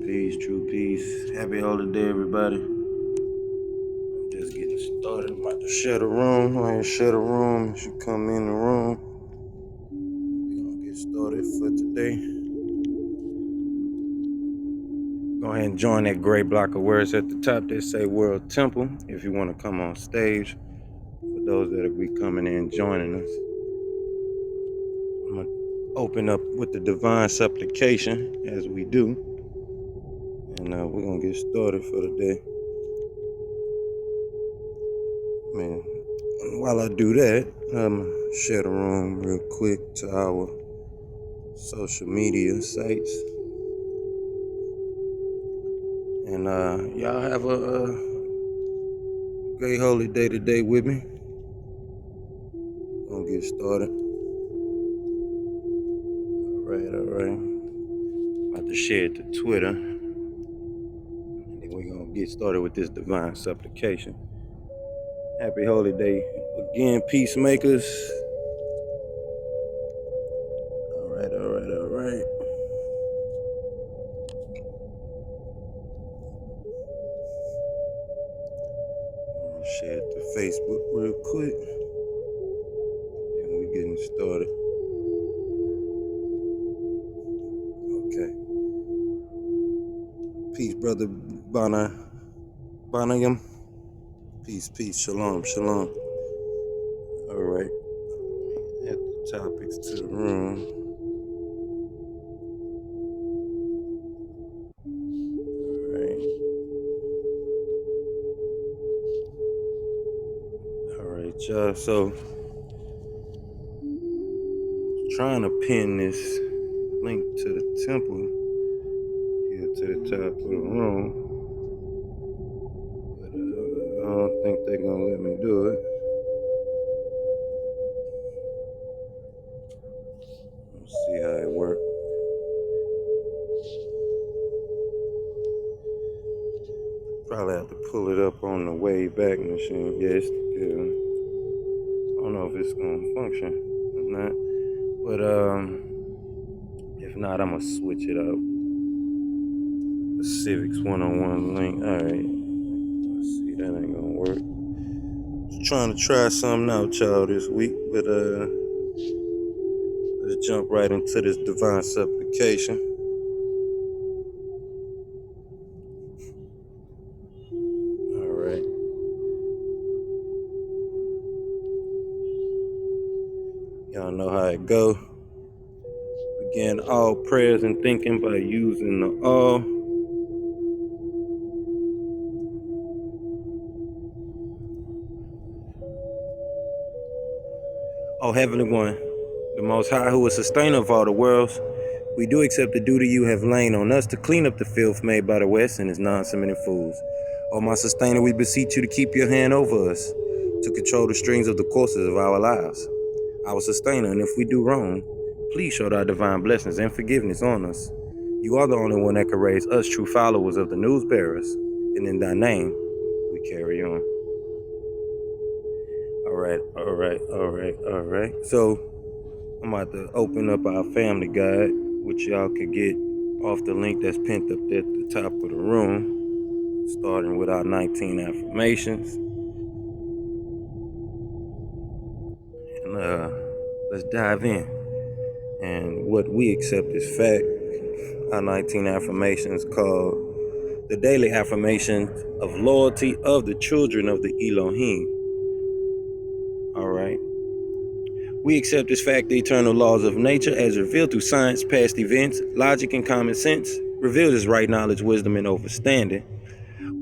True peace. Happy holiday, everybody. I'm just getting started. I'm about to share the room. I ain't share the room. You should come in the room. We're gonna get started for today. Go ahead and join that gray block of words at the top that say World Temple if you want to come on stage. For those that will be coming in joining us, I'm gonna open up with the divine supplication as we do, and we're gonna get started for the day. Man, while I do that, share the room real quick to our social media sites. And y'all have a great holy day today with me. Gonna get started. All right. About to share it to Twitter. And then we're gonna get started with this divine supplication. Happy holy day again, peacemakers. All right. Share it to Facebook real quick. Then we're getting started. Okay. Peace, brother Banayam. Peace. Shalom. All right. Add the topics to the room. All right, y'all. So, trying to pin this link to the temple here to the top of the room, but I don't think they're gonna let me do it. Let's see how it works. Probably have to pull it up on the way back machine. Yes, yeah, I don't know if it's gonna function or not, but if not, I'm gonna switch it out. The Civics 101 link. All right. Let's see, that ain't gonna work. Just trying to try something out, y'all, this week, but let's jump right into this divine supplication. All right. Y'all know how it go. Begin all prayers and thinking by using the all. O Heavenly One, the Most High, who is sustainer of all the worlds, we do accept the duty you have lain on us to clean up the filth made by the West and its non-submitting fools. O my sustainer, we beseech you to keep your hand over us, to control the strings of the courses of our lives. Our sustainer, and if we do wrong, please show thy divine blessings and forgiveness on us. You are the only one that can raise us true followers of the news bearers, and in thy name, we carry on. All right. So, I'm about to open up our family guide, which y'all could get off the link that's pinned up there at the top of the room, starting with our 19 affirmations. And let's dive in. And what we accept as fact, our 19 affirmations called the daily affirmation of loyalty of the children of the Elohim. All right. We accept as fact the eternal laws of nature as revealed through science, past events, logic, and common sense, revealed as right knowledge, wisdom, and understanding.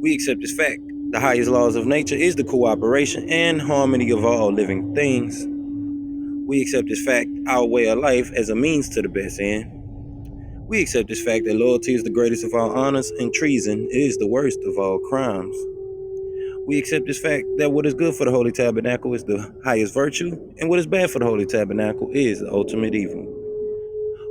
We accept as fact the highest laws of nature is the cooperation and harmony of all living things. We accept as fact our way of life as a means to the best end. We accept as fact that loyalty is the greatest of all honors and treason is the worst of all crimes. We accept this fact that what is good for the Holy Tabernacle is the highest virtue, and what is bad for the Holy Tabernacle is the ultimate evil.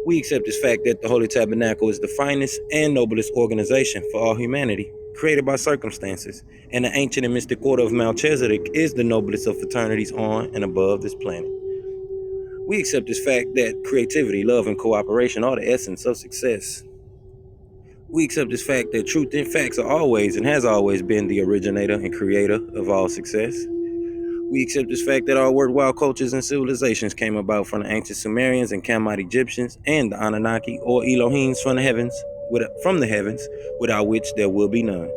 We accept this fact that the Holy Tabernacle is the finest and noblest organization for all humanity, created by circumstances, and the ancient and mystic order of Melchizedek is the noblest of fraternities on and above this planet. We accept this fact that creativity, love, and cooperation are the essence of success. We accept this fact that truth and facts are always and has always been the originator and creator of all success. We accept this fact that all worthwhile cultures and civilizations came about from the ancient Sumerians and Kamite Egyptians and the Anunnaki or Elohims from the heavens, without which there will be none.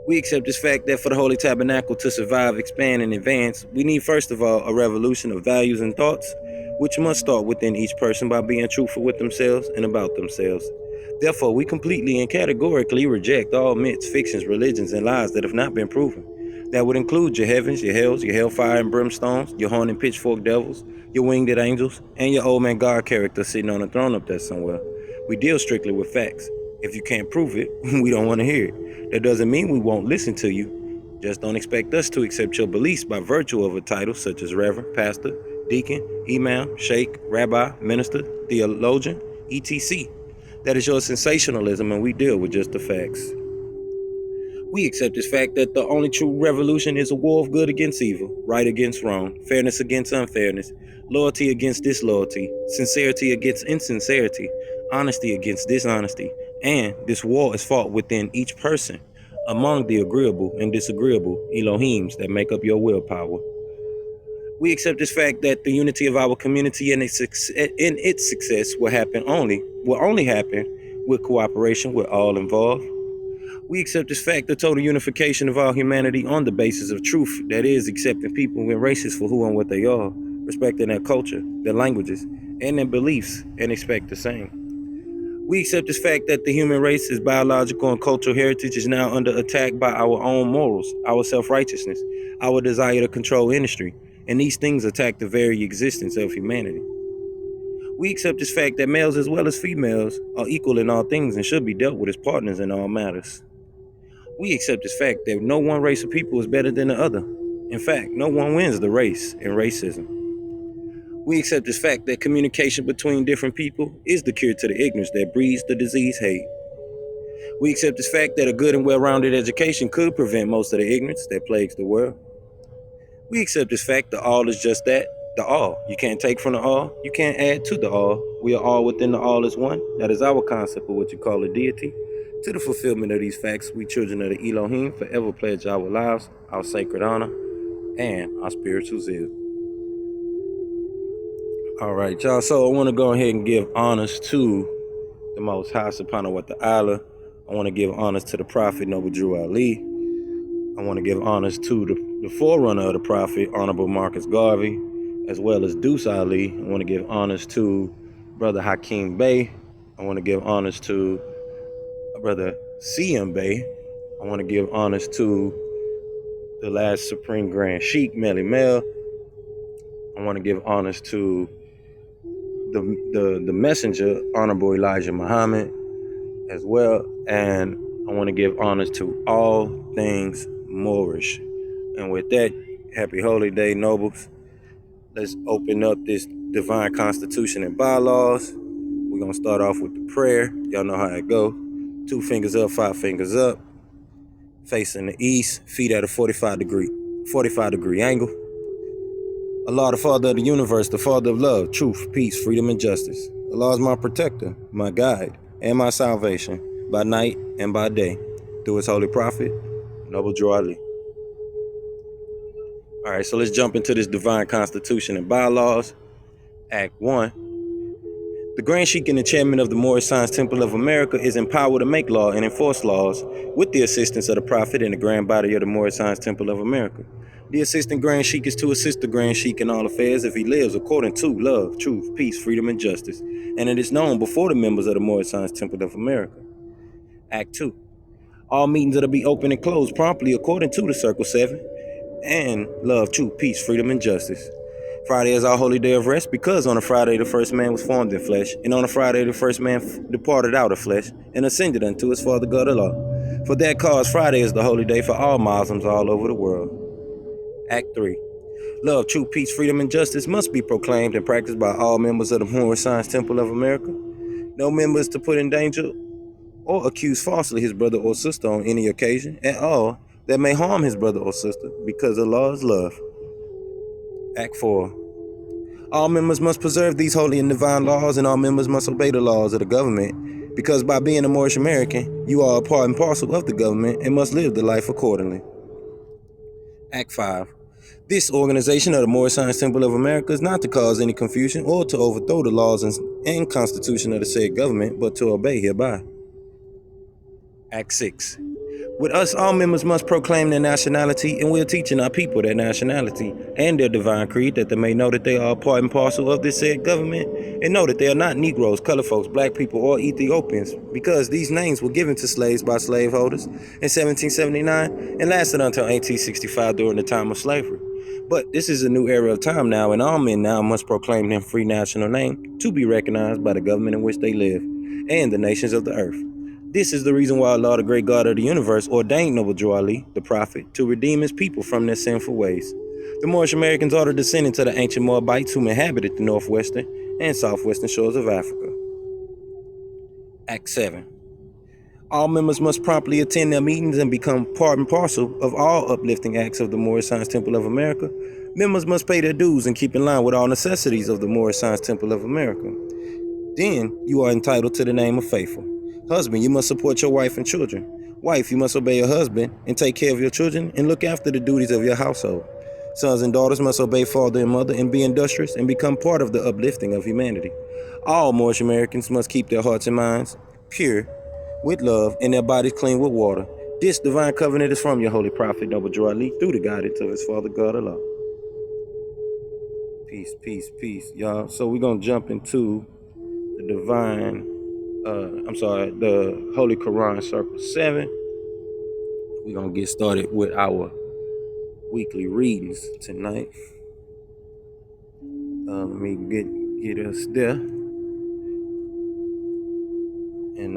We accept this fact that for the Holy Tabernacle to survive, expand, and advance, we need first of all a revolution of values and thoughts, which must start within each person by being truthful with themselves and about themselves. Therefore, we completely and categorically reject all myths, fictions, religions, and lies that have not been proven. That would include your heavens, your hells, your hellfire and brimstones, your horn and pitchfork devils, your winged angels, and your old man God character sitting on a throne up there somewhere. We deal strictly with facts. If you can't prove it, we don't want to hear it. That doesn't mean we won't listen to you. Just don't expect us to accept your beliefs by virtue of a title such as Reverend, Pastor, Deacon, Imam, Sheik, Rabbi, Minister, Theologian, etc. That is your sensationalism, and we deal with just the facts. We accept this fact that the only true revolution is a war of good against evil, right against wrong, fairness against unfairness, loyalty against disloyalty, sincerity against insincerity, honesty against dishonesty, and this war is fought within each person, among the agreeable and disagreeable Elohims that make up your willpower. We accept this fact that the unity of our community and its success will only happen with cooperation with all involved. We accept this fact, the total unification of all humanity on the basis of truth, that is, accepting people and races for who and what they are, respecting their culture, their languages, and their beliefs, and expect the same. We accept this fact that the human race's biological and cultural heritage is now under attack by our own morals, our self-righteousness, our desire to control industry, and these things attack the very existence of humanity. We accept this fact that males as well as females are equal in all things and should be dealt with as partners in all matters. We accept this fact that no one race of people is better than the other. In fact, no one wins the race in racism. We accept this fact that communication between different people is the cure to the ignorance that breeds the disease hate. We accept this fact that a good and well-rounded education could prevent most of the ignorance that plagues the world. We accept this fact that all is just that, the all. You can't take from the all, you can't add to the all. We are all within the all as one. That is our concept of what you call a deity. To the fulfillment of these facts, we children of the Elohim forever pledge our lives, our sacred honor, and our spiritual zeal. All right, y'all. So I want to go ahead and give honors to the Most High Subhanahu wa Ta'ala. I want to give honors to the Prophet Noble Drew Ali. I want to give honors to the forerunner of the Prophet, Honorable Marcus Garvey, as well as Deuce Ali. I want to give honors to Brother Hakeem Bey. I want to give honors to Brother C.M. Bey. I want to give honors to the last Supreme Grand Sheik, Melly Mel. I want to give honors to the messenger, Honorable Elijah Muhammad, as well. And I want to give honors to all things Moorish. And with that, happy holy day, nobles. Let's open up this divine constitution and bylaws. We're going to start off with the prayer. Y'all know how it go. 2 fingers up, 5 fingers up. Facing the east, feet at a 45 degree angle. Allah, the Father of the universe, the Father of love, truth, peace, freedom, and justice. Allah is my protector, my guide, and my salvation, by night and by day, through his holy prophet, Noble Drew Ali. All right, so let's jump into this divine constitution and bylaws. Act 1. The Grand Sheik and the chairman of the Moorish Science Temple of America is empowered to make law and enforce laws with the assistance of the Prophet and the Grand Body of the Moorish Science Temple of America. The assistant Grand Sheik is to assist the Grand Sheik in all affairs if he lives according to love, truth, peace, freedom, and justice, and it is known before the members of the Moorish Science Temple of America. Act 2. All meetings are to be open and closed promptly according to the Circle 7 and love, truth, peace, freedom, and justice. Friday is our holy day of rest because on a Friday the first man was formed in flesh, and on a Friday the first man departed out of flesh and ascended unto his Father God Allah. For that cause, Friday is the holy day for all Muslims all over the world. Act 3. Love, truth, peace, freedom, and justice must be proclaimed and practiced by all members of the Moorish Science Temple of America. No member is to put in danger or accuse falsely his brother or sister on any occasion at all that may harm his brother or sister, because Allah is love. Act 4. All members must preserve these holy and divine laws, and all members must obey the laws of the government because by being a Moorish American, you are a part and parcel of the government and must live the life accordingly. Act 5. This organization of the Moorish Science Temple of America is not to cause any confusion or to overthrow the laws and constitution of the said government, but to obey hereby. Act 6. With us, all members must proclaim their nationality, and we are teaching our people their nationality and their divine creed, that they may know that they are a part and parcel of this said government, and know that they are not Negroes, colored folks, black people, or Ethiopians, because these names were given to slaves by slaveholders in 1779 and lasted until 1865 during the time of slavery. But this is a new era of time now, and all men now must proclaim their free national name to be recognized by the government in which they live and the nations of the earth. This is the reason why Allah, the great God of the universe, ordained Noble Ali, the prophet, to redeem his people from their sinful ways. The Moorish Americans are the descendants of the ancient Moabites who inhabited the northwestern and southwestern shores of Africa. Act 7. All members must promptly attend their meetings and become part and parcel of all uplifting acts of the Moorish Science Temple of America. Members must pay their dues and keep in line with all necessities of the Moorish Science Temple of America. Then you are entitled to the name of faithful. Husband, you must support your wife and children. Wife, you must obey your husband and take care of your children and look after the duties of your household. Sons and daughters must obey father and mother and be industrious and become part of the uplifting of humanity. All Moorish Americans must keep their hearts and minds pure with love and their bodies clean with water. This divine covenant is from your holy prophet, Noble Ali, through the guidance of his father, God Allah. Peace, peace, peace, y'all. So we're going to jump into the divine, the Holy Qur'an Circle 7. We're going to get started with our weekly readings tonight. Let me get us there. And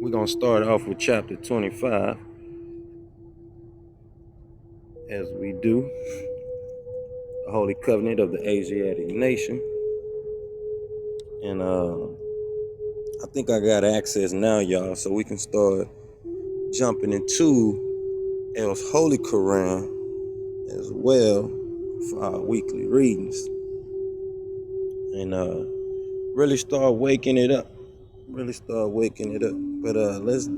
we're going to start off with chapter 25, as we do. The Holy Covenant of the Asiatic Nation. And I think I got access now, y'all, so we can start jumping into El's Holy Quran as well for our weekly readings. And really start waking it up. But let's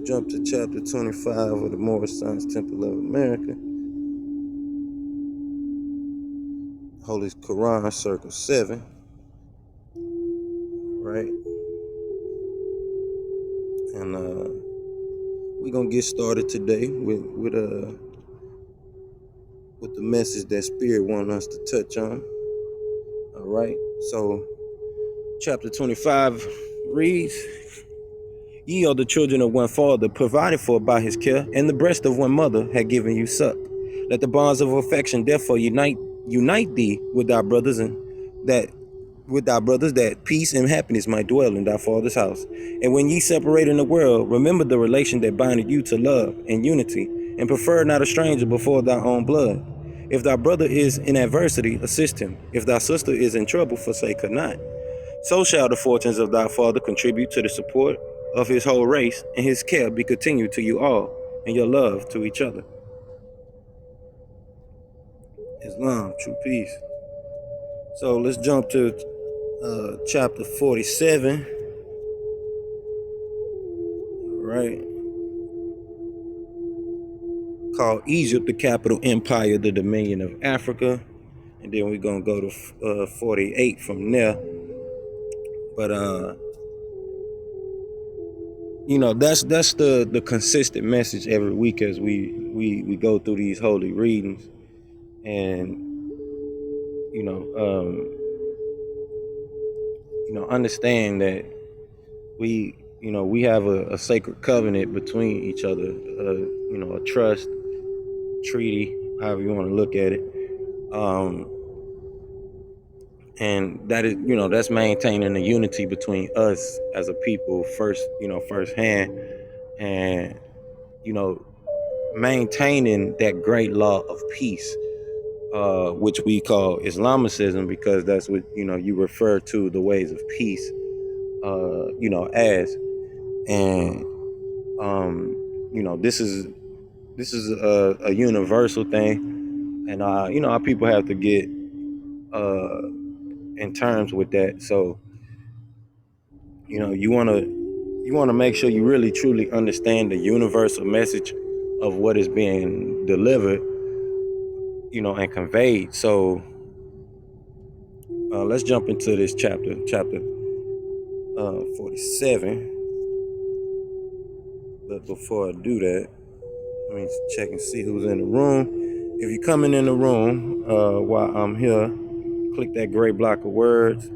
jump to chapter 25 of the Moorish Science Temple of America. Holy Quran Circle 7. Right? And we're gonna get started today with the message that Spirit wants us to touch on. All right. So chapter 25 reads, "Ye are the children of one father, provided for by his care, and the breast of one mother had given you suck. Let the bonds of affection therefore unite thee with thy brothers, and that peace and happiness might dwell in thy father's house. And when ye separate in the world, remember the relation that bindeth you to love and unity, and prefer not a stranger before thy own blood. If thy brother is in adversity, assist him. If thy sister is in trouble, forsake her not. So shall the fortunes of thy father contribute to the support of his whole race, and his care be continued to you all, and your love to each other." Islam, true peace. So let's jump to chapter 47. Right. Called Egypt, the capital empire, the dominion of Africa. And then we're going to go to 48 from there. But, that's the consistent message every week as we go through these holy readings. And, understand that we have a sacred covenant between each other, a trust treaty, however you want to look at it. And that is, that's maintaining the unity between us as a people firsthand, and, maintaining that great law of peace, which we call Islamicism, because that's what, you refer to the ways of peace, as. And, this is a universal thing. And, our people have to get in terms with that. So, You want to make sure you really truly understand the universal message of what is being delivered, and conveyed. So let's jump into this chapter 47. But before I do that, let me check and see who's in the room. If you're coming in the room while I'm here, click that gray block of words,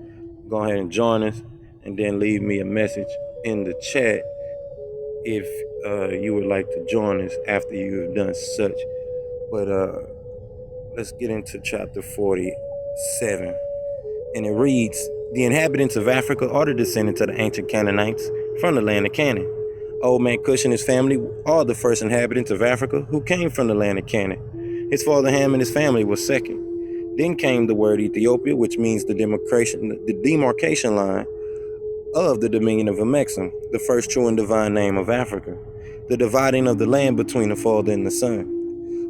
go ahead and join us, and then leave me a message in the chat if you would like to join us after you've done such. But let's get into chapter 47. And it reads, "The inhabitants of Africa are the descendants of the ancient Canaanites from the land of Canaan. Old man Cush and his family are the first inhabitants of Africa who came from the land of Canaan. His father Ham and his family was second. Then came the word Ethiopia, which means the demarcation line of the dominion of Amexem, the first true and divine name of Africa, the dividing of the land between the father and the son.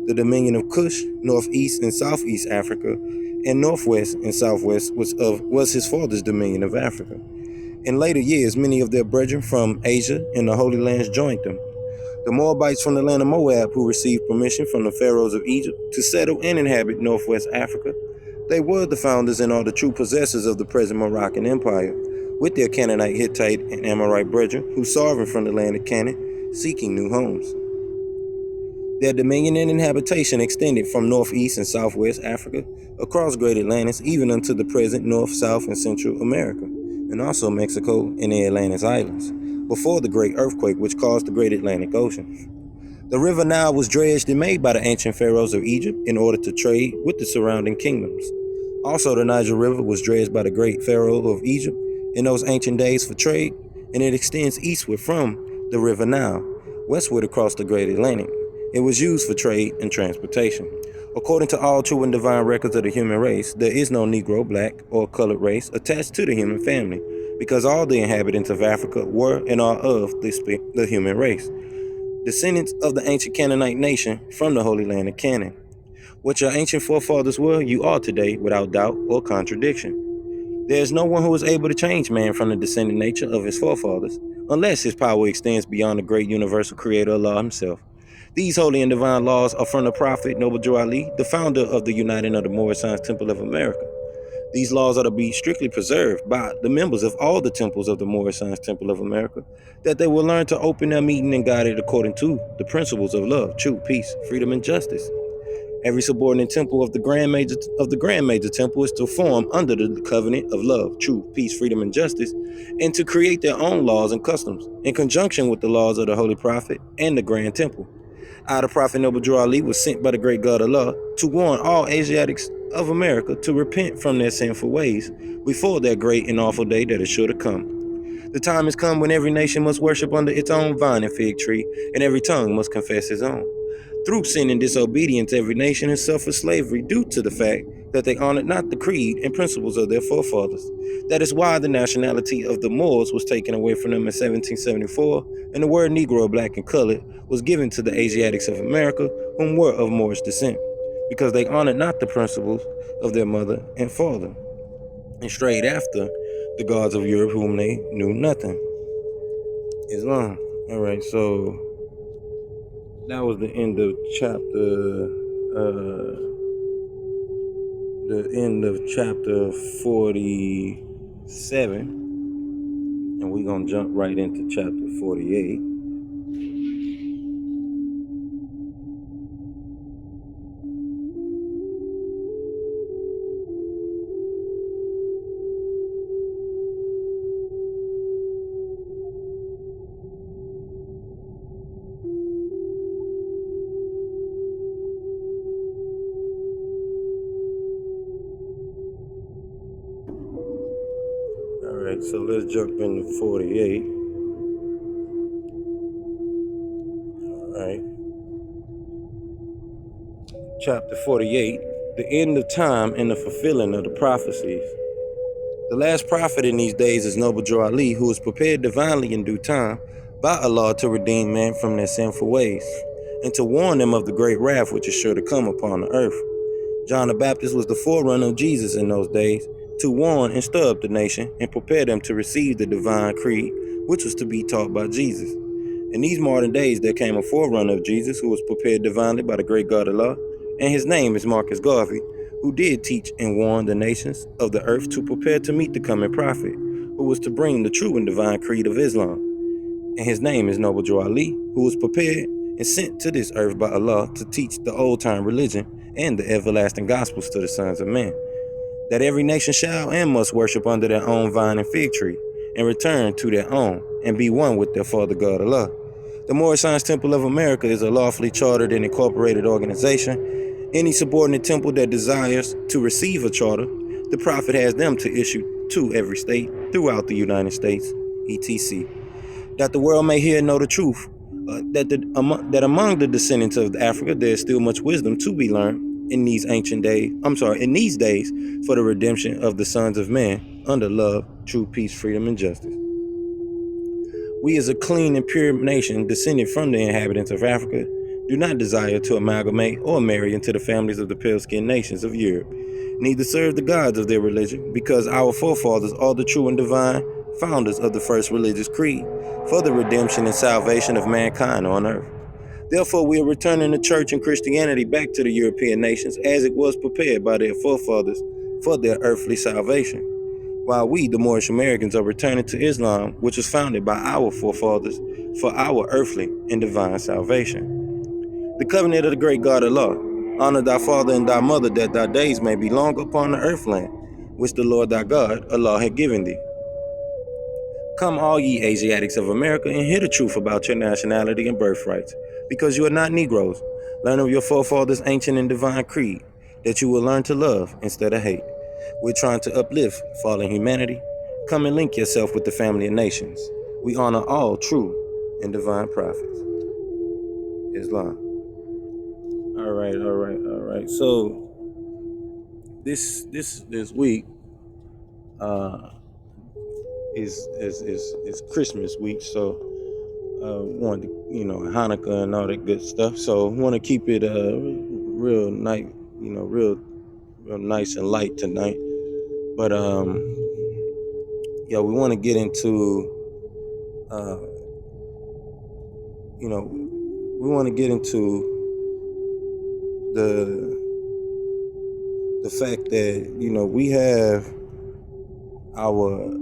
The dominion of Cush, northeast and southeast Africa, and northwest and southwest was his father's dominion of Africa. In later years, many of their brethren from Asia and the Holy Lands joined them. The Moabites from the land of Moab, who received permission from the pharaohs of Egypt to settle and inhabit northwest Africa, they were the founders and are the true possessors of the present Moroccan Empire, with their Canaanite, Hittite, and Amorite brethren who sovereign from the land of Canaan, seeking new homes. Their dominion and inhabitation extended from northeast and southwest Africa, across Great Atlantis, even unto the present North, South, and Central America, and also Mexico and the Atlantis Islands, before the great earthquake which caused the Great Atlantic Ocean. The river Nile was dredged and made by the ancient pharaohs of Egypt in order to trade with the surrounding kingdoms. Also, the Niger River was dredged by the great pharaoh of Egypt in those ancient days for trade, and it extends eastward from the river Nile, westward across the Great Atlantic. It was used for trade and transportation. According to all true and divine records of the human race, there is no Negro, black, or colored race attached to the human family, because all the inhabitants of Africa were and are of the human race, descendants of the ancient Canaanite nation from the Holy Land of Canaan. What your ancient forefathers were, you are today, without doubt or contradiction. There is no one who is able to change man from the descendant nature of his forefathers, unless his power extends beyond the great universal creator Allah himself. These holy and divine laws are from the prophet Noble Ali, the founder of the Uniting of the Moorish Temple of America. These laws are to be strictly preserved by the members of all the temples of the Moorish Temple of America, that they will learn to open their meeting and guide it according to the principles of love, truth, peace, freedom, and justice. Every subordinate temple of the Grand Major Temple is to form under the covenant of love, truth, peace, freedom, and justice, and to create their own laws and customs in conjunction with the laws of the Holy Prophet and the Grand Temple. The Prophet Noble Ali was sent by the great God Allah to warn all Asiatics of America to repent from their sinful ways before that great and awful day that is sure to come. The time has come when every nation must worship under its own vine and fig tree, and every tongue must confess its own. Through sin and disobedience, every nation has suffered slavery due to the fact that they honored not the creed and principles of their forefathers. That is why the nationality of the Moors was taken away from them in 1774, and the word Negro, black, and colored was given to the Asiatics of America, whom were of Moorish descent, because they honored not the principles of their mother and father, and strayed after the gods of Europe, whom they knew nothing. Islam. All right, so that was the end of chapter 47, and we're gonna jump right into chapter 48. So let's jump into 48. All right. Chapter 48, the end of time and the fulfilling of the prophecies. The last prophet in these days is Noble Ali, who was prepared divinely in due time by Allah to redeem man from their sinful ways and to warn them of the great wrath which is sure to come upon the earth. John the Baptist was the forerunner of Jesus in those days, to warn and stir up the nation and prepare them to receive the divine creed, which was to be taught by Jesus. In these modern days, there came a forerunner of Jesus who was prepared divinely by the great God Allah, and his name is Marcus Garvey, who did teach and warn the nations of the earth to prepare to meet the coming prophet, who was to bring the true and divine creed of Islam. And his name is Noble Joe Ali, who was prepared and sent to this earth by Allah to teach the old-time religion and the everlasting gospels to the sons of men, that every nation shall and must worship under their own vine and fig tree, and return to their own, and be one with their Father God Allah. The Moorish Temple of America is a lawfully chartered and incorporated organization. Any subordinate temple that desires to receive a charter, the Prophet has them to issue to every state throughout the United States, etc., that the world may hear and know the truth, that among the descendants of Africa there is still much wisdom to be learned in these days, for the redemption of the sons of man under love, true peace, freedom, and justice. We as a clean and pure nation descended from the inhabitants of Africa do not desire to amalgamate or marry into the families of the pale-skinned nations of Europe, neither serve the gods of their religion, because our forefathers are the true and divine founders of the first religious creed for the redemption and salvation of mankind on earth. Therefore, we are returning the church and Christianity back to the European nations as it was prepared by their forefathers for their earthly salvation, while we, the Moorish Americans, are returning to Islam, which was founded by our forefathers for our earthly and divine salvation. The covenant of the great God Allah: honor thy father and thy mother, that thy days may be long upon the earthland, which the Lord thy God, Allah, had given thee. Come all ye Asiatics of America and hear the truth about your nationality and birthrights, because you are not Negroes. Learn of your forefathers' ancient and divine creed, that you will learn to love instead of hate. We're trying to uplift fallen humanity. Come and link yourself with the family of nations. We honor all true and divine prophets. Islam. All right. So this week is Christmas week, so wanted to, Hanukkah and all that good stuff. So want to keep it real nice, real nice and light tonight. But we want to get into the fact that we have our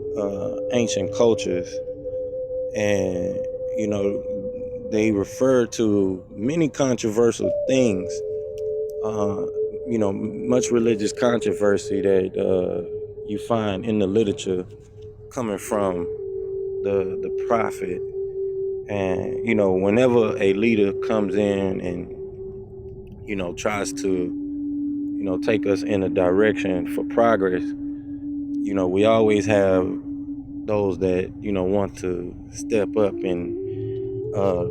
ancient cultures, and they refer to many controversial things, much religious controversy that you find in the literature coming from the prophet. And whenever a leader comes in and tries to take us in a direction for progress, we always have those that want to step up and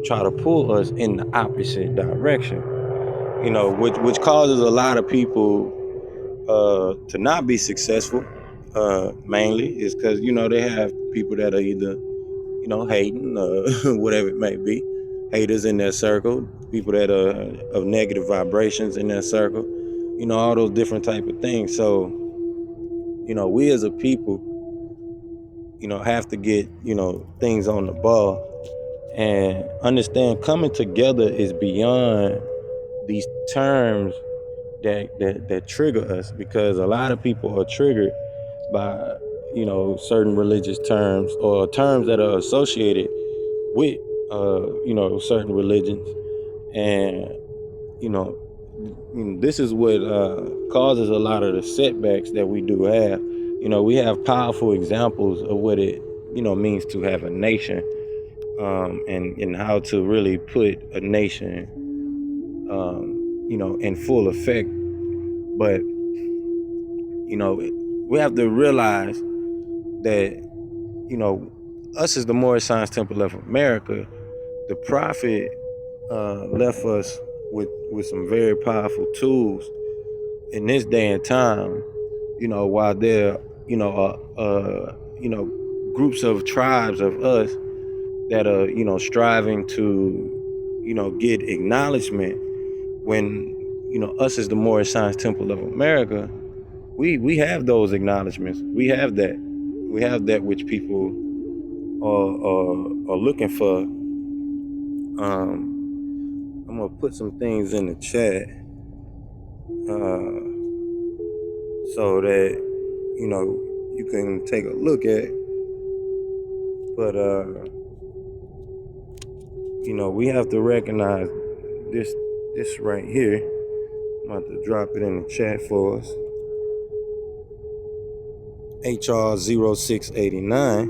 try to pull us in the opposite direction, which causes a lot of people to not be successful. Mainly is because they have people that are either hating, whatever it may be, haters in their circle, people that are of negative vibrations in their circle, all those different type of things. So we as a people have to get things on the ball and understand coming together is beyond these terms that trigger us, because a lot of people are triggered by certain religious terms or terms that are associated with certain religions. And this is what causes a lot of the setbacks that we do have. We have powerful examples of what it means to have a nation, and how to really put a nation in full effect. But we have to realize that us as the Moorish Temple of America, the prophet left us with some very powerful tools in this day and time. While there are groups of tribes of us that are striving to get acknowledgement, when us as the Moorish Temple of America we have those acknowledgments. We have that. We have that which people are looking for. I'm gonna put some things in the chat so that you can take a look at. But we have to recognize this right here. I'm about to drop it in the chat for us. HR 0689,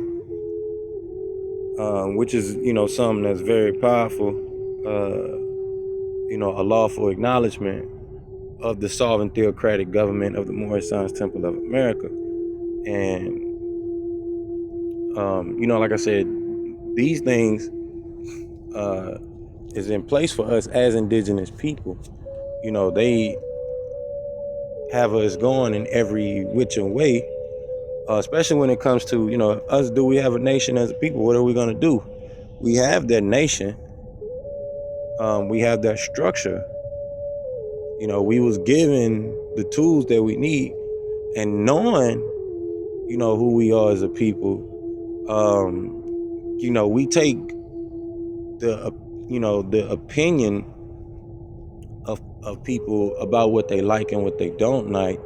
which is something that's very powerful. A lawful acknowledgement of the sovereign theocratic government of the Moorish Temple of America. And like I said, these things is in place for us as indigenous people. They have us going in every which way, especially when it comes to us. Do we have a nation as a people? What are we going to do? We have that nation. We have that structure. We was given the tools that we need, and knowing who we are as a people, we take the opinion of people about what they like and what they don't like,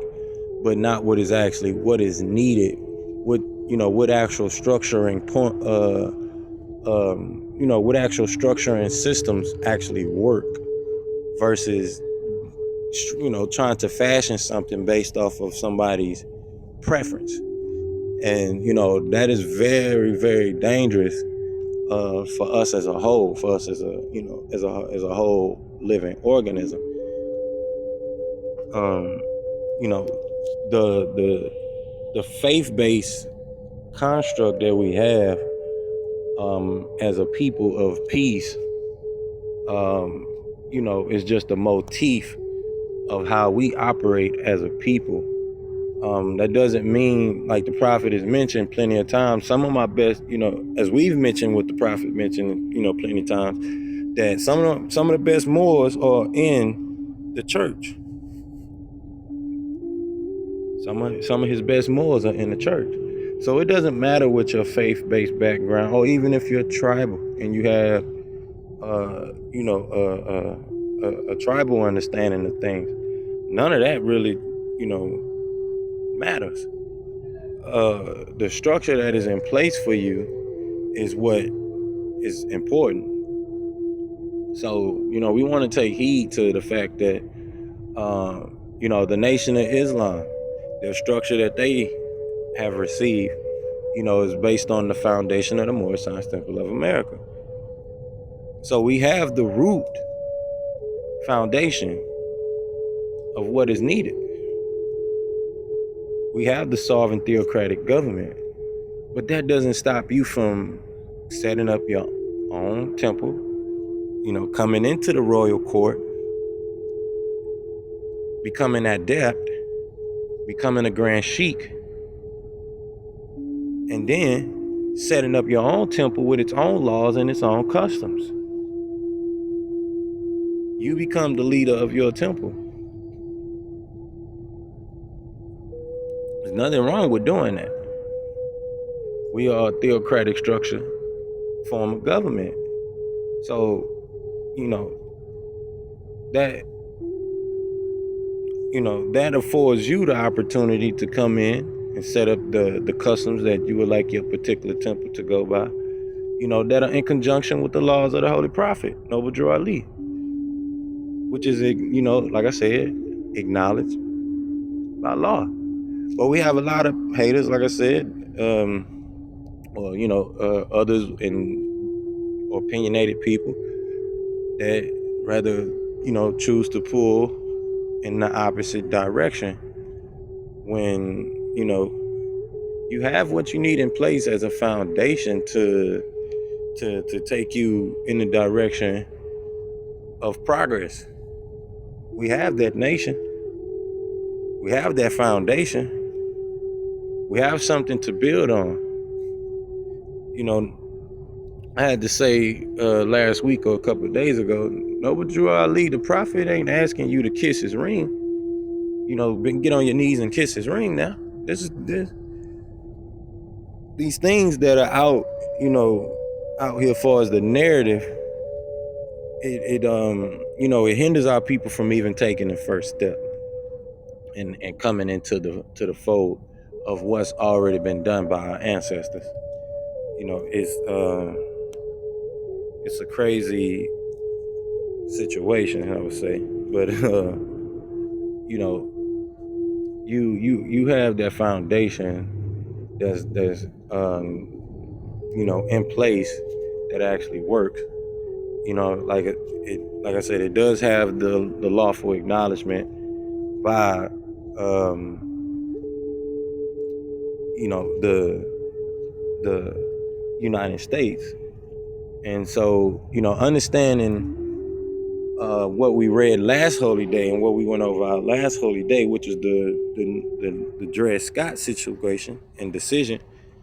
but not what is needed, what actual structure and what actual structure and systems actually work, versus trying to fashion something based off of somebody's preference. And that is very, very dangerous for us as a whole, for us as a whole living organism. The faith-based construct that we have as a people of peace, is just a motif of how we operate as a people. That doesn't mean, like the prophet has mentioned plenty of times, some of my best, as we've mentioned, what the prophet mentioned, plenty of times, that some of the best Moors are in the church. Some of his best Moors are in the church. So it doesn't matter what your faith-based background, or even if you're tribal and you have, a tribal understanding of things. None of that really, matters. The structure that is in place for you is what is important. So, we want to take heed to the fact that, the Nation of Islam, the structure that they have received, is based on the foundation of the Moorish Temple of America. So we have the root foundation of what is needed. We have the sovereign theocratic government, but that doesn't stop you from setting up your own temple, coming into the royal court, becoming adept, becoming a grand sheik, and then setting up your own temple with its own laws and its own customs. You become the leader of your temple. There's nothing wrong with doing that. We are a theocratic structure, form of government. So, that affords you the opportunity to come in and set up the customs that you would like your particular temple to go by, that are in conjunction with the laws of the Holy Prophet, Noble Drew Ali, which is, like I said, acknowledged by law. But we have a lot of haters, like I said, others or opinionated people that rather, choose to pull in the opposite direction when, you have what you need in place as a foundation to take you in the direction of progress. We have that nation. We have that foundation. We have something to build on. I had to say last week or a couple of days ago, Noble Drew Ali, the prophet, ain't asking you to kiss his ring. get on your knees and kiss his ring now. This. These things that are out here as far as the narrative, it hinders our people from even taking the first step and coming into the fold of what's already been done by our ancestors. It's a crazy situation, I would say, but you have that foundation that's in place that actually works. Like I said, it does have the lawful acknowledgement by the United States. And so, understanding what we read last holy day and what we went over our last holy day, which is the Dred Scott situation and decision,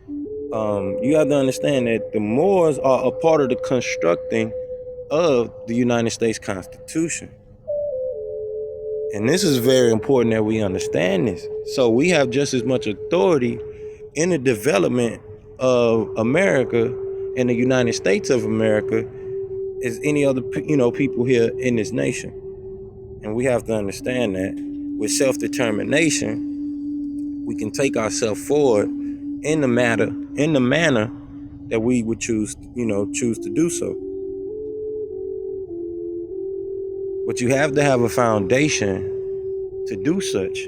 you have to understand that the Moors are a part of the constructing of the United States Constitution. And this is very important that we understand this. So we have just as much authority in the development of America and the United States of America as any other people here in this nation. And we have to understand that with self-determination, we can take ourselves forward in the manner that we would choose to do so. But you have to have a foundation to do such.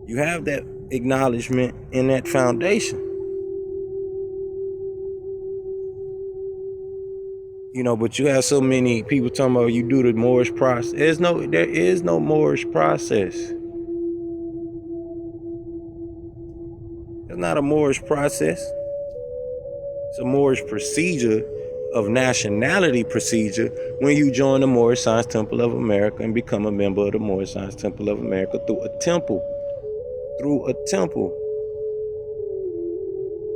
You have that acknowledgement in that foundation. But you have so many people talking about you do the Moorish process. There is no Moorish process. It's not a Moorish process. It's a Moorish procedure of nationality procedure when you join the Moorish Science Temple of America and become a member of the Moorish Science Temple of America through a temple.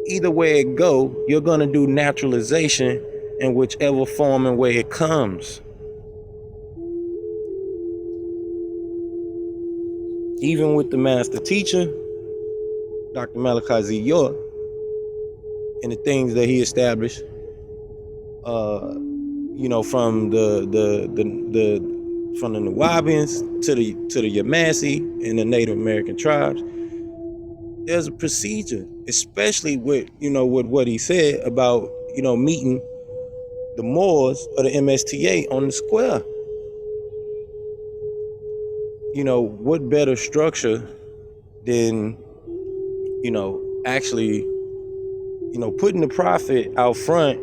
Either way it go, you're going to do naturalization in whichever form and way it comes. Even with the master teacher, Dr. Malachi Z. York, and the things that he established, from the Nuwaubians to the Yamasee and the Native American tribes, there's a procedure, especially with what he said about meeting the Moors or the MSTA on the square. What better structure than actually putting the prophet out front,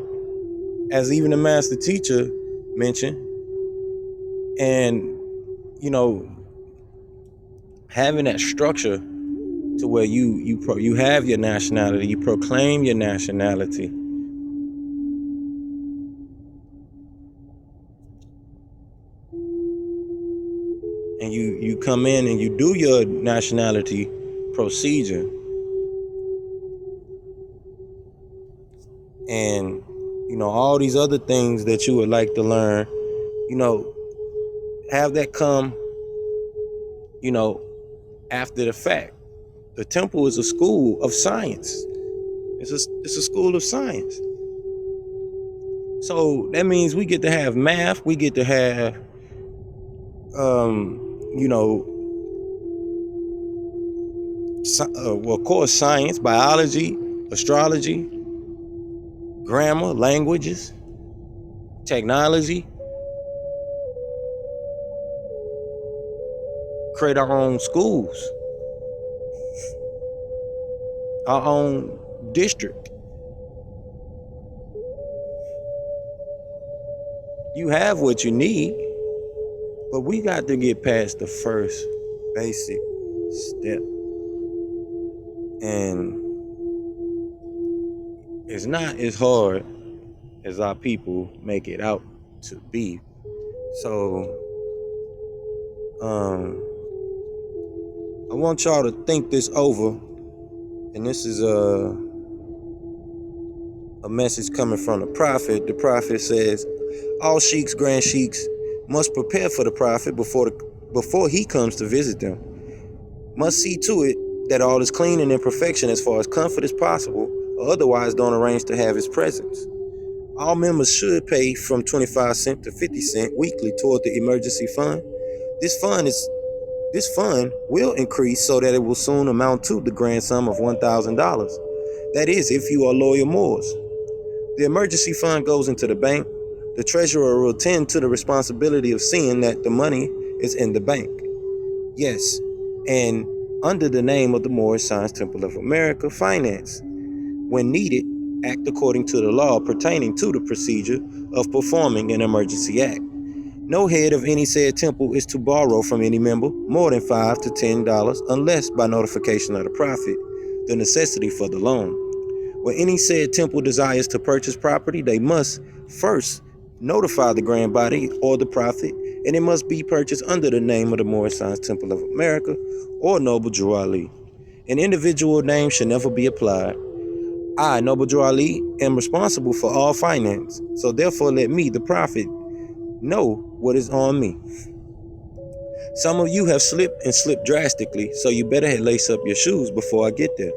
as even the master teacher mentioned, and having that structure to where you have your nationality, you proclaim your nationality. And you come in and you do your nationality procedure. And all these other things that you would like to learn, have that come after the fact. The temple is a school of science. It's a school of science. So that means we get to have math, we get to have of course, science, biology, astrology, grammar, languages, technology. Create our own schools, our own district. You have what you need, but we got to get past the first basic step. And it's not as hard as our people make it out to be. So, I want y'all to think this over. And this is a message coming from the prophet. The prophet says, all sheiks, grand sheiks, must prepare for the prophet before before he comes to visit them. Must see to it that all is clean and in perfection as far as comfort as possible, or otherwise don't arrange to have his presence. All members should pay from 25 cents to 50 cents weekly toward the emergency fund. This fund will increase so that it will soon amount to the grand sum of $1,000. That is, if you are loyal Moors. The emergency fund goes into the bank. The treasurer will tend to the responsibility of seeing that the money is in the bank. Yes, and under the name of the Moorish Science Temple of America Finance. When needed, act according to the law pertaining to the procedure of performing an emergency act. No head of any said temple is to borrow from any member more than $5 to $10 unless by notification of the prophet, the necessity for the loan. When any said temple desires to purchase property, they must first notify the grand body or the prophet, and it must be purchased under the name of the Moorish Science Temple of America or Noble Drew Ali. An individual name should never be applied. I, Noble Drew Ali, am responsible for all finance, so therefore let me, the prophet, know what is on me. Some of you have slipped and slipped drastically, so you better lace up your shoes before I get there.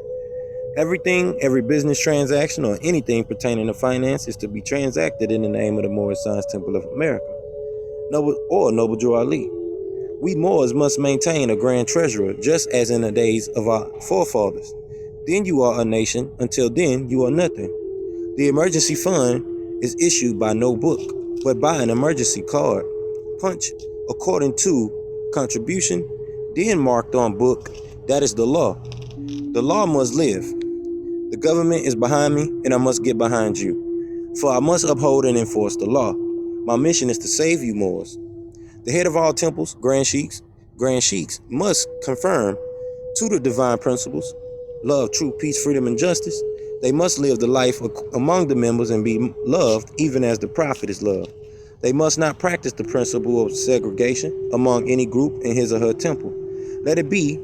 Every business transaction or anything pertaining to finance is to be transacted in the name of the Moorish Science Temple of America, Noble Drew Ali. We Moors must maintain a grand treasurer, just as in the days of our forefathers. Then you are a nation, until then you are nothing. The emergency fund is issued by no book, but by an emergency card, punch according to contribution, then marked on book. That is the law. The law must live. The government is behind me, and I must get behind you. For I must uphold and enforce the law. My mission is to save you Moors. The head of all temples, grand sheiks, must confirm to the divine principles, love, truth, peace, freedom, and justice. They must live the life among the members and be loved even as the prophet is loved. They must not practice the principle of segregation among any group in his or her temple. Let it be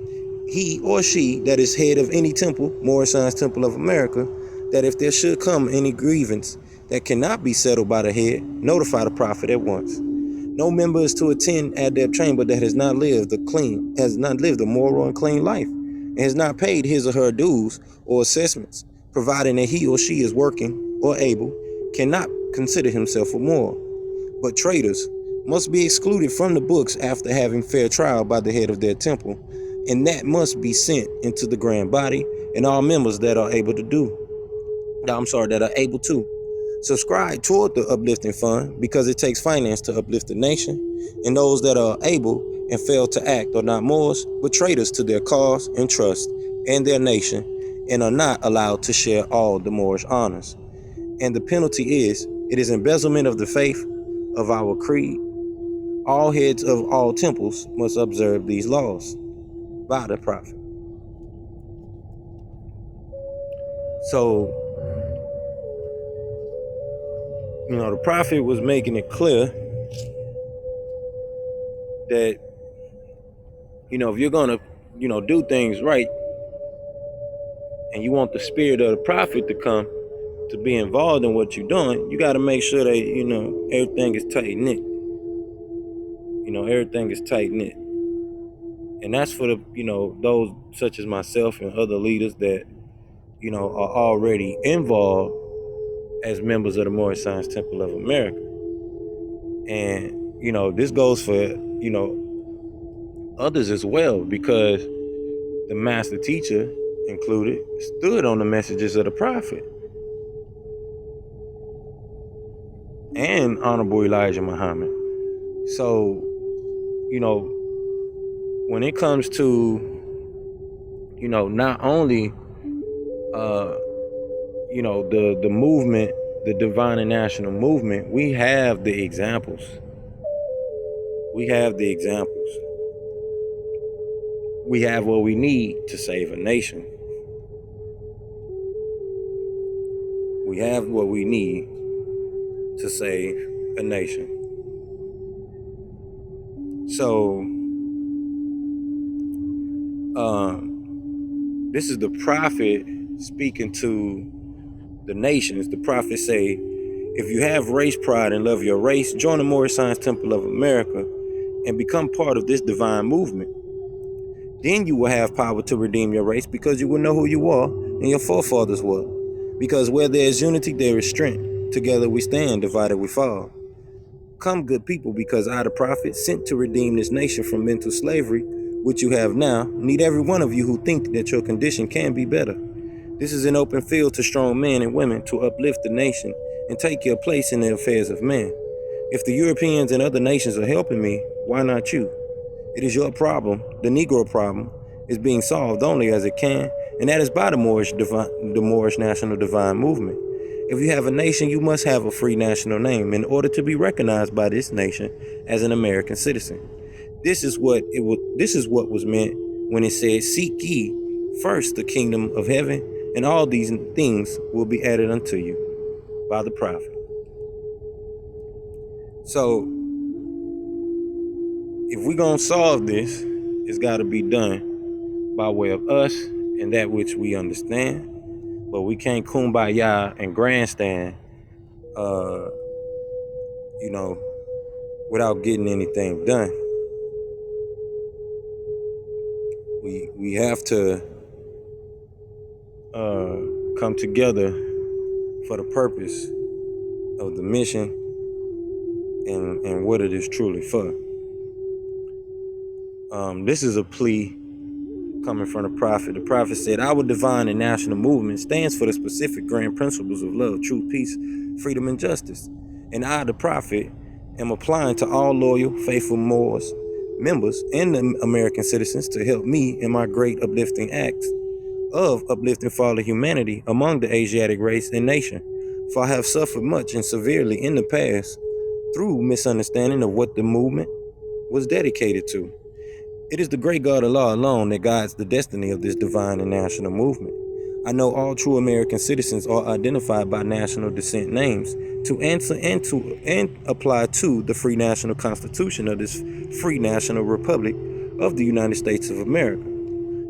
he or she that is head of any temple, Moorish Science Temple of America, that if there should come any grievance that cannot be settled by the head, notify the prophet at once. No member is to attend Adab chamber that has not lived a moral and clean life, and has not paid his or her dues or assessments, providing that he or she is working or able, cannot consider himself a Moor. But traitors must be excluded from the books after having fair trial by the head of their temple, and that must be sent into the grand body and all members that are able to subscribe toward the uplifting fund, because it takes finance to uplift the nation, and those that are able and fail to act are not Moors, but traitors to their cause and trust and their nation, and are not allowed to share all the Moorish honors. And the penalty is, it is embezzlement of the faith of our creed. All heads of all temples must observe these laws by the prophet. So, the prophet was making it clear that, if you're going to, do things right, and you want the spirit of the prophet to come to be involved in what you're doing, you got to make sure that, everything is tight knit. Everything is tight knit. And that's for the, those such as myself and other leaders that, are already involved as members of the Moorish Science Temple of America. And, this goes for, others as well, because the master teacher included stood on the messages of the prophet and Honorable Elijah Muhammad. So, when it comes to, not only, the movement, the divine and national movement, we have the examples. We have what we need to save a nation. We have what we need to save a nation. So, this is the prophet speaking to the nations. The prophet say, if you have race pride and love your race, join the Moorish Science Temple of America and become part of this divine movement. Then you will have power to redeem your race, because you will know who you are and your forefathers were. Because where there is unity, there is strength. Together we stand, divided we fall. Come, good people, because I, the prophet, sent to redeem this nation from mental slavery, which you have now, need every one of you who think that your condition can be better. This is an open field to strong men and women to uplift the nation and take your place in the affairs of man. If the Europeans and other nations are helping me, why not you? It is your problem. The Negro problem is being solved only as it can, and that is by the Moorish National Divine Movement. If you have a nation, you must have a free national name in order to be recognized by this nation as an American citizen. This is what was meant when it said, "Seek ye first the kingdom of heaven, and all these things will be added unto you," by the prophet. So, if we're gonna solve this, it's got to be done by way of us and that which we understand. But we can't kumbaya and grandstand, without getting anything done. We have to come together for the purpose of the mission and what it is truly for. This is a plea coming from the prophet. The prophet said, "Our divine and national movement stands for the specific grand principles of love, truth, peace, freedom, and justice. And I, the prophet, am applying to all loyal, faithful Moors, members, and the American citizens to help me in my great uplifting acts of uplifting fallen humanity among the Asiatic race and nation. For I have suffered much and severely in the past through misunderstanding of what the movement was dedicated to. It is the great God Allah alone that guides the destiny of this divine and national movement. I know all true American citizens are identified by national descent names to answer and apply to the free national constitution of this free national republic of the United States of America.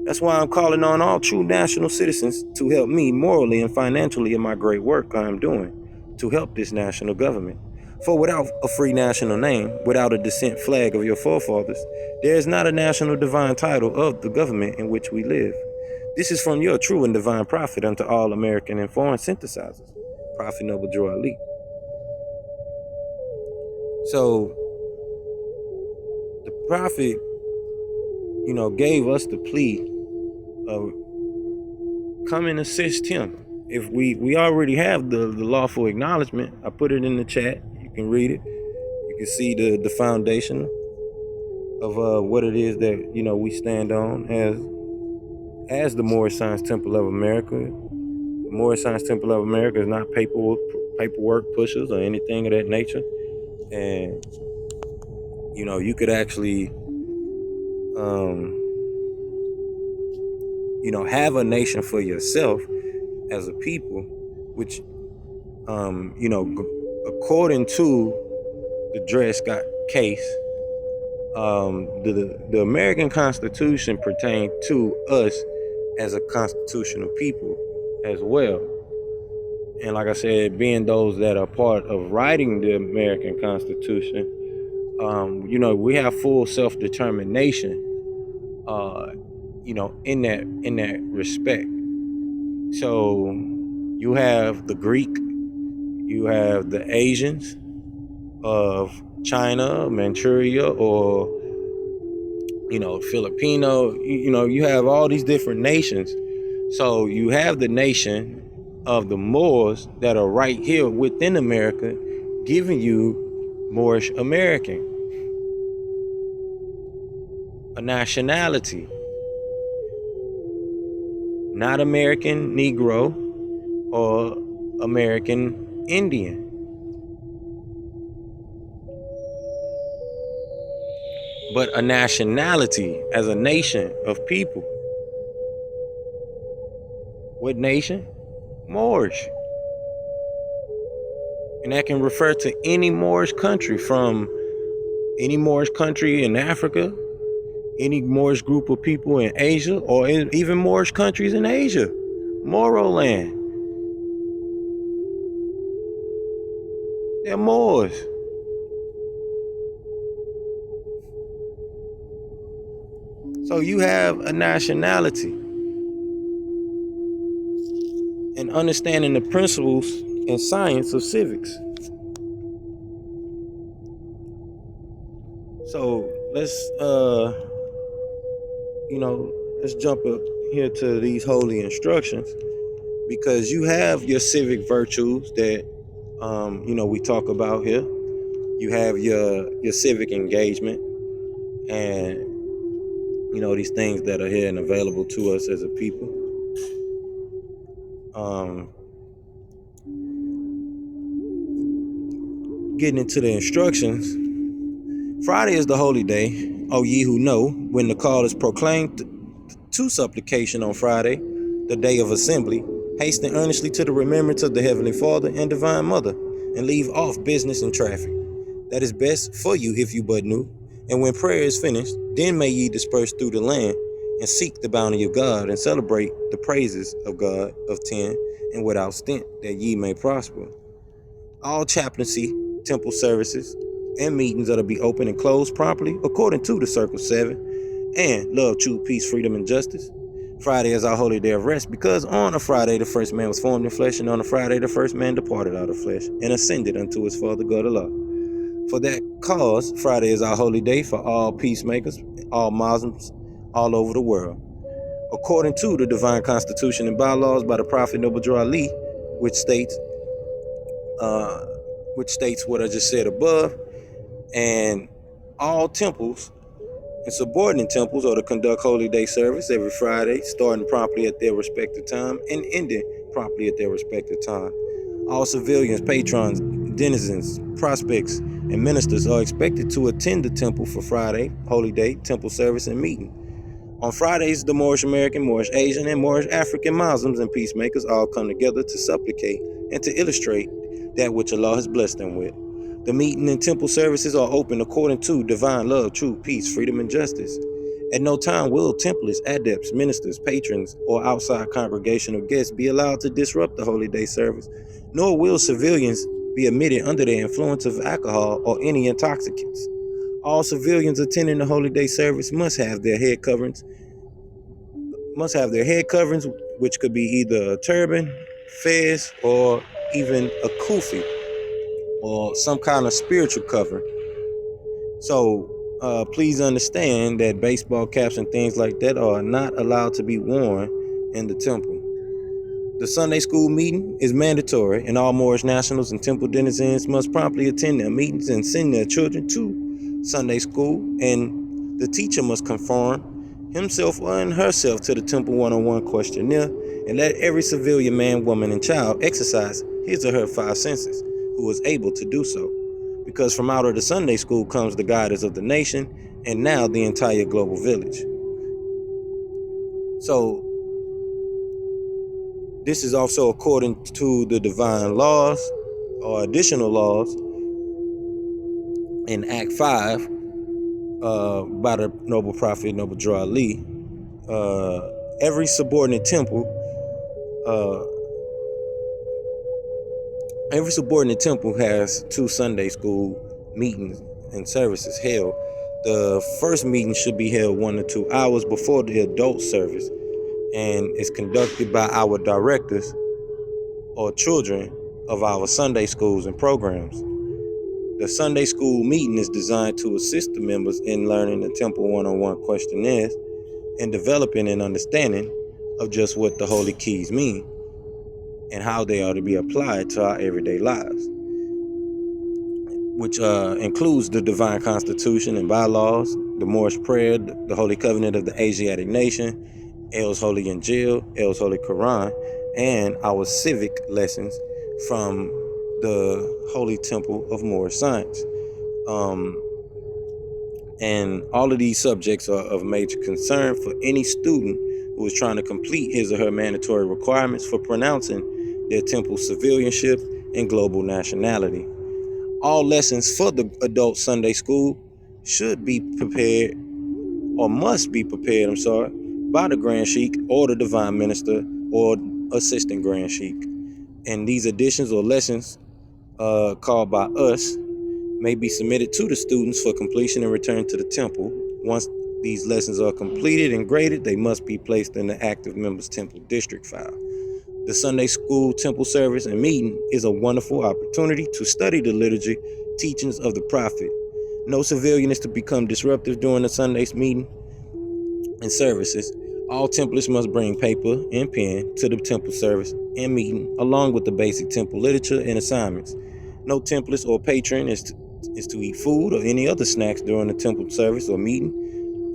That's why I'm calling on all true national citizens to help me morally and financially in my great work I am doing to help this national government. For without a free national name, without a descent flag of your forefathers, there is not a national divine title of the government in which we live. This is from your true and divine prophet unto all American and foreign synthesizers, Prophet Noble Drew Ali." So the prophet, gave us the plea of come and assist him. If we already have the lawful acknowledgement, I put it in the chat. You can read it. You can see the foundation of what it is that we stand on as the Moorish Science Temple of America. The Moorish Science Temple of America is not paperwork pushers or anything of that nature, and you could actually have a nation for yourself as a people, which according to the Dred Scott case, the American Constitution pertained to us as a constitutional people as well. And like I said, being those that are part of writing the American Constitution, we have full self-determination, in that respect. So you have the Greek, you have the Asians of China, Manchuria, or Filipino. You have all these different nations. So you have the nation of the Moors that are right here within America, giving you Moorish American, a nationality, not American Negro or American Indian. But a nationality as a nation of people. What nation? Moorish. And that can refer to any Moorish country, from any Moorish country in Africa, any Moorish group of people in Asia, or even Moorish countries in Asia. Moro land. They're Moors. So you have a nationality and understanding the principles and science of civics. So let's let's jump up here to these holy instructions, because you have your civic virtues that we talk about here. You have your civic engagement, and these things that are here and available to us as a people. Getting into the instructions, Friday is the holy day, O ye who know, when the call is proclaimed to supplication on Friday, the day of assembly. Hasten earnestly to the remembrance of the Heavenly Father and Divine Mother, and leave off business and traffic. That is best for you if you but knew. And when prayer is finished, then may ye disperse through the land, and seek the bounty of God, and celebrate the praises of God of 10, and without stint, that ye may prosper. All chaplaincy, temple services, and meetings are to be open and closed promptly according to the Circle 7, and love, truth, peace, freedom, and justice. Friday is our holy day of rest, because on a Friday the first man was formed in flesh, and on a Friday the first man departed out of flesh, and ascended unto his Father God Allah. For that cause, Friday is our holy day for all peacemakers, all Muslims, all over the world. According to the divine constitution and bylaws by the Prophet Zabuwr, which states what I just said above, and all temples and subordinate temples are to conduct holy day service every Friday, starting promptly at their respective time and ending promptly at their respective time. All civilians, patrons, denizens, prospects, and ministers are expected to attend the temple for Friday, holy day, temple service, and meeting. On Fridays, the Moorish American, Moorish Asian, and Moorish African Muslims and peacemakers all come together to supplicate and to illustrate that which Allah has blessed them with. The meeting and temple services are open according to divine love, truth, peace, freedom, and justice. At no time will templars, adepts, ministers, patrons, or outside congregational guests be allowed to disrupt the holy day service, nor will civilians be admitted under the influence of alcohol or any intoxicants. All civilians attending the holy day service must have their head coverings, which could be either a turban, fez, or even a kufi, or some kind of spiritual covering. So please understand that baseball caps and things like that are not allowed to be worn in the temple. The Sunday school meeting is mandatory, and all Moorish nationals and temple denizens must promptly attend their meetings and send their children to Sunday school, and the teacher must conform himself or herself to the temple one-on-one questionnaire, and let every civilian man, woman, and child exercise his or her 5 senses who is able to do so, because from out of the Sunday school comes the guidance of the nation, and now the entire global village. So this is also according to the divine laws or additional laws in Act 5 by the noble prophet Zabuwr. Every subordinate temple has 2 Sunday school meetings and services held. The first meeting should be held 1 to 2 hours before the adult service, and is conducted by our directors or children of our Sunday schools and programs. The Sunday school meeting is designed to assist the members in learning the temple one-on-one questionnaires and developing an understanding of just what the holy keys mean and how they are to be applied to our everyday lives, which includes the divine constitution and bylaws, the Moorish prayer, the holy covenant of the Asiatic nation, El's holy Injiyl, El's holy Qur'aan, and our civic lessons from the Holy Temple of Moorish Science. And all of these subjects are of major concern for any student who is trying to complete his or her mandatory requirements for pronouncing their temple civilianship and global nationality. All lessons for the adult Sunday school should be prepared, or must be prepared, by the Grand Sheik or the Divine Minister or Assistant Grand Sheik. And these additions or lessons called by us may be submitted to the students for completion and return to the temple once these lessons are completed and graded, they must be placed in the active members' temple district file. The Sunday school temple service and meeting is a wonderful opportunity to study the liturgy, teachings of the prophet. No civilian is to become disruptive during the Sunday's meeting and services. All templars must bring paper and pen to the temple service and meeting, along with the basic temple literature and assignments. No templars or patron is to eat food or any other snacks during the temple service or meeting,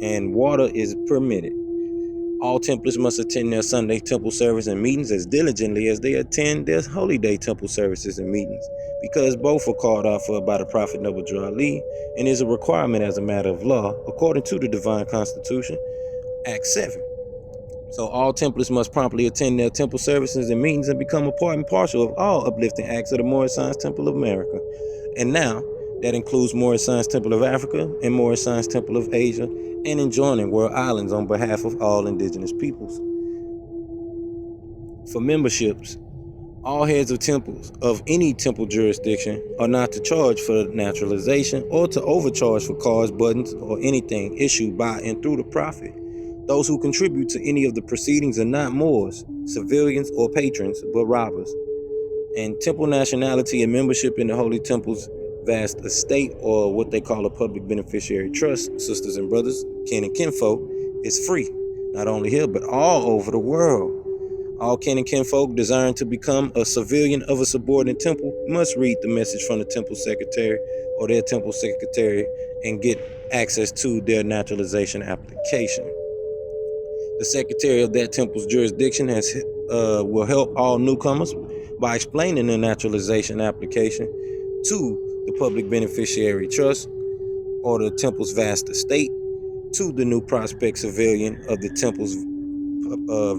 and water is permitted. All templars must attend their Sunday temple service and meetings as diligently as they attend their holy day temple services and meetings, because both are called out for by the prophet Lawiy and is a requirement as a matter of law according to the divine constitution, Act 7. So all templars must promptly attend their temple services and meetings and become a part and parcel of all uplifting acts of the Moorish Science Temple of America. And now, that includes Moorish Science Temple of Africa and Moorish Science Temple of Asia, and enjoining world islands on behalf of all indigenous peoples. For memberships, all heads of temples of any temple jurisdiction are not to charge for naturalization or to overcharge for cards, buttons, or anything issued by and through the prophet. Those who contribute to any of the proceedings are not Moors, civilians, or patrons, but robbers. And temple nationality and membership in the Holy Temple's vast estate, or what they call a public beneficiary trust, sisters and brothers, kin and kinfolk, is free, not only here, but all over the world. All kin and kinfolk desiring to become a civilian of a subordinate temple must read the message from the temple secretary or their temple secretary and get access to their naturalization application. The secretary of that temple's jurisdiction will help all newcomers by explaining the naturalization application to the public beneficiary trust or the temple's vast estate, to the new prospect civilian of the temple's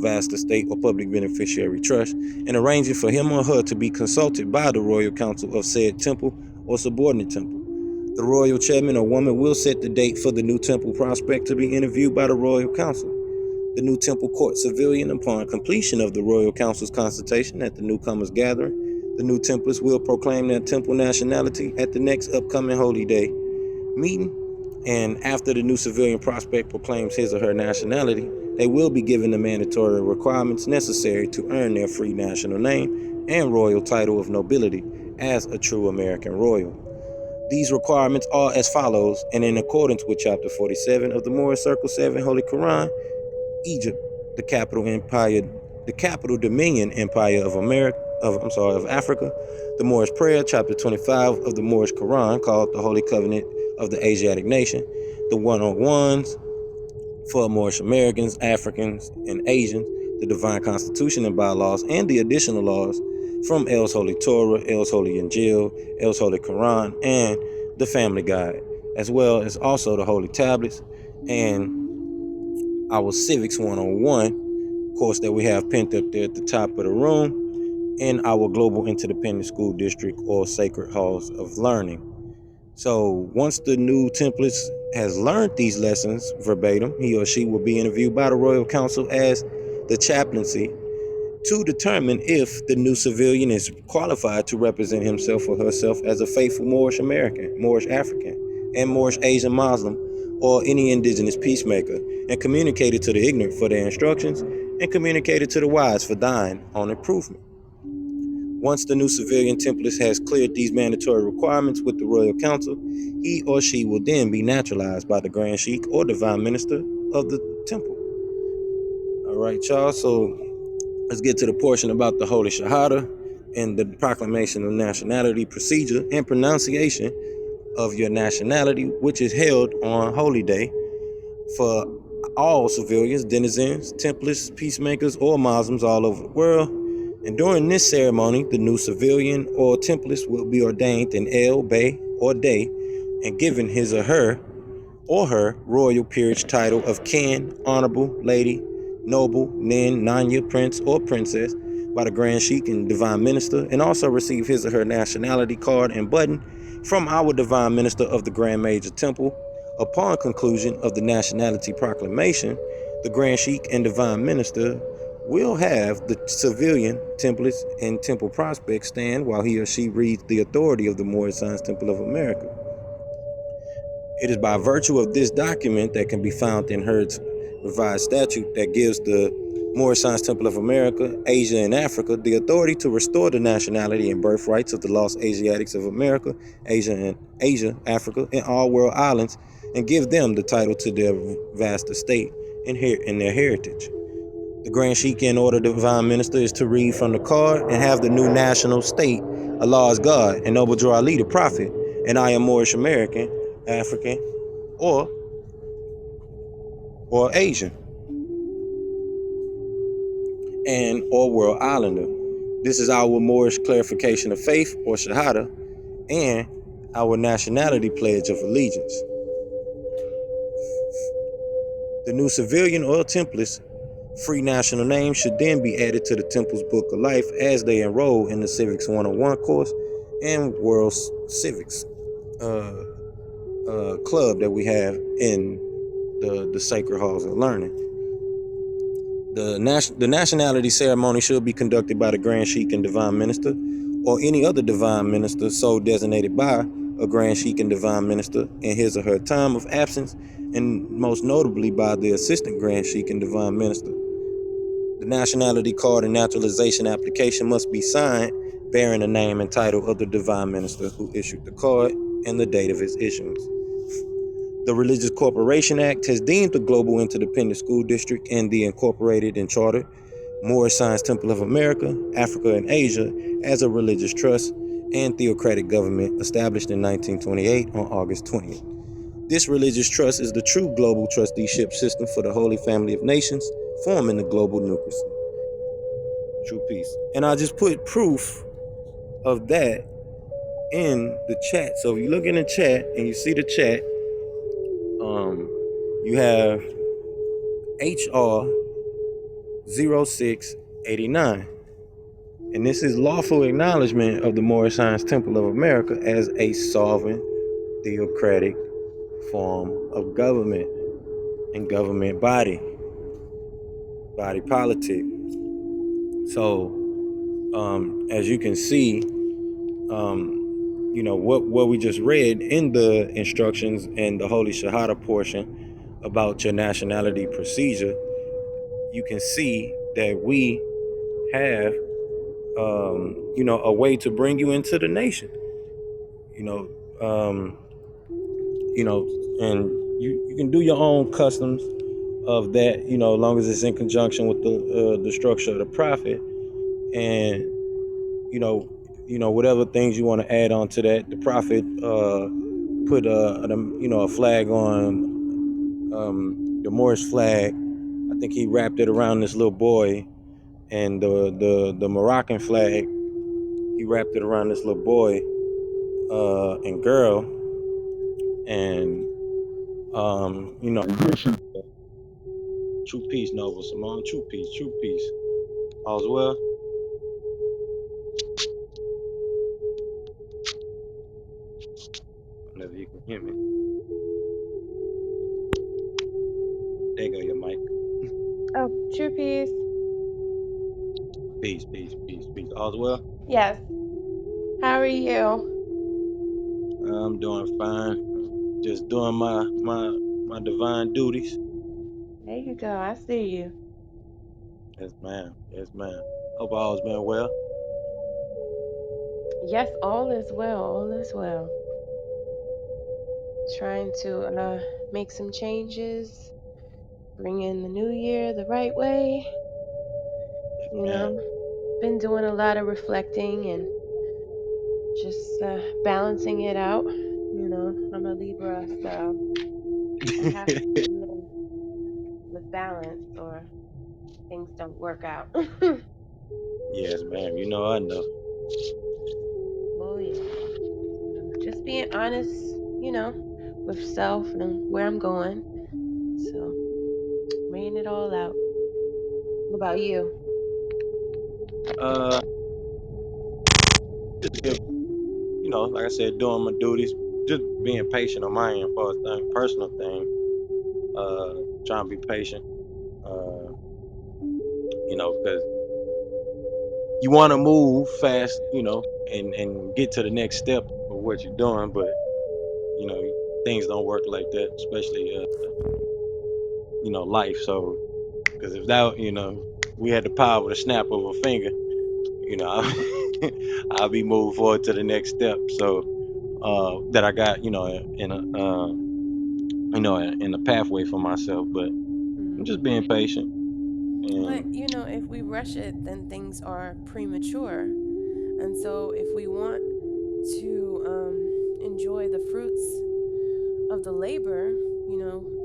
vast estate or public beneficiary trust, and arranging for him or her to be consulted by the royal council of said temple or subordinate temple. The royal chairman or woman will set the date for the new temple prospect to be interviewed by the royal council. The new temple court civilian, upon completion of the royal council's consultation at the newcomers' gathering, the new templars will proclaim their temple nationality at the next upcoming holy day meeting, and after the new civilian prospect proclaims his or her nationality, they will be given the mandatory requirements necessary to earn their free national name and royal title of nobility as a true American royal. These requirements are as follows, and in accordance with chapter 47 of the Moorish Circle 7 Holy Qur'an: Egypt, the capital dominion empire of Africa. The Moorish prayer, chapter 25 of the Moorish Qur'an, called the Holy Covenant of the Asiatic Nation. The 101s for Moorish Americans, Africans, and Asians. The divine constitution and bylaws, and the additional laws from El's Holy Torah, El's Holy Injiyl, El's Holy Qur'an, and the Family Guide, as well as also the Holy Tablets and our Civics 101 course that we have pinned up there at the top of the room, in our Global Interdependent School District or Sacred Halls of Learning. So once the new template has learned these lessons verbatim, he or she will be interviewed by the Royal Council as the chaplaincy to determine if the new civilian is qualified to represent himself or herself as a faithful Moorish American, Moorish African, and Moorish Asian Muslim, or any indigenous peacemaker, and communicated to the ignorant for their instructions, and communicated to the wise for thine on improvement. Once the new civilian template has cleared these mandatory requirements with the Royal Council, he or she will then be naturalized by the Grand Sheik or Divine Minister of the temple. All right, y'all, so let's get to the portion about the Holy Shahada and the proclamation of nationality procedure and pronunciation of your nationality, which is held on Holy Day for all civilians, denizens, templars, peacemakers, or Muslims all over the world. And during this ceremony, the new civilian or templars will be ordained in El, Bey, or Day, and given his or her royal peerage title of King, Honorable, Lady, Noble, Nin, Nanya, Prince, or Princess by the Grand Sheik and Divine Minister, and also receive his or her nationality card and button from our Divine Minister of the Grand Major Temple. Upon conclusion of the nationality proclamation, the Grand Sheik and Divine Minister will have the civilian templates and temple prospects stand while he or she reads the authority of the Moorish Science Temple of America. It is by virtue of this document that can be found in Heard's revised statute that gives the Moorish Science Temple of America, Asia, and Africa the authority to restore the nationality and birthrights of the lost Asiatics of America, Asia, Africa, and all world islands, and give them the title to their vast estate and their heritage. The Grand Sheik and Order Divine Minister is to read from the card and have the new national state, Allah is God, and Noble Drew Ali the Prophet, and I am Moorish American, African, or Asian, and or World Islander. This is our Moorish clarification of faith, or Shahada, and our nationality pledge of allegiance. The new civilian or templars free national names should then be added to the Temple's Book of Life as they enroll in the Civics 101 course and World Civics club that we have in the Sacred Halls of Learning. The nationality ceremony should be conducted by the Grand Sheik and Divine Minister, or any other Divine Minister so designated by a Grand Sheik and Divine Minister in his or her time of absence, and most notably by the Assistant Grand Sheik and Divine Minister. The nationality card and naturalization application must be signed bearing the name and title of the Divine Minister who issued the card and the date of its issuance. The Religious Corporation Act has deemed the Global Interdependent School District and the Incorporated and Chartered Moorish Science Temple of America, Africa, and Asia as a religious trust and theocratic government established in 1928 on August 20th. This religious trust is the true global trusteeship system for the Holy Family of Nations, forming the global nucleus. True peace. And I just put proof of that in the chat. So if you look in the chat and you see the chat, you have HR 0689. And this is lawful acknowledgement of the Moorish Science Temple of America as a sovereign theocratic form of government and government body politic. So as you can see, what we just read in the instructions and the Holy Shahada portion about your nationality procedure, you can see that we have a way to bring you into the nation. And you can do your own customs of that, as long as it's in conjunction with the structure of the prophet, and whatever things you want to add on to that. The prophet put a flag on, the Moorish flag. I think he wrapped it around this little boy, and the Moroccan flag, he wrapped it around this little boy and girl, and true peace, Noble Simone, true peace. All's well. Whenever you can hear me. There you go, your mic. Oh, true peace. Peace. All's well? Yes. How are you? I'm doing fine. Just doing my divine duties. There you go. I see you. Yes, ma'am. Hope all's been well. Yes, all is well. All is well. Trying to make some changes, bring in the new year the right way. Man. Been doing a lot of reflecting and just balancing it out. I'm a Libra, so I have to live with balance or things don't work out. Yes, ma'am. I know. Oh, yeah. Just being honest, with self and where I'm going. So, weighing it all out. What about you? Just like I said, doing my duties, just being patient on my end for a personal thing. Trying to be patient. Because you want to move fast, and get to the next step of what you're doing, but things don't work like that, especially life. So, because if that, we had the power with a snap of a finger, I'll be moving forward to the next step. So that I got, in a pathway for myself. But I'm just Mhm. being patient. But And if we rush it, then things are premature. And so, if we want to enjoy the fruits of the labor,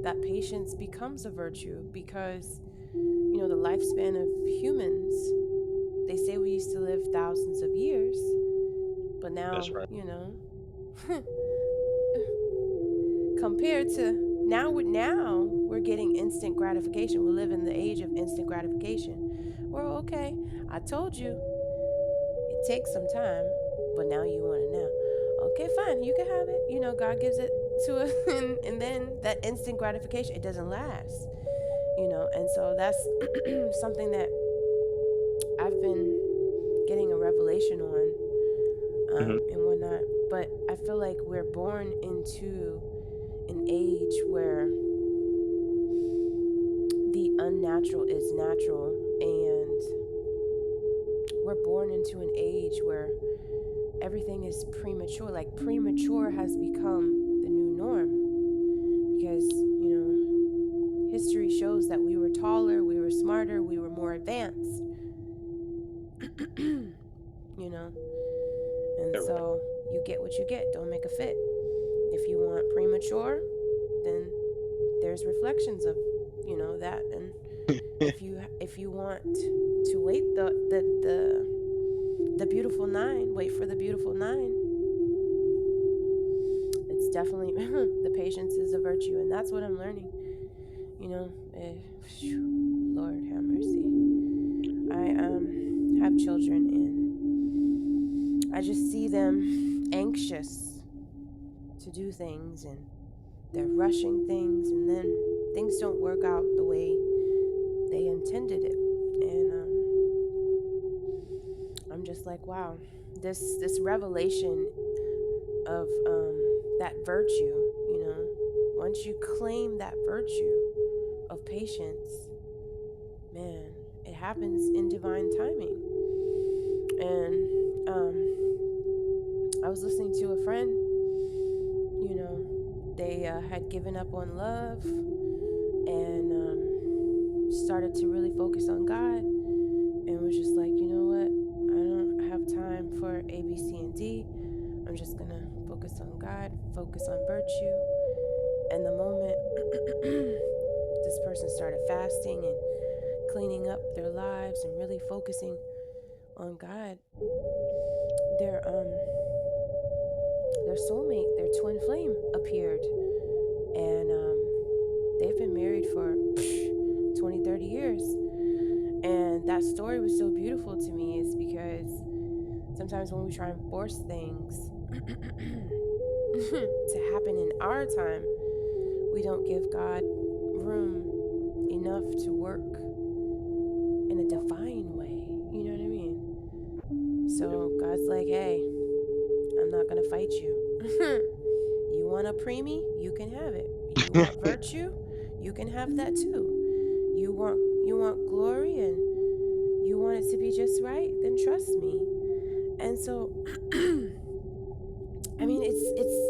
that patience becomes a virtue because, the lifespan of humans, they say we used to live thousands of years, but now, that's right. compared to now we're getting instant gratification. We live in the age of instant gratification. Well, okay, I told you it takes some time, but now you want it now. Okay, fine, you can have it. God gives it to us, and then that instant gratification, it doesn't last. And so that's something that I've been getting a revelation on, Hmm. and whatnot. But I feel like we're born into an age where the unnatural is natural, and we're born into an age where everything is premature. Like, premature has become the new norm because, history shows that we were taller, we were smarter, we were more advanced, you know? And That's right. so you get what you get. Don't make a fit. If you want premature, then there's reflections of, that. And if you want to wait the beautiful nine, wait for the beautiful nine. It's definitely the patience is a virtue, and that's what I'm learning. Lord have mercy. I have children, and I just see them anxious to do things, and they're rushing things, and then things don't work out the way they intended it. And I'm just like, wow, this revelation of that virtue, once you claim that virtue of patience, man, it happens in divine timing. And I was listening to a friend, they had given up on love, and started to really focus on God, and was just like, you know what, I don't have time for A, B, C, and D. I'm just gonna focus on God, focus on virtue. And the moment this person started fasting and cleaning up their lives and really focusing on God, their soulmate, their twin flame appeared, and they've been married for 20, 30 years. And that story was so beautiful to me, is because sometimes when we try and force things to happen in our time, we don't give God room enough to work in a divine way. You know what I mean? So God's like, hey, I'm not going to fight you. You want a preemie? You can have it. You want virtue? You can have that too. You want glory, and you want it to be just right? Then trust me. And so I mean, it's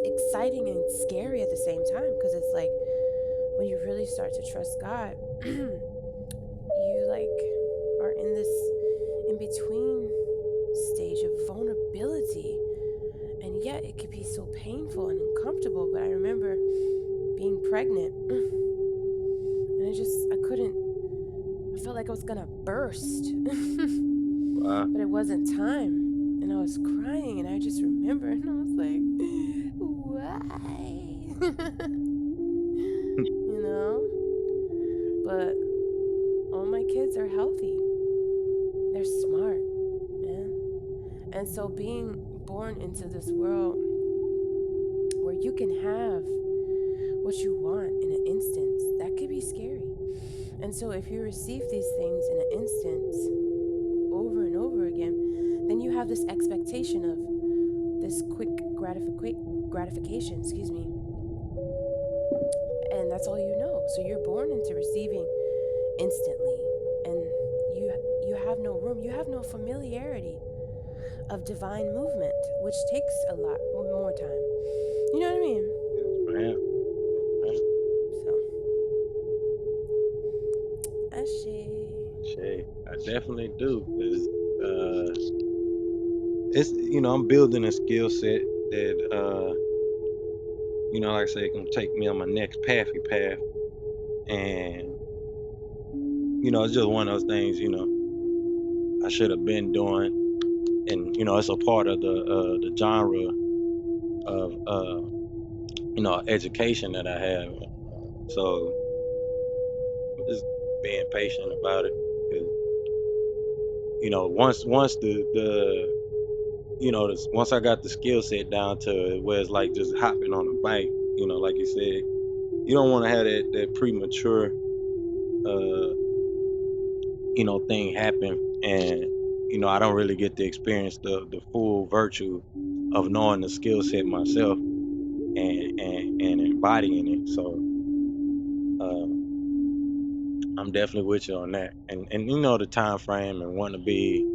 exciting and scary at the same time, because it's like when you really start to trust God, you like are in this in between stage of vulnerability, and yet it could be so painful and uncomfortable. But I remember being pregnant, and I felt like I was gonna burst. Wow. But it wasn't time, and I was crying, and I just remember, and I was like, why? you know but all my kids are healthy, they're smart, man. And so being born into this world where you can have what you want in an instance, that could be scary. And so if you receive these things in an instance over and over again, then you have this expectation of this quick gratification, excuse me. and that's all you know. So you're born into receiving instantly, and you have no room, you have no familiarity of divine movement, which takes a lot more time. You know what I mean? Man, So, Ashe. shit, I definitely do, because it's, I'm building a skill set that like I said, it can take me on my next pathy path, and it's just one of those things, I should have been doing, and it's a part of the genre of education that I have. So I'm just being patient about it, because once once I got the skill set down to where it's like just hopping on a bike, like you said, you don't want to have that premature thing happen, and I don't really get to experience the full virtue of knowing the skill set myself, and embodying it. So I'm definitely with you on that, and the time frame, and wanting to be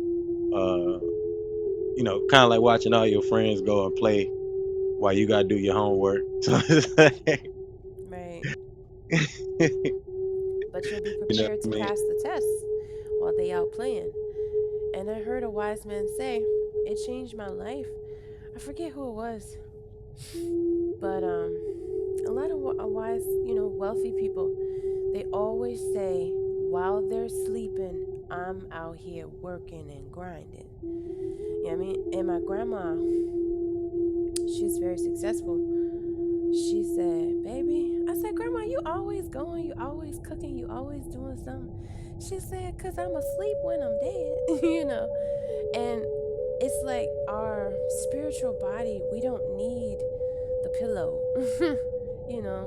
kind of like watching all your friends go and play while you gotta do your homework. So it's like, Right. But you'll be you know prepared what to I mean? pass the test while they out playing. And I heard a wise man say, it changed my life. I forget who it was, but a lot of wise, wealthy people, they always say, while they're sleeping, I'm out here working and grinding. You know what I mean? And my grandma, she's very successful. She said, baby, I said, Grandma, you always going, you always cooking, you always doing something. She said, because I'm asleep when I'm dead, And it's like our spiritual body, we don't need the pillow.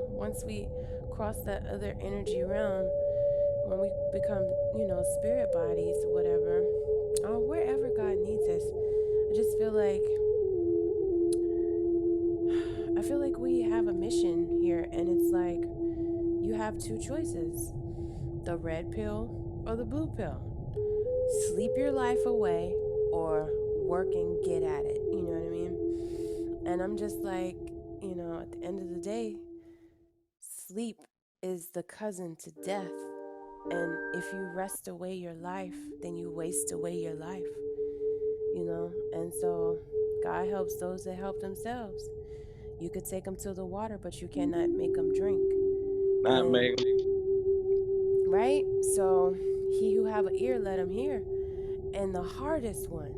Once we cross that other energy realm, when we become, spirit bodies or whatever, or wherever God needs us, I feel like we have a mission here, and it's like you have two choices: the red pill or the blue pill. Sleep your life away or work and get at it. You know what I mean? And I'm just like, at the end of the day, sleep is the cousin to death. And if you rest away your life, then you waste away your life. And so God helps those that help themselves. You could take them to the water, but you cannot make them drink. Not And make right? So he who have an ear, let him hear. And the hardest one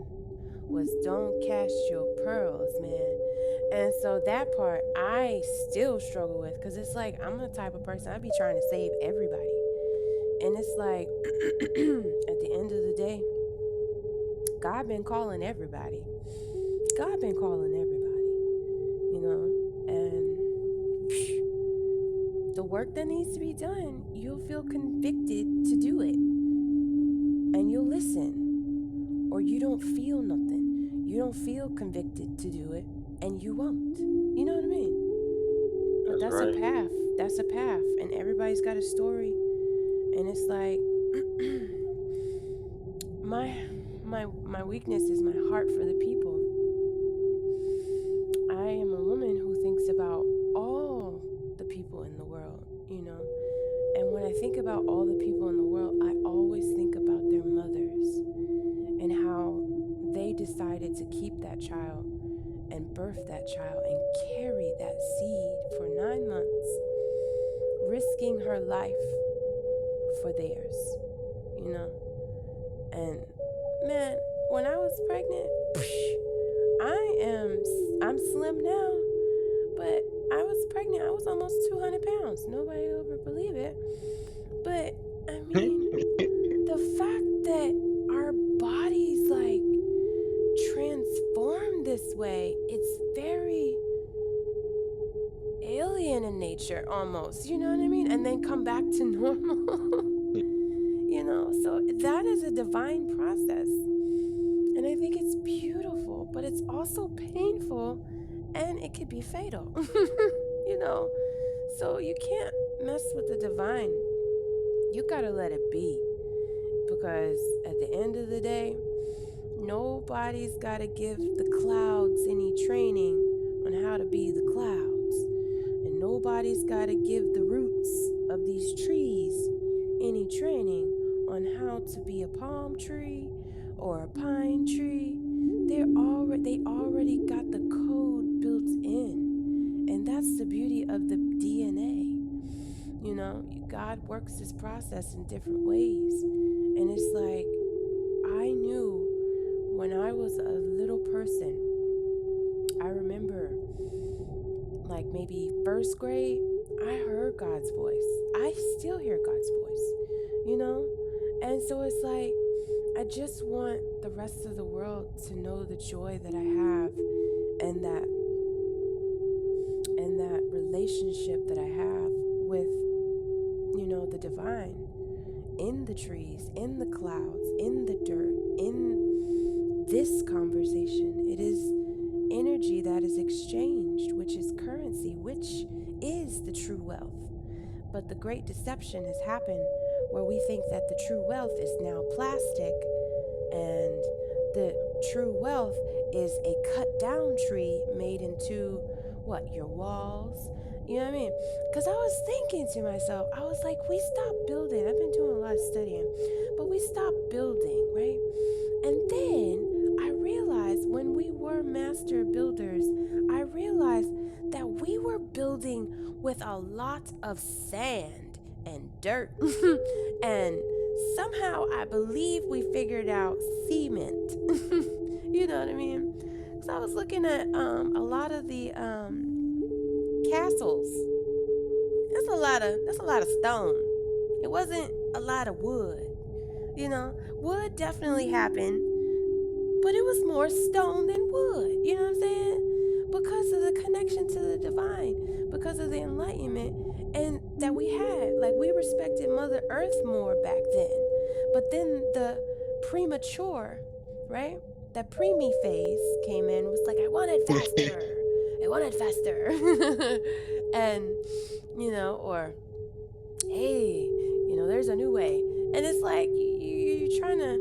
was don't cast your pearls, man. And so that part I still struggle with, because it's like I'm the type of person, I be trying to save everybody. And it's like at the end of the day, God been calling everybody. God been calling everybody, and the work that needs to be done, you'll feel convicted to do it. And you'll listen. Or you don't feel nothing. You don't feel convicted to do it, and you won't. You know what I mean? But That's that's a right. path. That's a path. And everybody's got a story. And it's like my weakness is my heart for the people. I am a woman who thinks about all the people in the world. And when I think about all the people in the world, I always think about their mothers and how they decided to keep that child and birth that child and carry that seed for 9 months, risking her life for theirs, you know? And man, when I was pregnant, I'm slim now, but I was pregnant. I was almost 200 pounds. Nobody will ever believe it. But I mean, the fact that our bodies like transform this way, it's very alien in nature almost, you know what I mean? And then come back to normal. So that is a divine process. And I think it's beautiful, but it's also painful, and it could be fatal. you know. So you can't mess with the divine, you gotta let it be. Because at the end of the day, nobody's gotta give the clouds any training on how to be the clouds. And nobody's gotta give the roots of these trees any training on how to be a palm tree or a pine tree. They already got the code built in. And that's the beauty of the DNA. You know, God works this process in different ways. And it's like, I knew when I was a little person, I remember like maybe first grade, I heard God's voice. I still hear God's voice, you know? And so it's like, I just want the rest of the world to know the joy that I have and that relationship that I have with, you know, the divine, in the trees, in the clouds, in the dirt, in this conversation. It is energy that is exchanged, which is currency, which is the true wealth. But the great deception has happened where we think that the true wealth is now plastic, and the true wealth is a cut down tree made into what, your walls. You know what I mean? Because I was thinking to myself, I was like, we stopped building. I've been doing a lot of studying, but we stopped building, right? And then I realized when we were master builders, I realized that we were building with a lot of sand and dirt. And somehow I believe we figured out cement. You know what I mean? So I was looking at a lot of the castles. That's a lot of stone. It wasn't a lot of wood. You know, wood definitely happened, but it was more stone than wood. You know what I'm saying? Because of the connection to the divine, because of the enlightenment and that we had. Like, we respected Mother Earth more back then. But then the premature, right? That preemie phase came in, was like, I want it faster. I want it faster. And, you know, or, hey, you know, there's a new way. And it's like, you're trying to,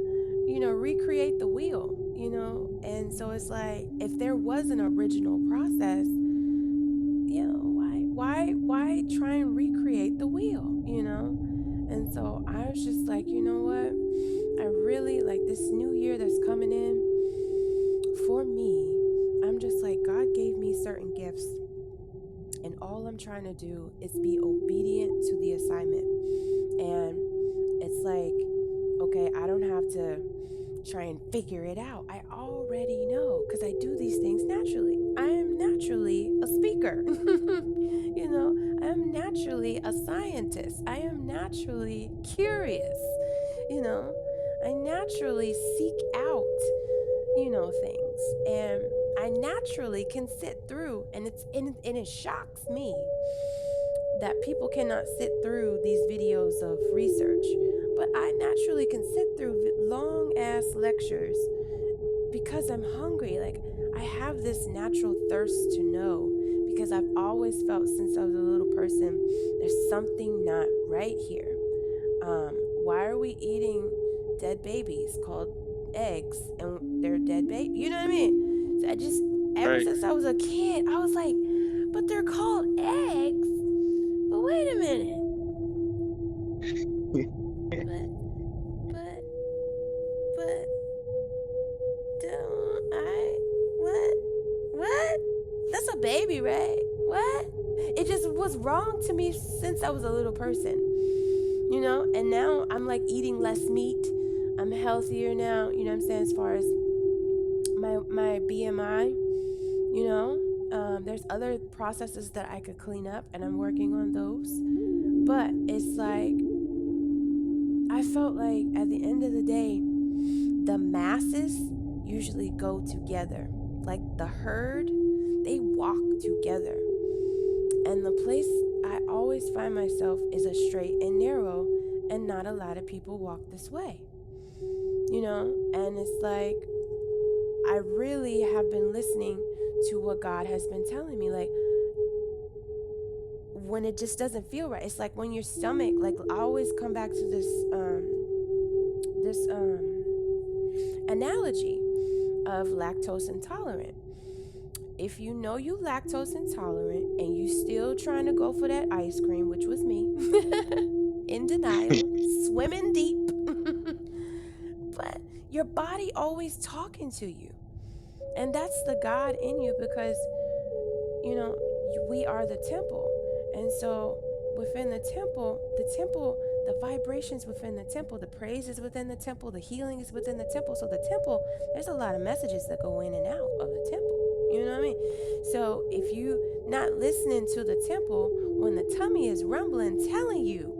you know, recreate the wheel, you know? And so it's like, if there was an original process, you know, why try and recreate the wheel, you know? And so I was just like, you know what? I really like this new year that's coming in. For me, I'm just like, God gave me certain gifts, and all I'm trying to do is be obedient to the assignment. And it's like, okay, I don't have to try and figure it out. I already know, because I do these things naturally. I am naturally a speaker. You know, I am naturally a scientist. I am naturally curious. You know, I naturally seek out, you know, things. And I naturally can sit through, and it shocks me that people cannot sit through these videos of research, but I naturally can sit through long ass lectures because I'm hungry. Like, I have this natural thirst to know, because I've always felt since I was a little person, there's something not right here. Why are we eating dead babies called eggs, and they're dead baby? You know what I mean? So I just, ever since I was a kid, I was like, but they're called eggs. But wait a minute. But don't I, what? That's a baby, right? What? It just was wrong to me since I was a little person, you know? And now I'm like eating less meat. I'm healthier now, you know what I'm saying, as far as my BMI, you know? There's other processes that I could clean up, and I'm working on those. But it's like, I felt like at the end of the day, the masses usually go together. Like the herd, they walk together. And the place I always find myself is a straight and narrow, and not a lot of people walk this way. You know? And it's like, I really have been listening to what God has been telling me. Like, when it just doesn't feel right. It's like when your stomach, like I always come back to this analogy of lactose intolerant. If you know you lactose intolerant and you still trying to go for that ice cream, which was me, in denial, swimming deep, but your body always talking to you. And that's the God in you, because we are the temple. And so within the temple, the vibrations within the temple, the praise is within the temple, the healing is within the temple. So the temple, there's a lot of messages that go in and out of the temple. You know what I mean? So if you not listening to the temple when the tummy is rumbling, telling you,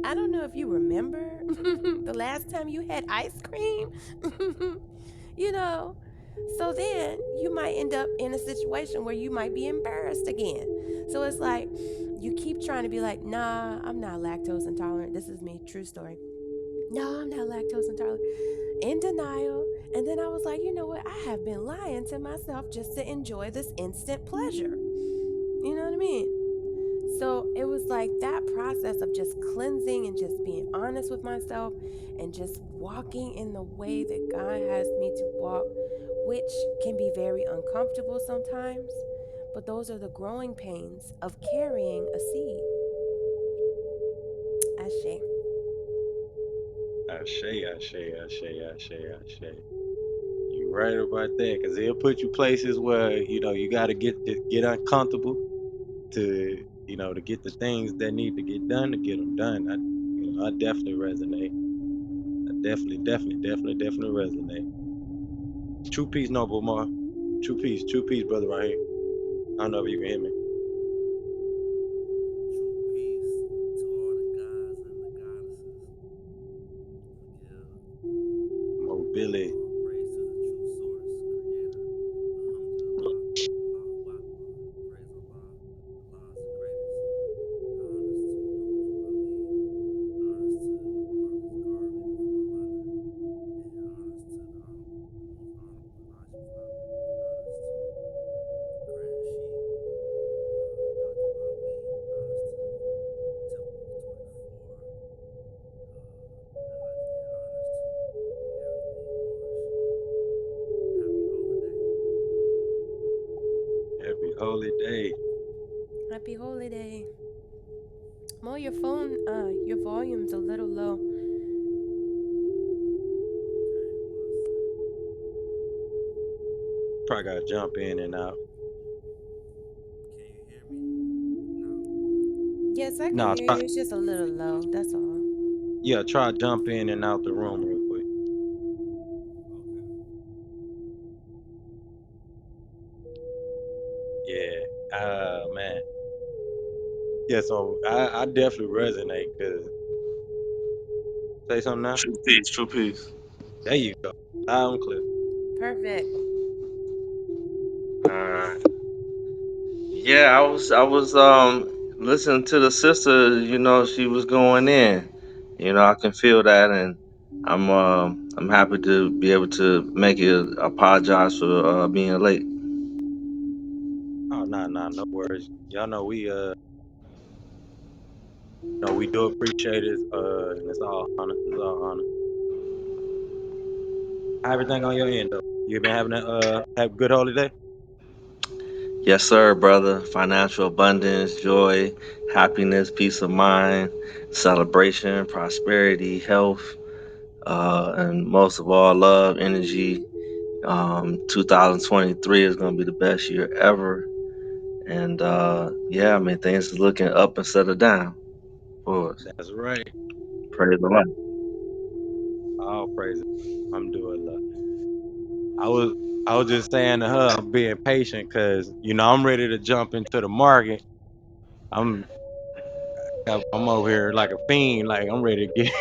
I don't know if you remember the last time you had ice cream, you know. So then you might end up in a situation where you might be embarrassed again. So it's like you keep trying to be like, nah, I'm not lactose intolerant. This is me, true story. No, I'm not lactose intolerant. In denial. And then I was like, you know what? I have been lying to myself just to enjoy this instant pleasure. You know what I mean? So it was like that process of just cleansing and just being honest with myself and just walking in the way that God has me to walk, which can be very uncomfortable sometimes. But those are the growing pains of carrying a seed. Ashe. Ashe, ashe, ashe, ashe, ashe. You're right about that, because he'll put you places where you got to get uncomfortable to get the things that need to get done to get them done. I definitely resonate. I definitely resonate. True peace, noble Mar. True peace, brother, right here. I don't know if you can hear me. True peace to all the gods and the goddesses. Yeah. Mobility. All praise to the true source, creator. Alhamdulillah. Allahu Akbar. Praise Allah. Allah is the greatest. Honors to Noble Ali. Honors to Marcus Garvey, the forerunner. And honors to the most honorable Elijah Muhammad. Honors to Grand Sheik, Dr. Lawiy. Honors to Temple of 24. And honors to everything Moorish. Happy holiday. Happy holy day. Happy holiday. Mo, your phone, your volume's a little low. Okay, one sec. Probably got to jump in and out. Can you hear me now? Yes, I can No, hear you. It's just a little low. That's all. yeah, try to jump in and out the room real quick. Okay. Yeah. Man. Yeah, so I definitely resonate because say something now. True peace, true peace. There you go. Loud and clear. Perfect. Uh, yeah, I was listening to the sister. She was going in. I can feel that, and I'm happy to be able to make it. Apologize for being late. Oh, no worries. Y'all know we do appreciate it. And it's all honor. It's all honor. How everything on your end though? You been having have a good holiday? Yes, sir, brother. Financial abundance, joy, happiness, peace of mind, celebration, prosperity, health, and most of all, love, energy. 2023 is going to be the best year ever. And yeah, I mean, things is looking up instead of down for us. That's right. Praise the Lord. All praises. Alhamdulillah. I was I was just saying to her, I'm being patient because I'm ready to jump into the market. I'm I'm over here like a fiend. Like I'm ready to get.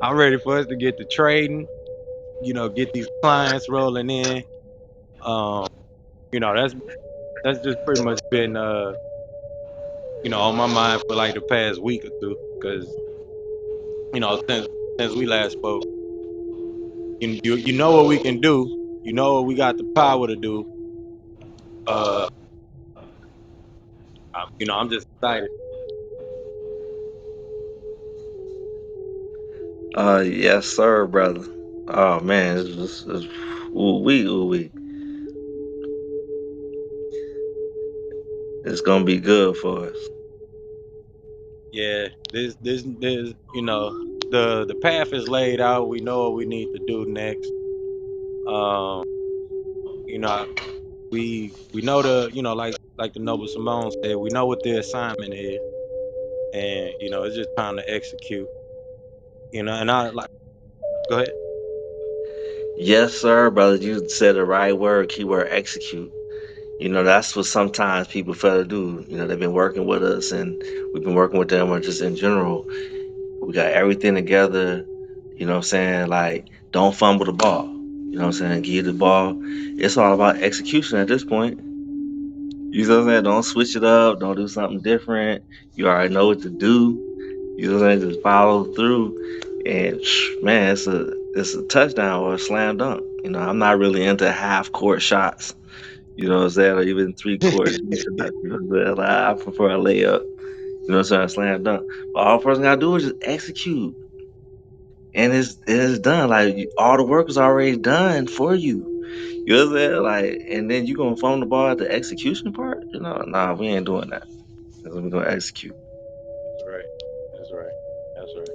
I'm ready for us to get to trading. Get these clients rolling in. Um, that's just pretty much been on my mind for like the past week or two. Because since we last spoke, you know what we can do. You know what we got the power to do. Uh, I'm just excited. Yes, sir, brother. Oh man, ooh wee. It's gonna be good for us. Yeah, this the path is laid out. We know what we need to do next. Um, you know, we know like the Noble Simone said, we know what the assignment is, and it's just time to execute. And I like go ahead. Yes, sir, brother. You said the right word, keyword execute. That's what sometimes people fail to do. They've been working with us and we've been working with them or just in general. We got everything together, what I'm saying? Like, don't fumble the ball. You know what I'm saying? Give you the ball. It's all about execution at this point. You know what I'm saying? Don't switch it up. Don't do something different. You already know what to do. You know what I'm saying? Just follow through. And man, it's a touchdown or a slam dunk. I'm not really into half court shots. You know what I'm saying? Or even 3 court shots. You know what I'm saying? Like, I prefer a layup. You know what I'm saying? Slam dunk. But all a person gotta do is just execute. And it's done. Like, all the work is already done for you. You know what I'm saying? Like, and then you gonna phone the ball at the execution part? Nah, we ain't doing that. We're gonna execute. That's right. That's right. That's right.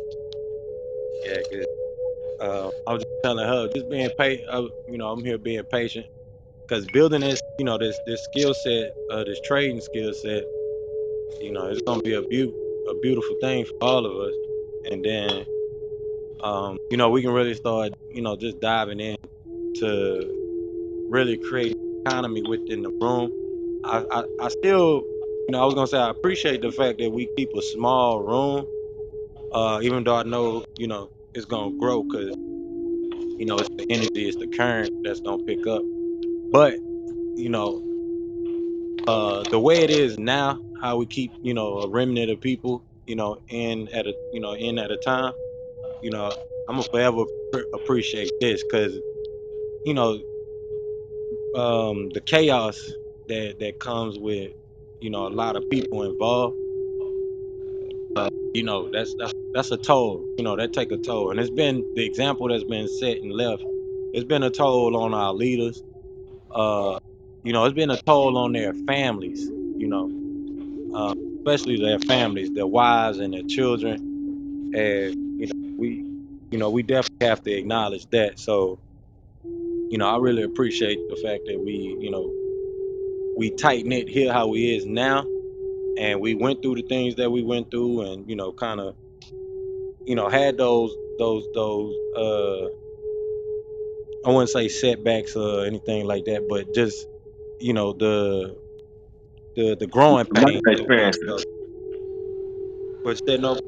Yeah, 'cause, I was just telling her, just being patient. I'm here being patient because building this skill set, this trading skill set. It's gonna be a beautiful thing for all of us. And then, we can really start, just diving in to really create economy within the room. I still, I was gonna say I appreciate the fact that we keep a small room, even though I know, it's gonna grow because it's the energy, it's the current that's gonna pick up. But you know, the way it is now, how we keep, a remnant of people, in at a time, you know, I'm gonna forever appreciate this because you know, the chaos that comes with, a lot of people involved. That's a toll. That take a toll, and it's been the example that's been set and left. It's been a toll on our leaders. Uh, it's been a toll on their families. You know, uh, especially their families, their wives and their children. And we definitely have to acknowledge that. So, I really appreciate the fact that we tight knit here how we is now, and we went through the things that we went through, and kind of had those I wouldn't say setbacks or anything like that, but just the growing Learning pains that we had to go. experiences. But said no,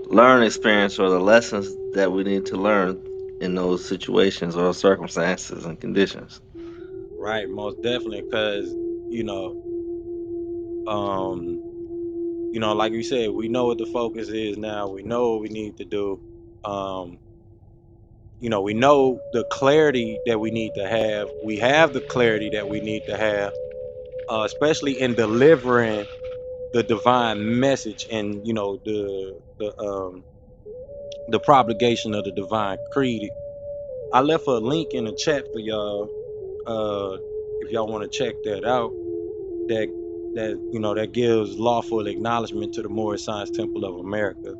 Learn experience or the lessons that we need to learn in those situations or circumstances and conditions. right, most definitely, because you know, um, like you said, we know what the focus is now. We know what we need to do. Um, we know the clarity that we need to have. We have the clarity that we need to have, especially in delivering the divine message and the propagation of the divine creed. I left a link in the chat for y'all, uh, if y'all want to check that out. That that gives lawful acknowledgement to the Moorish Science Temple of America,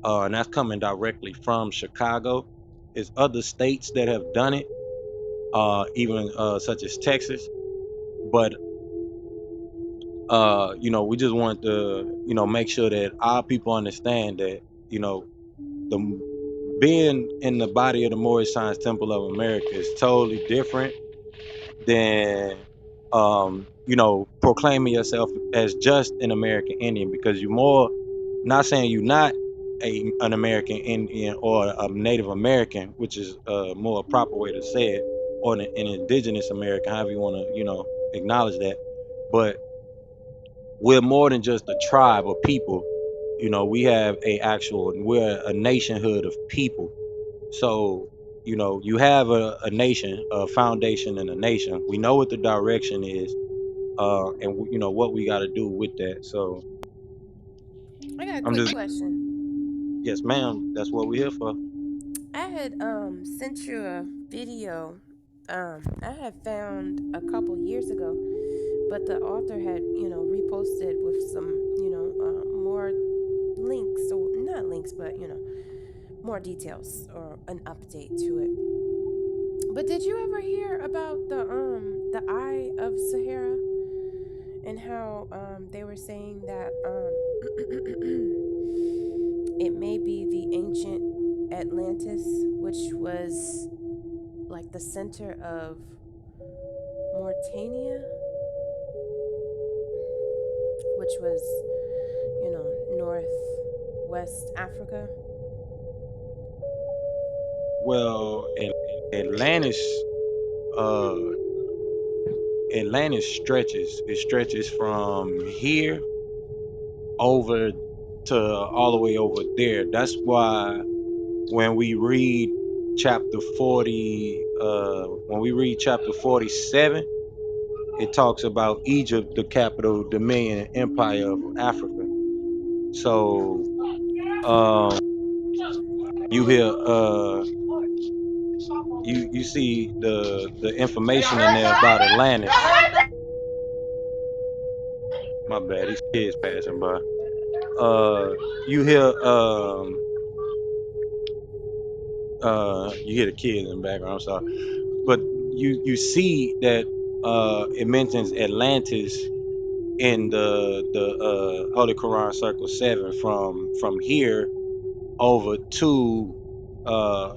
and that's coming directly from Chicago. There's other states that have done it, even such as Texas. But we just want to make sure that our people understand that the being in the body of the Moorish Science Temple of America is totally different than proclaiming yourself as just an American Indian, because you're more, not saying you're not an American Indian or a Native American, which is a more proper way to say it, or an indigenous American, however you want to acknowledge that. But we're more than just a tribe of people. We have we're a nationhood of people. So, you have a nation, a foundation and a nation. We know what the direction is. and what we got to do with that. So I got a I'm quick just, question. yes, ma'am. That's what we're here for. I had sent you a video I had found a couple years ago, but the author had reposted with some more links, so not links, but more details or an update to it. But did you ever hear about the Eye of Sahara and how they were saying that it may be the ancient Atlantis, which was like the center of Mauritania, which was, northwest Africa? Well, Atlantis, uh, Atlantis stretches. It stretches from here over to all the way over there. That's why when we read chapter 40, when we read chapter 47, it talks about Egypt, the capital, dominion, and empire of Africa. So um, you hear, you see the information in there about Atlantis. My bad, these kids passing by. You hear you hear the kids in the background. I'm sorry, but you see that it mentions Atlantis in the Holy Quran Circle 7 from here over uh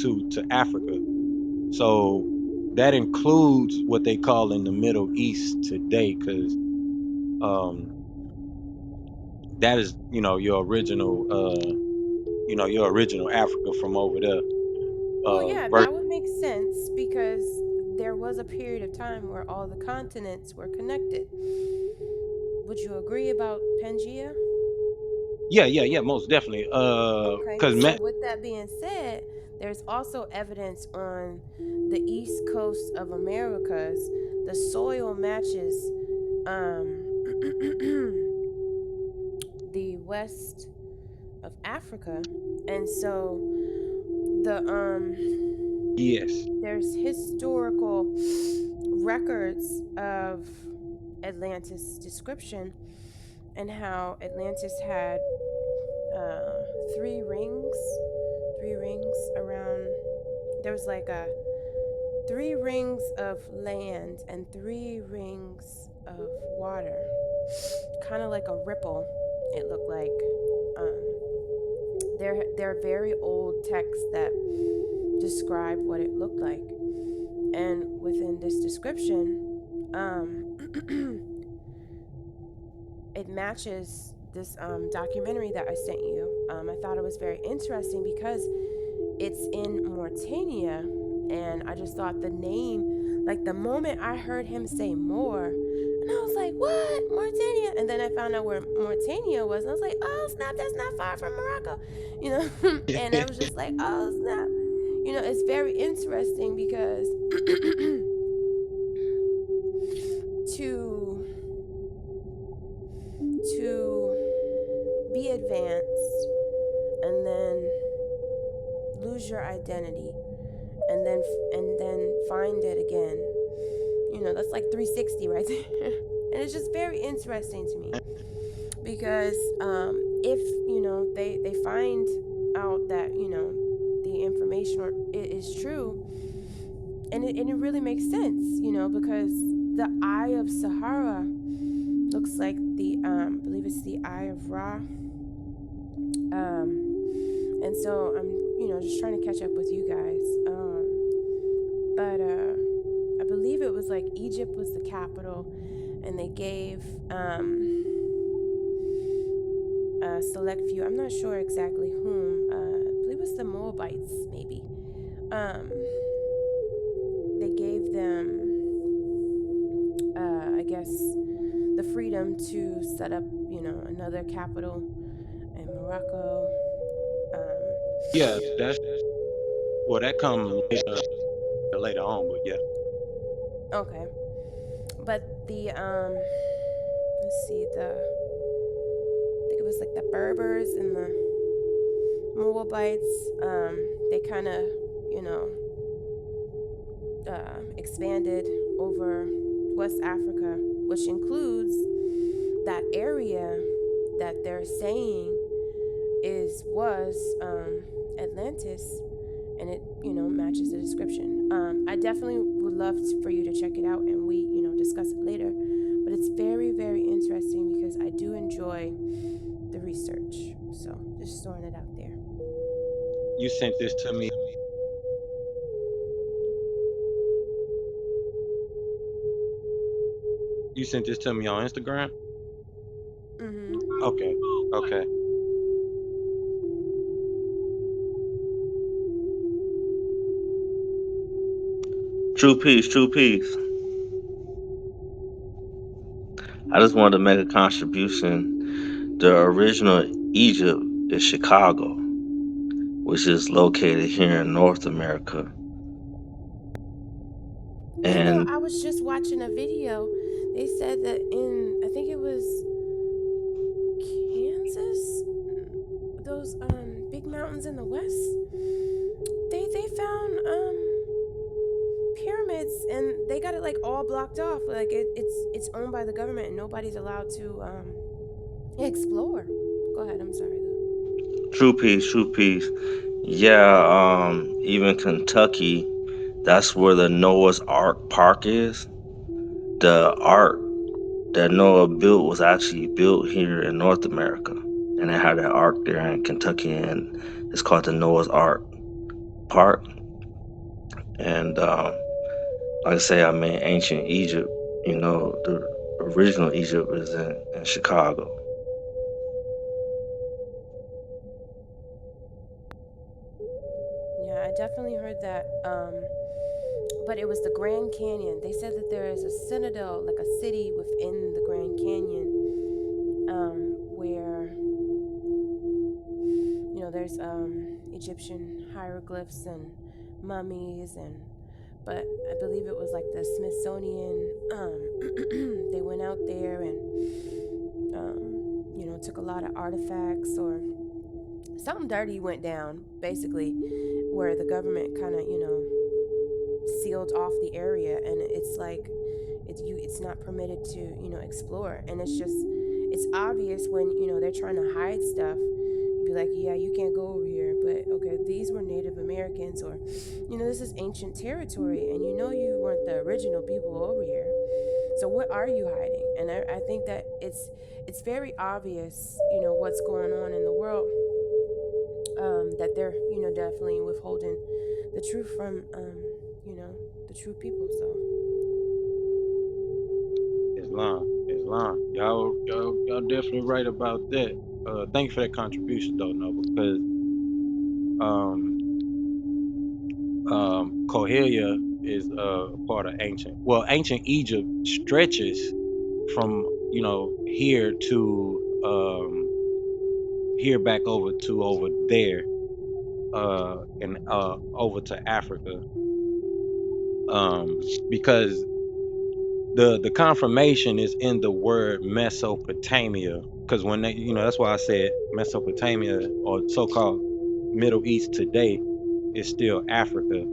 to Africa. So that includes what they call in the Middle East today, because um that is your original Africa from over there. Well, yeah, Versus, that would make sense because there was a period of time where all the continents were connected. Would you agree about Pangea? yeah, most definitely. Okay, Cause so with that being said, there's also evidence on the east coast of Americas. The soil matches um, the west of Africa, and so yes, there's historical records of Atlantis description and how Atlantis had uh, three rings, three rings around. There was like a three rings of land and three rings of water, kind of like a ripple. It looked like. There are very old texts that describe what it looked like, and within this description, it matches this documentary that I sent you. I thought it was very interesting because it's in Mauritania, and I just thought the name, like the moment I heard him say more, and I was like, what? Mauritania? And then I found out where Mauritania was, and I was like, oh snap, that's not far from Morocco, and I was just like, oh snap. It's very interesting because to be advanced and then lose your identity and then find it again. That's like 360 right there. And it's just very interesting to me because if they find out that the information it is true, and it really makes sense, because the Eye of Sahara looks like the I believe it's the Eye of Ra. And so I'm just trying to catch up with you guys. But I believe it was like Egypt was the capital, and they gave a select few. I'm not sure exactly whom. I believe it was the Moabites, maybe. They gave them, I guess, the freedom to set up, another capital in Morocco. yeah, that's that come later on, but yeah. Okay. but the let's see, I think it was like the Berbers and the Moabites, they kind of, you know, expanded over West Africa, which includes that area that they're saying was Atlantis, and it, you know, matches the description. I definitely would love for you to check it out, and we, you know, discuss it later. But it's very, very interesting because I do enjoy the research. So just throwing it out there. You sent this to me. You sent this to me on Instagram? Okay. Okay. True peace, true peace. I just wanted to make a contribution. The original Egypt is Chicago, which is located here in North America. You know, And I was just watching a video. They said that in, I think it was Kansas, those big mountains in the west, they found pyramids, and they got it like all blocked off. Like it's owned by the government, and nobody's allowed to explore. Go ahead. I'm sorry though. true peace, true peace. Yeah, even Kentucky, that's where the Noah's Ark Park is. The ark that Noah built was actually built here in North America. And they had that ark there in Kentucky, and it's called the Noah's Ark Park. And like I say, I mean, ancient Egypt, you know, the original Egypt is in Chicago. Yeah, I definitely heard that. But it was the Grand Canyon. They said that there is a citadel, like a city within the Grand Canyon, where, you know, there's Egyptian hieroglyphs and mummies, and but I believe it was like the Smithsonian. They went out there and you know, took a lot of artifacts, or something dirty went down, basically, where the government kind of, you know, sealed off the area, and it's like it's not permitted to, you know, explore. And it's obvious when, you know, they're trying to hide stuff. You'd be like, yeah, you can't go over here, but okay, these were Native Americans, or, you know, this is ancient territory, and you know you weren't the original people over here, so what are you hiding? And I think that it's very obvious, you know, what's going on in the world, that they're, you know, definitely withholding the truth from, you know, the true people. So Islam. Y'all definitely right about that. Thank you for that contribution though, Noble, because Cohelia is a part of ancient Egypt stretches from, you know, here to here back over there, and over to Africa, because the confirmation is in the word Mesopotamia, because when they, you know, that's why I said Mesopotamia, or so-called Middle East today, is still Africa.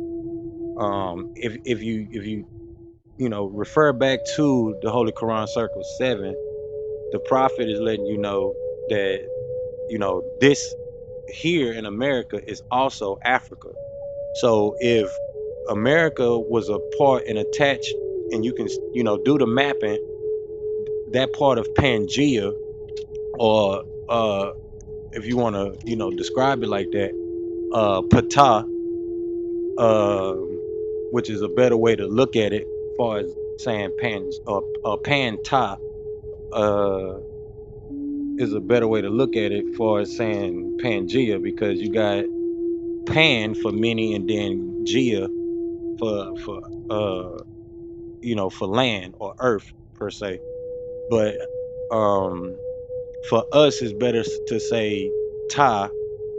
If you you know, refer back to the Holy Quran Circle 7, the prophet is letting you know that, you know, this here in America is also Africa. So if America was a part and attached, and you can, you know, do the mapping, that part of Pangea, or if you want to, you know, describe it like that, Ptah, which is a better way to look at it, as far as saying Pantah, is a better way to look at it, as far as saying Pangea, because you got Pan for many, and then Gia for you know, for land or earth per se. But for us, it's better to say Ta,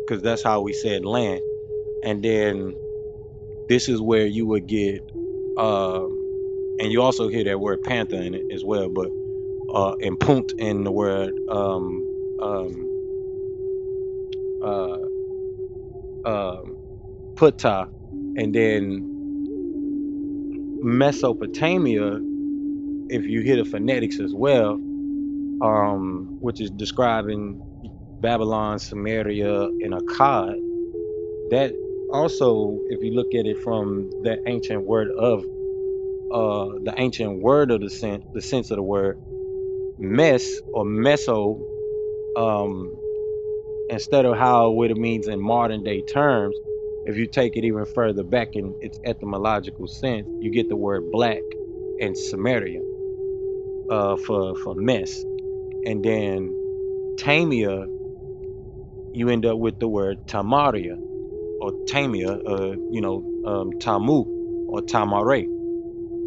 because that's how we said land. And then this is where you would get and you also hear that word panther in it as well, but and punt in the word um, uh, putta, and then Mesopotamia, if you hear the phonetics as well, which is describing Babylon, Samaria, and Akkad, that also, if you look at it from the ancient word of the sense of the word mes or meso, um, instead of how what it means in modern day terms, if you take it even further back in its etymological sense, you get the word black and Samaria for mess, and then Tamia, you end up with the word Tamaria or Tamia, Tamu or Tamare.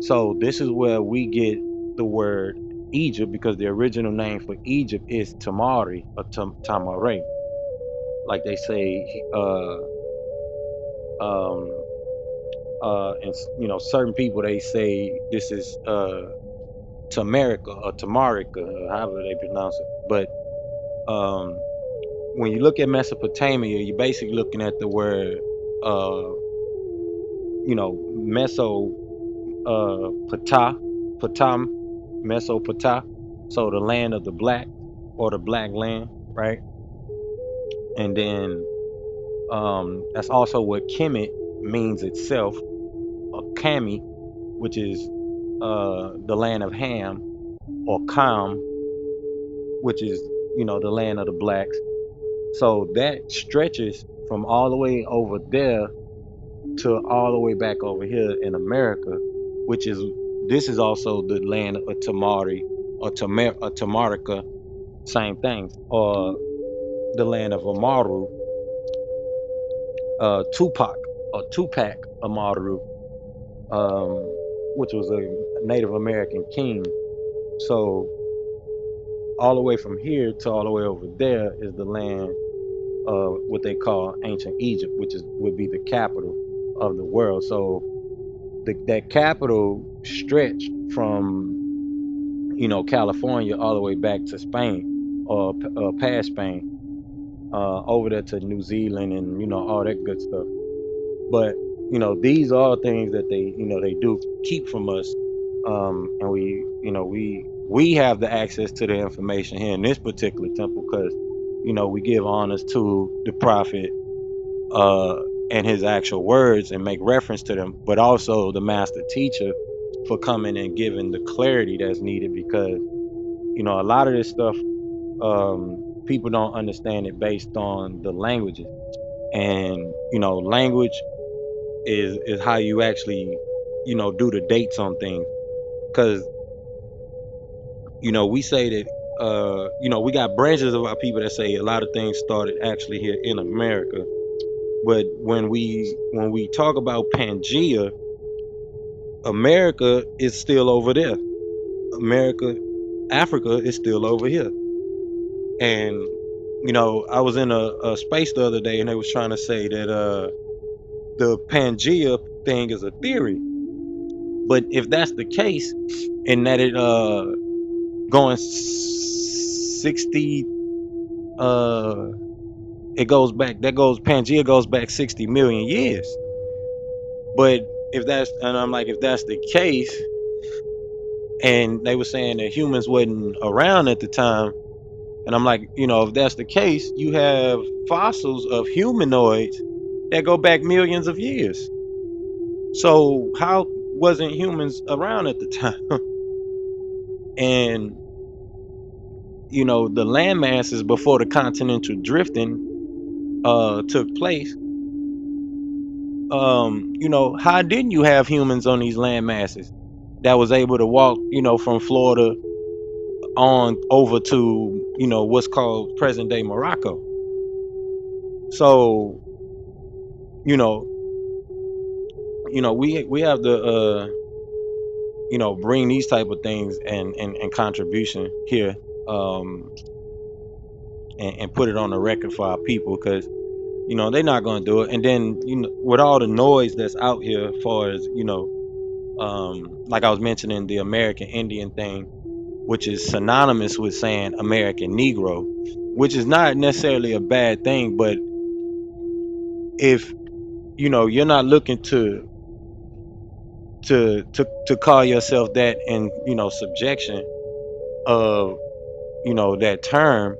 So this is where we get the word Egypt, because the original name for Egypt is Tamari or Tamare. Like they say, um, and certain people, they say this is Tamarica or Tamarica, or however they pronounce it. But um, when you look at Mesopotamia, you're basically looking at the word, uh, Meso, Ptah, Ptam, Mesopotah. So the land of the black, or the black land, right? And then that's also what Kemet means itself, or Kami, which is the land of Ham, or Kam, which is the land of the blacks. So that stretches from all the way over there to all the way back over here in America, which is this is also the land of Tamari or Tamarica, same things, or the land of Amaru, Tupac Amaru, which was a Native American king. So all the way from here to all the way over there is the land of what they call ancient Egypt, which would be the capital of the world. So that capital stretched from California all the way back to Spain, or past Spain, over there to New Zealand, and all that good stuff. But these are things that they do keep from us, and we have the access to the information here in this particular temple, because we give honors to the prophet uh and his actual words and make reference to them, but also the master teacher for coming and giving the clarity that's needed, because a lot of this stuff, people don't understand it based on the languages, and language is how you actually do the dates on things, because we say that we got branches of our people that say a lot of things started actually here in America, but when we talk about Pangea, America is still over there. Africa is still over here. And I was in a space the other day, and they was trying to say that the Pangea thing is a theory. But if that's the case, and that it going 60 it goes back that goes Pangea goes back 60 million years. But I'm like, if that's the case, and they were saying that humans wasn't around at the time, and I'm like, if that's the case, you have fossils of humanoids that go back millions of years. So how wasn't humans around at the time? And the land masses before the continental drifting took place, how didn't you have humans on these land masses that was able to walk, from Florida on over to, what's called present day Morocco? So, you know, we have to bring these type of things and contribution here, um and put it on the record for our people, because they're not going to do it. And then with all the noise that's out here, as far as Like I was mentioning the American Indian thing, which is synonymous with saying American Negro, which is not necessarily a bad thing, but if you're not looking to call yourself that in subjection of that term,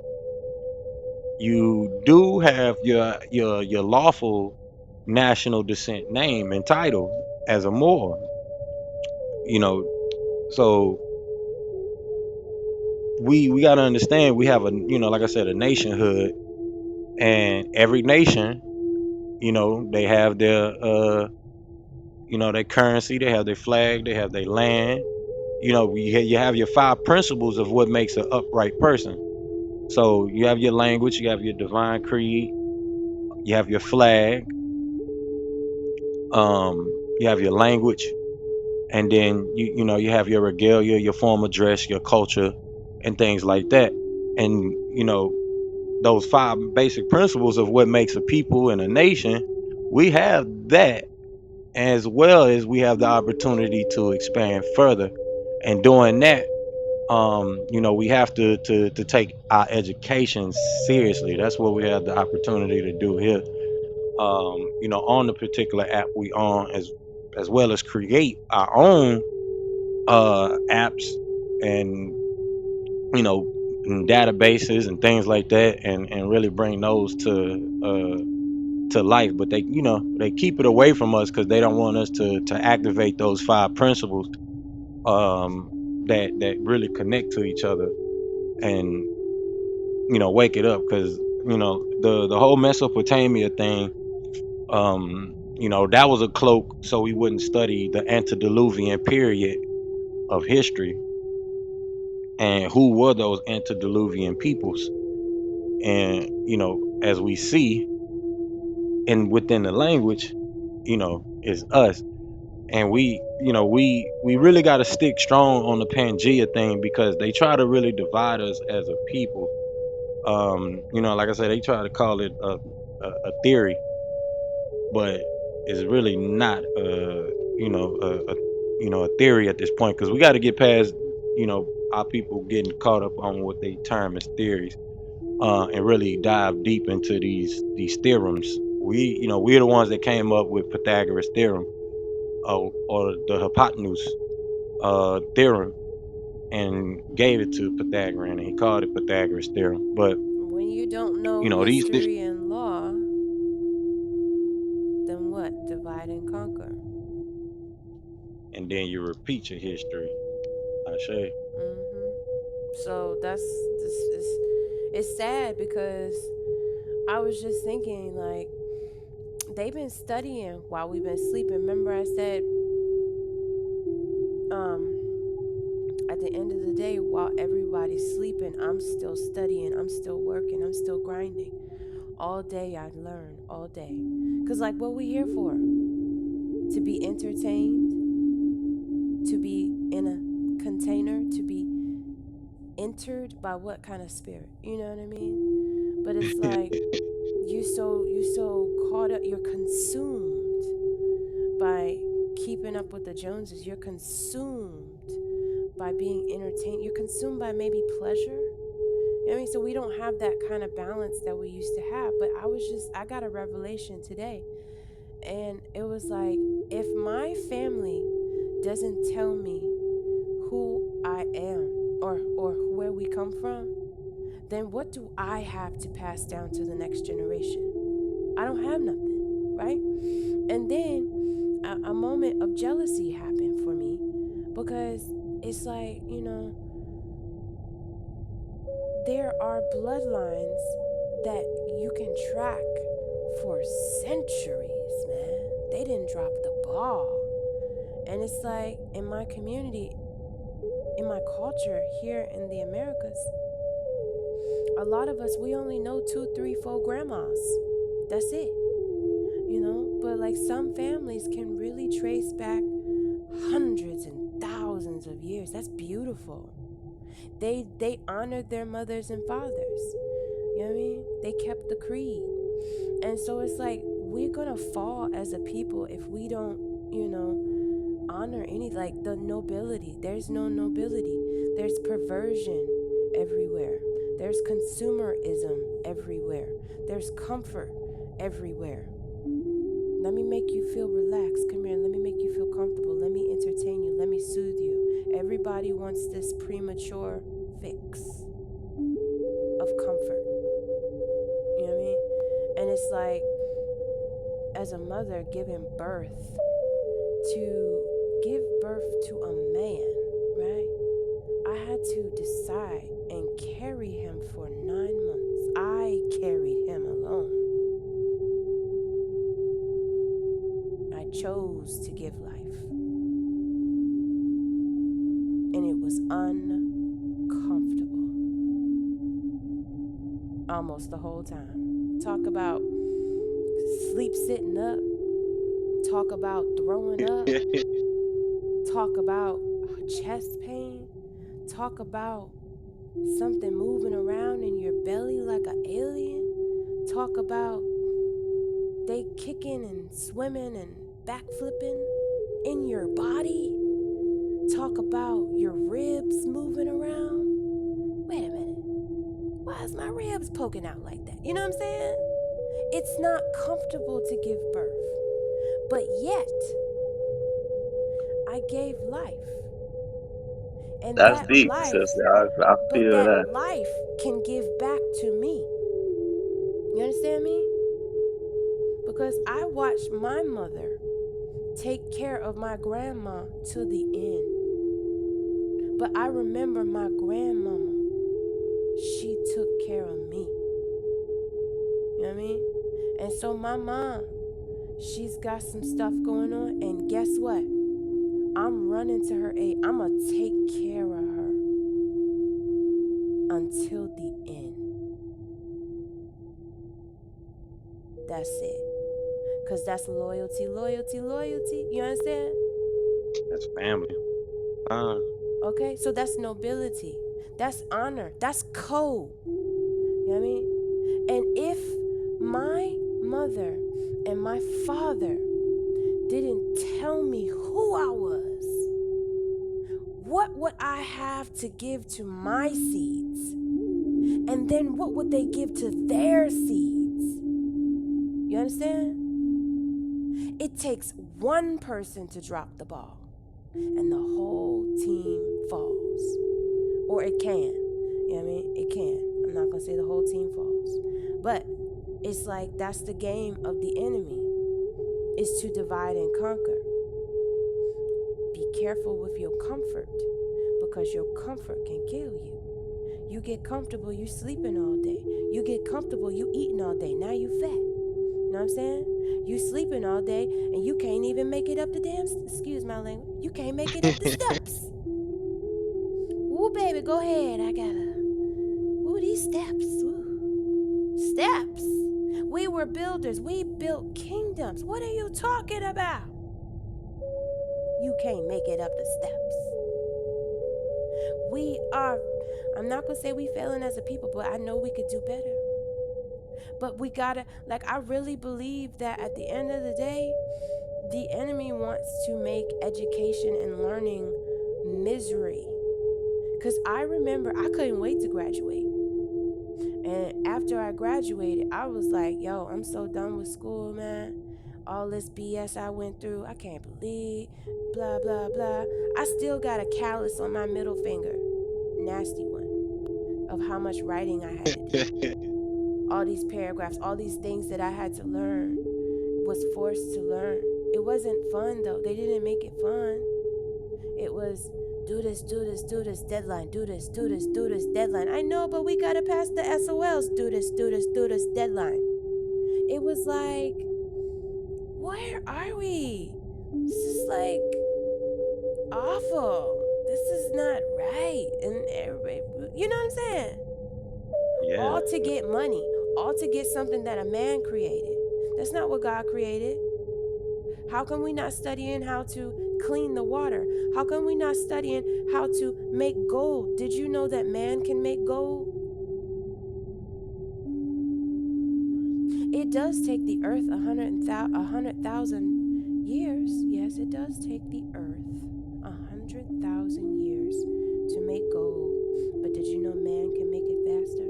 you do have your lawful national descent name and title as a Moor. So we got to understand we have a like I said, a nationhood, and every nation, they have their currency, they have their flag, they have their land. You have your 5 principles of what makes an upright person. So you have your language, you have your divine creed, you have your flag, you have your language, and then you have your regalia, your form of dress, your culture, and things like that. And those 5 basic principles of what makes a people and a nation, we have that, as well as we have the opportunity to expand further. And doing that, we have to take our education seriously. That's what we have the opportunity to do here. On the particular app we on, as well as create our own apps and you know and databases and things like that, and really bring those to life. But they keep it away from us because they don't want us to activate those 5 principles that really connect to each other, and wake it up, because the whole Mesopotamia thing, that was a cloak so we wouldn't study the antediluvian period of history, and who were those antediluvian peoples. And as we see, and within the language, is us. And we really got to stick strong on the Pangea thing, because they try to really divide us as a people. Like I said, they try to call it a theory, but it's really not a theory at this point, because we got to get past our people getting caught up on what they term as theories, and really dive deep into these theorems. We're the ones that came up with Pythagoras theorem, or the hypotenuse theorem, and gave it to Pythagorean, and he called it Pythagoras theorem. But When you don't know these history and law, then what? Divide and conquer. and then you repeat your history. I say. So this is, it's sad, because I was just thinking, like, they've been studying while we've been sleeping. Remember I said, at the end of the day, while everybody's sleeping, I'm still studying, I'm still working, I'm still grinding. All day I learn, all day. Because, like, what we here for? To be entertained, to be in a container, to be entered by what kind of spirit? You know what I mean? But it's like, you're so caught up, you're consumed by keeping up with the Joneses. You're consumed by being entertained. You're consumed by maybe pleasure. You know what I mean? So we don't have that kind of balance that we used to have. But I got a revelation today. And it was like, if my family doesn't tell me who I am, or where we come from, then what do I have to pass down to the next generation? I don't have nothing, right? And then a moment of jealousy happened for me, because it's like, there are bloodlines that you can track for centuries, man. They didn't drop the ball. And it's like, in my community, in my culture here in the Americas, a lot of us, we only know 2, 3, 4 grandmas. That's it. But like, some families can really trace back hundreds and thousands of years. That's beautiful. They honored their mothers and fathers. You know what I mean? They kept the creed. And so it's like, we're gonna fall as a people if we don't, honor any, like, the nobility. There's no nobility. There's perversion everywhere. There's consumerism everywhere. There's comfort everywhere. Let me make you feel relaxed. Come here, let me make you feel comfortable. Let me entertain you. Let me soothe you. Everybody wants this premature fix of comfort. You know what I mean? And it's like, as a mother giving birth to a man, right? I had to decide and carry him for 9 months. I carried him alone. I chose to give life. And it was uncomfortable. Almost the whole time. Talk about sleep sitting up. Talk about throwing up. Talk about chest pain. Talk about something moving around in your belly like an alien. Talk about they kicking and swimming and backflipping in your body. Talk about your ribs moving around. Wait a minute. Why is my ribs poking out like that? You know what I'm saying? It's not comfortable to give birth. But yet, I gave life. And That's that deep, life, sister. I but feel that that. life can give back to me. You understand me? Because I watched my mother take care of my grandma to the end. But I remember my grandmama, she took care of me. You know what I mean? And so my mom, she's got some stuff going on, and guess what? I'm running to her aid. I'm going to take care of her until the end. That's it. Because that's loyalty, loyalty, loyalty. You understand? That's family. Okay? So that's nobility. That's honor. That's code. You know what I mean? And if my mother and my father didn't tell me who I was, what would I have to give to my seeds? And then what would they give to their seeds? You understand? It takes one person to drop the ball, and the whole team falls. Or it can. You know what I mean? It can. I'm not going to say the whole team falls. But it's like that's the game of the enemy, is to divide and conquer. Be careful with your comfort, because your comfort can kill you. You get comfortable, you sleeping all day. You get comfortable, you eating all day. Now you fat. You know what I'm saying? You sleeping all day and you can't even make it up the damn, excuse my language, you can't make it up the steps. Ooh, baby, go ahead. I gotta, ooh, these steps. Ooh. Steps. We were builders. We built kingdoms. What are you talking about? You can't make it up the steps. We are, I'm not gonna say we failing as a people, but I know we could do better. But we gotta, like, I really believe that at the end of the day, the enemy wants to make education and learning misery. Because I remember I couldn't wait to graduate. And after I graduated, I was like, yo, I'm so done with school, man. All this BS I went through, I can't believe, blah, blah, blah. I still got a callus on my middle finger, nasty one, of how much writing I had to do. All these paragraphs, all these things that I had to learn, was forced to learn. It wasn't fun though. They didn't make it fun. It was do this, deadline, do this, deadline. I know, but we gotta pass the SOLs. Do this, deadline. It was like, where are we? This is like awful. This is not right. And everybody, you know what I'm saying? Yeah. All to get money, all to get something that a man created. That's not what God created. How come we not studying how to clean the water? How come we not studying how to make gold? Did you know that man can make gold? It does take the earth 100,000 years. Yes, it does take the earth 100,000 years to make gold, but did you know man can make it faster?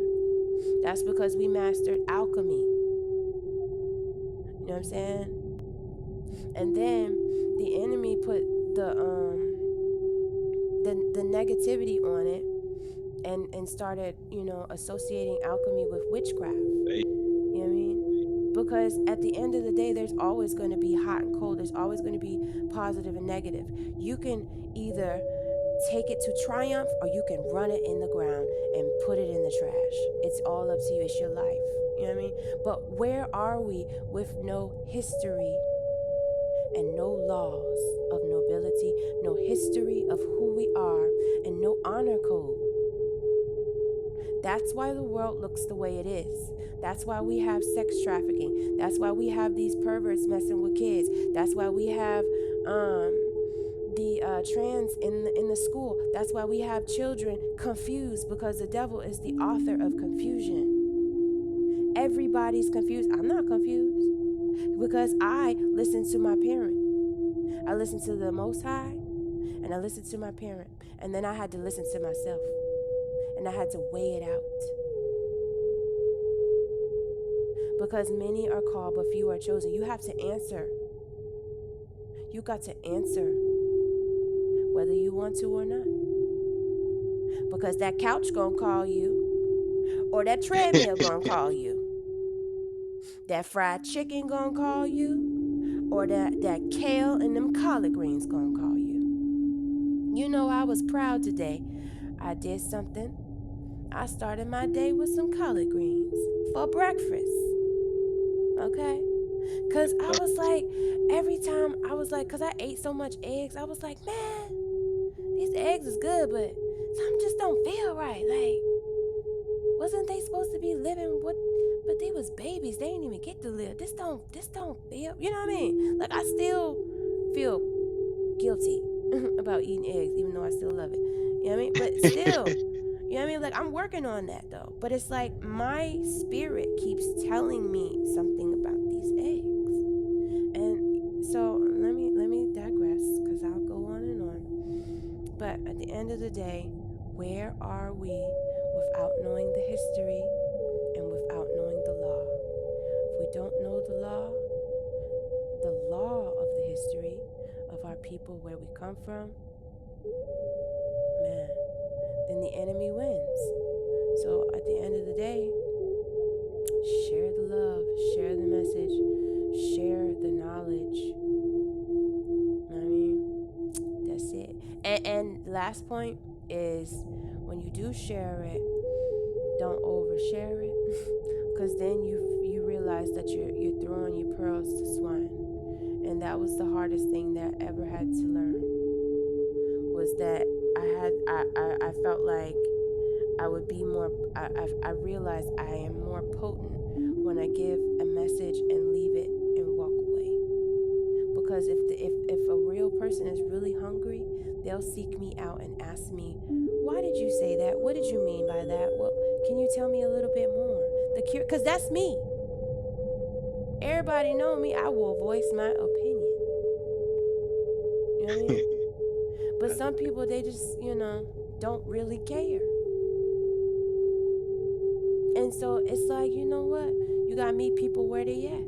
That's because we mastered alchemy. You know what I'm saying? And then the enemy put the negativity on it and started, associating alchemy with witchcraft. You know what I mean? Because at the end of the day, there's always going to be hot and cold. There's always going to be positive and negative. You can either take it to triumph or you can run it in the ground and put it in the trash. It's all up to you. It's your life. You know what I mean? But where are we with no history and no laws of nobility, no history of who we are, and no honor code? That's why the world looks the way it is. That's why we have sex trafficking. That's why we have these perverts messing with kids. That's why we have the trans in the school. That's why we have children confused, because the devil is the author of confusion. Everybody's confused. I'm not confused because I listen to my parent. I listen to the Most High, and I listen to my parent, and then I had to listen to myself, and I had to weigh it out. Because many are called, but few are chosen. You have to answer. You got to answer whether you want to or not. Because that couch gonna call you, or that treadmill gonna call you. That fried chicken gonna call you, or that kale and them collard greens gonna call you. You know, I was proud today. I did something. I started my day with some collard greens for breakfast. Okay? Because I was like, every time I was like, because I ate so much eggs, I was like, man, these eggs is good, but something just don't feel right. Like, wasn't they supposed to be living what? But they was babies. They didn't even get to live. This don't feel, you know what I mean? Like, I still feel guilty about eating eggs, even though I still love it. You know what I mean? But still, you know what I mean? Like, I'm working on that though. But it's like my spirit keeps telling me something about these eggs. And so let me digress, because I'll go on and on. But at the end of the day, where are we without knowing the history and without knowing the law? If we don't know the law of the history of our people, where we come from, man, then the enemy wins. So at the end of the day, share the love, share the message, share the knowledge. You know what I mean? That's it. And last point is, when you do share it, don't overshare it, because then you realize that you're throwing your pearls to swine. And that was the hardest thing that I ever had to learn, was that I felt like I would be more, I realized I am more potent when I give a message and leave it and walk away. Because if a real person is really hungry, they'll seek me out and ask me, why did you say that? What did you mean by that? Well, can you tell me a little bit more? Because that's me. Everybody know me. I will voice my opinion. You know what I mean? But some people, they just, don't really care. And so it's like, you know what? You gotta meet people where they at.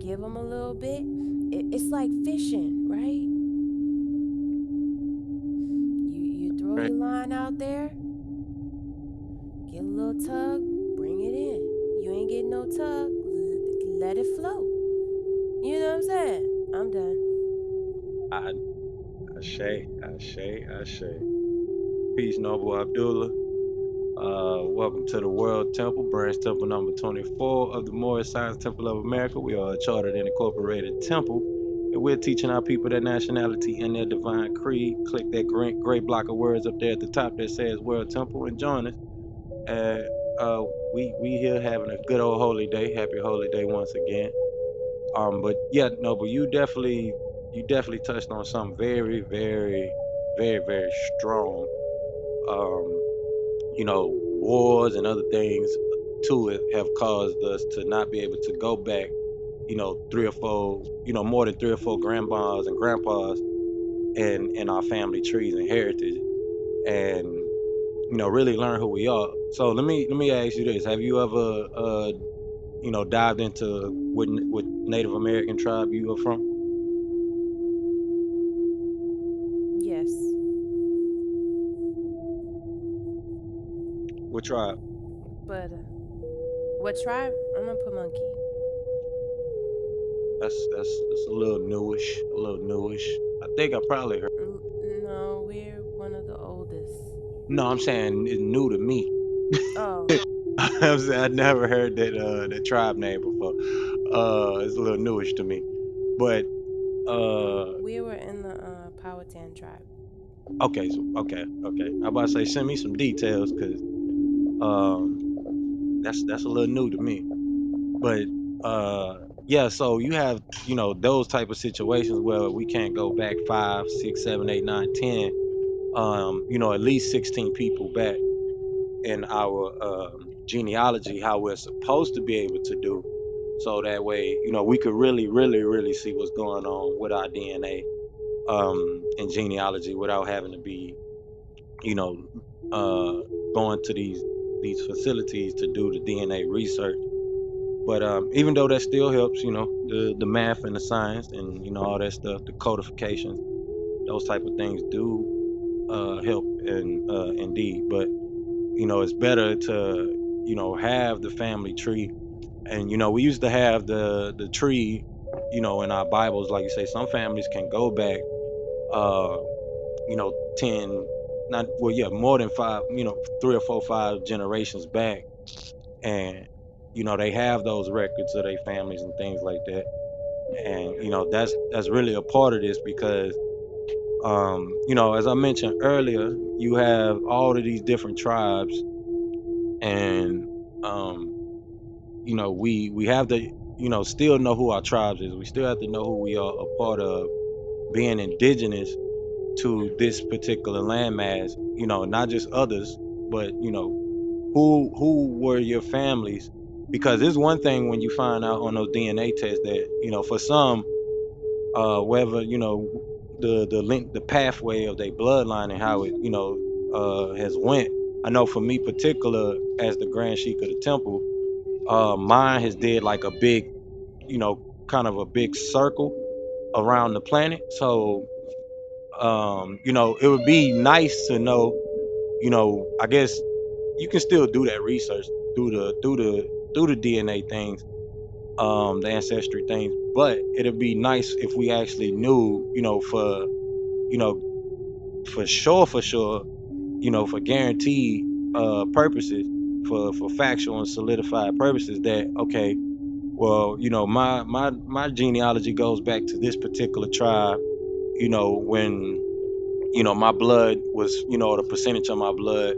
Give them a little bit. It's like fishing, right? You throw your line out there, get a little tug, bring it in. You ain't getting no tug, let it flow. You know what I'm saying? I'm done. Ashe. Peace, Noble Abdullah. Welcome to the World Temple, branch temple number 24 of the Moorish Science Temple of America. We are a chartered and incorporated temple, and we're teaching our people their nationality and their divine creed. Click that gray block of words up there at the top that says World Temple and join us. We here having a good old holy day. Happy holy day once again. But yeah, Noble, you definitely touched on something very, very, very, very strong. Wars and other things to it have caused us to not be able to go back, 3 or 4, more than 3 or 4 grandmas and grandpas in our family trees and heritage, and really learn who we are. So let me ask you this: have you ever dived into what Native American tribe you are from? Yes, What tribe? but what tribe? I'm gonna put monkey. That's a little newish, a little newish. I think I probably heard. No, we're one of the oldest. No, I'm saying it's new to me. Oh, I'm saying I never heard that tribe name before. It's a little newish to me. But we were in the Powhatan tribe. okay, so okay. I about to say send me some details because that's a little new to me. But yeah, so you have those type of situations where we can't go back 5, 6, 7, 8, 9, 10. At least 16 people back in our genealogy, how we're supposed to be able to do, so that way we could really, really, really see what's going on with our DNA and genealogy without having to be you know uh, going to these facilities to do the DNA research. But even though that still helps, the math and the science and all that stuff, the codifications, those type of things do help and indeed. But it's better to have the family tree. And we used to have the tree in our Bibles. Like you say, some families can go back 10, not, well, yeah, more than five, 3 or 4, 5 generations back. And they have those records of their families and things like that. And that's really a part of this because as I mentioned earlier, you have all of these different tribes. And we have to still know who our tribes is. We still have to know who we are a part of, being indigenous to this particular landmass, not just others, but who were your families. Because it's one thing when you find out on those DNA tests that for some, whether the link, the pathway of their bloodline and how it has went. I know for me particular, as the Grand Sheik of the temple, mine has did like a big, kind of a big circle around the planet. So it would be nice to know, I guess you can still do that research through the DNA things, the ancestry things, but it'd be nice if we actually knew, you know, for sure, for guaranteed purposes, for factual and solidified purposes, that okay, well, my genealogy goes back to this particular tribe, when my blood was, the percentage of my blood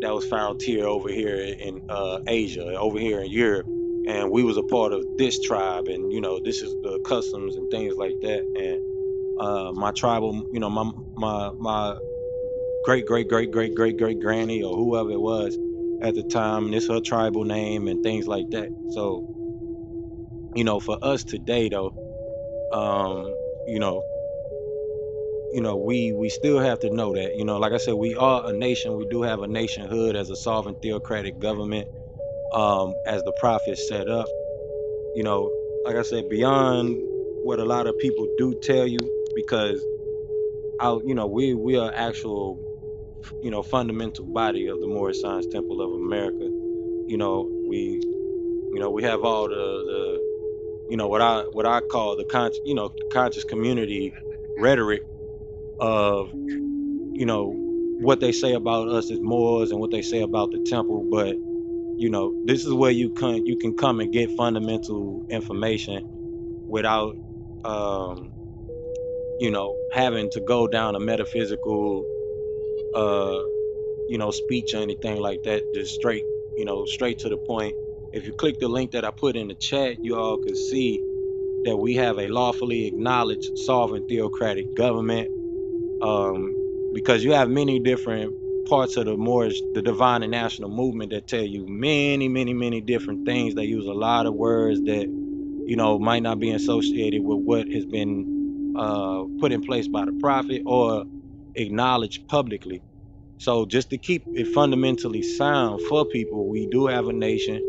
that was found here over here in Asia, over here in Europe, and we was a part of this tribe, and this is the customs and things like that. And my tribal, my great great great great great great granny or whoever it was at the time, and it's her tribal name and things like that. So for us today though, um, you know, we still have to know that, like I said, we are a nation. We do have a nationhood as a sovereign theocratic government, as the prophet set up. You know, like I said, beyond what a lot of people do tell you, because we are actual, fundamental body of the Moorish Science Temple of America. We have all the what I call the conscious community rhetoric of what they say about us as Moors and what they say about the temple. But this is where you can come and get fundamental information without having to go down a metaphysical uh speech or anything like that. Just straight to the point. If you click the link that I put in the chat, you all can see that we have a lawfully acknowledged sovereign theocratic government, um, because you have many different parts of the Moorish, the divine and national movement, that tell you many, many, many different things. They use a lot of words that might not be associated with what has been put in place by the prophet or acknowledged publicly. So just to keep it fundamentally sound for people, we do have a nation.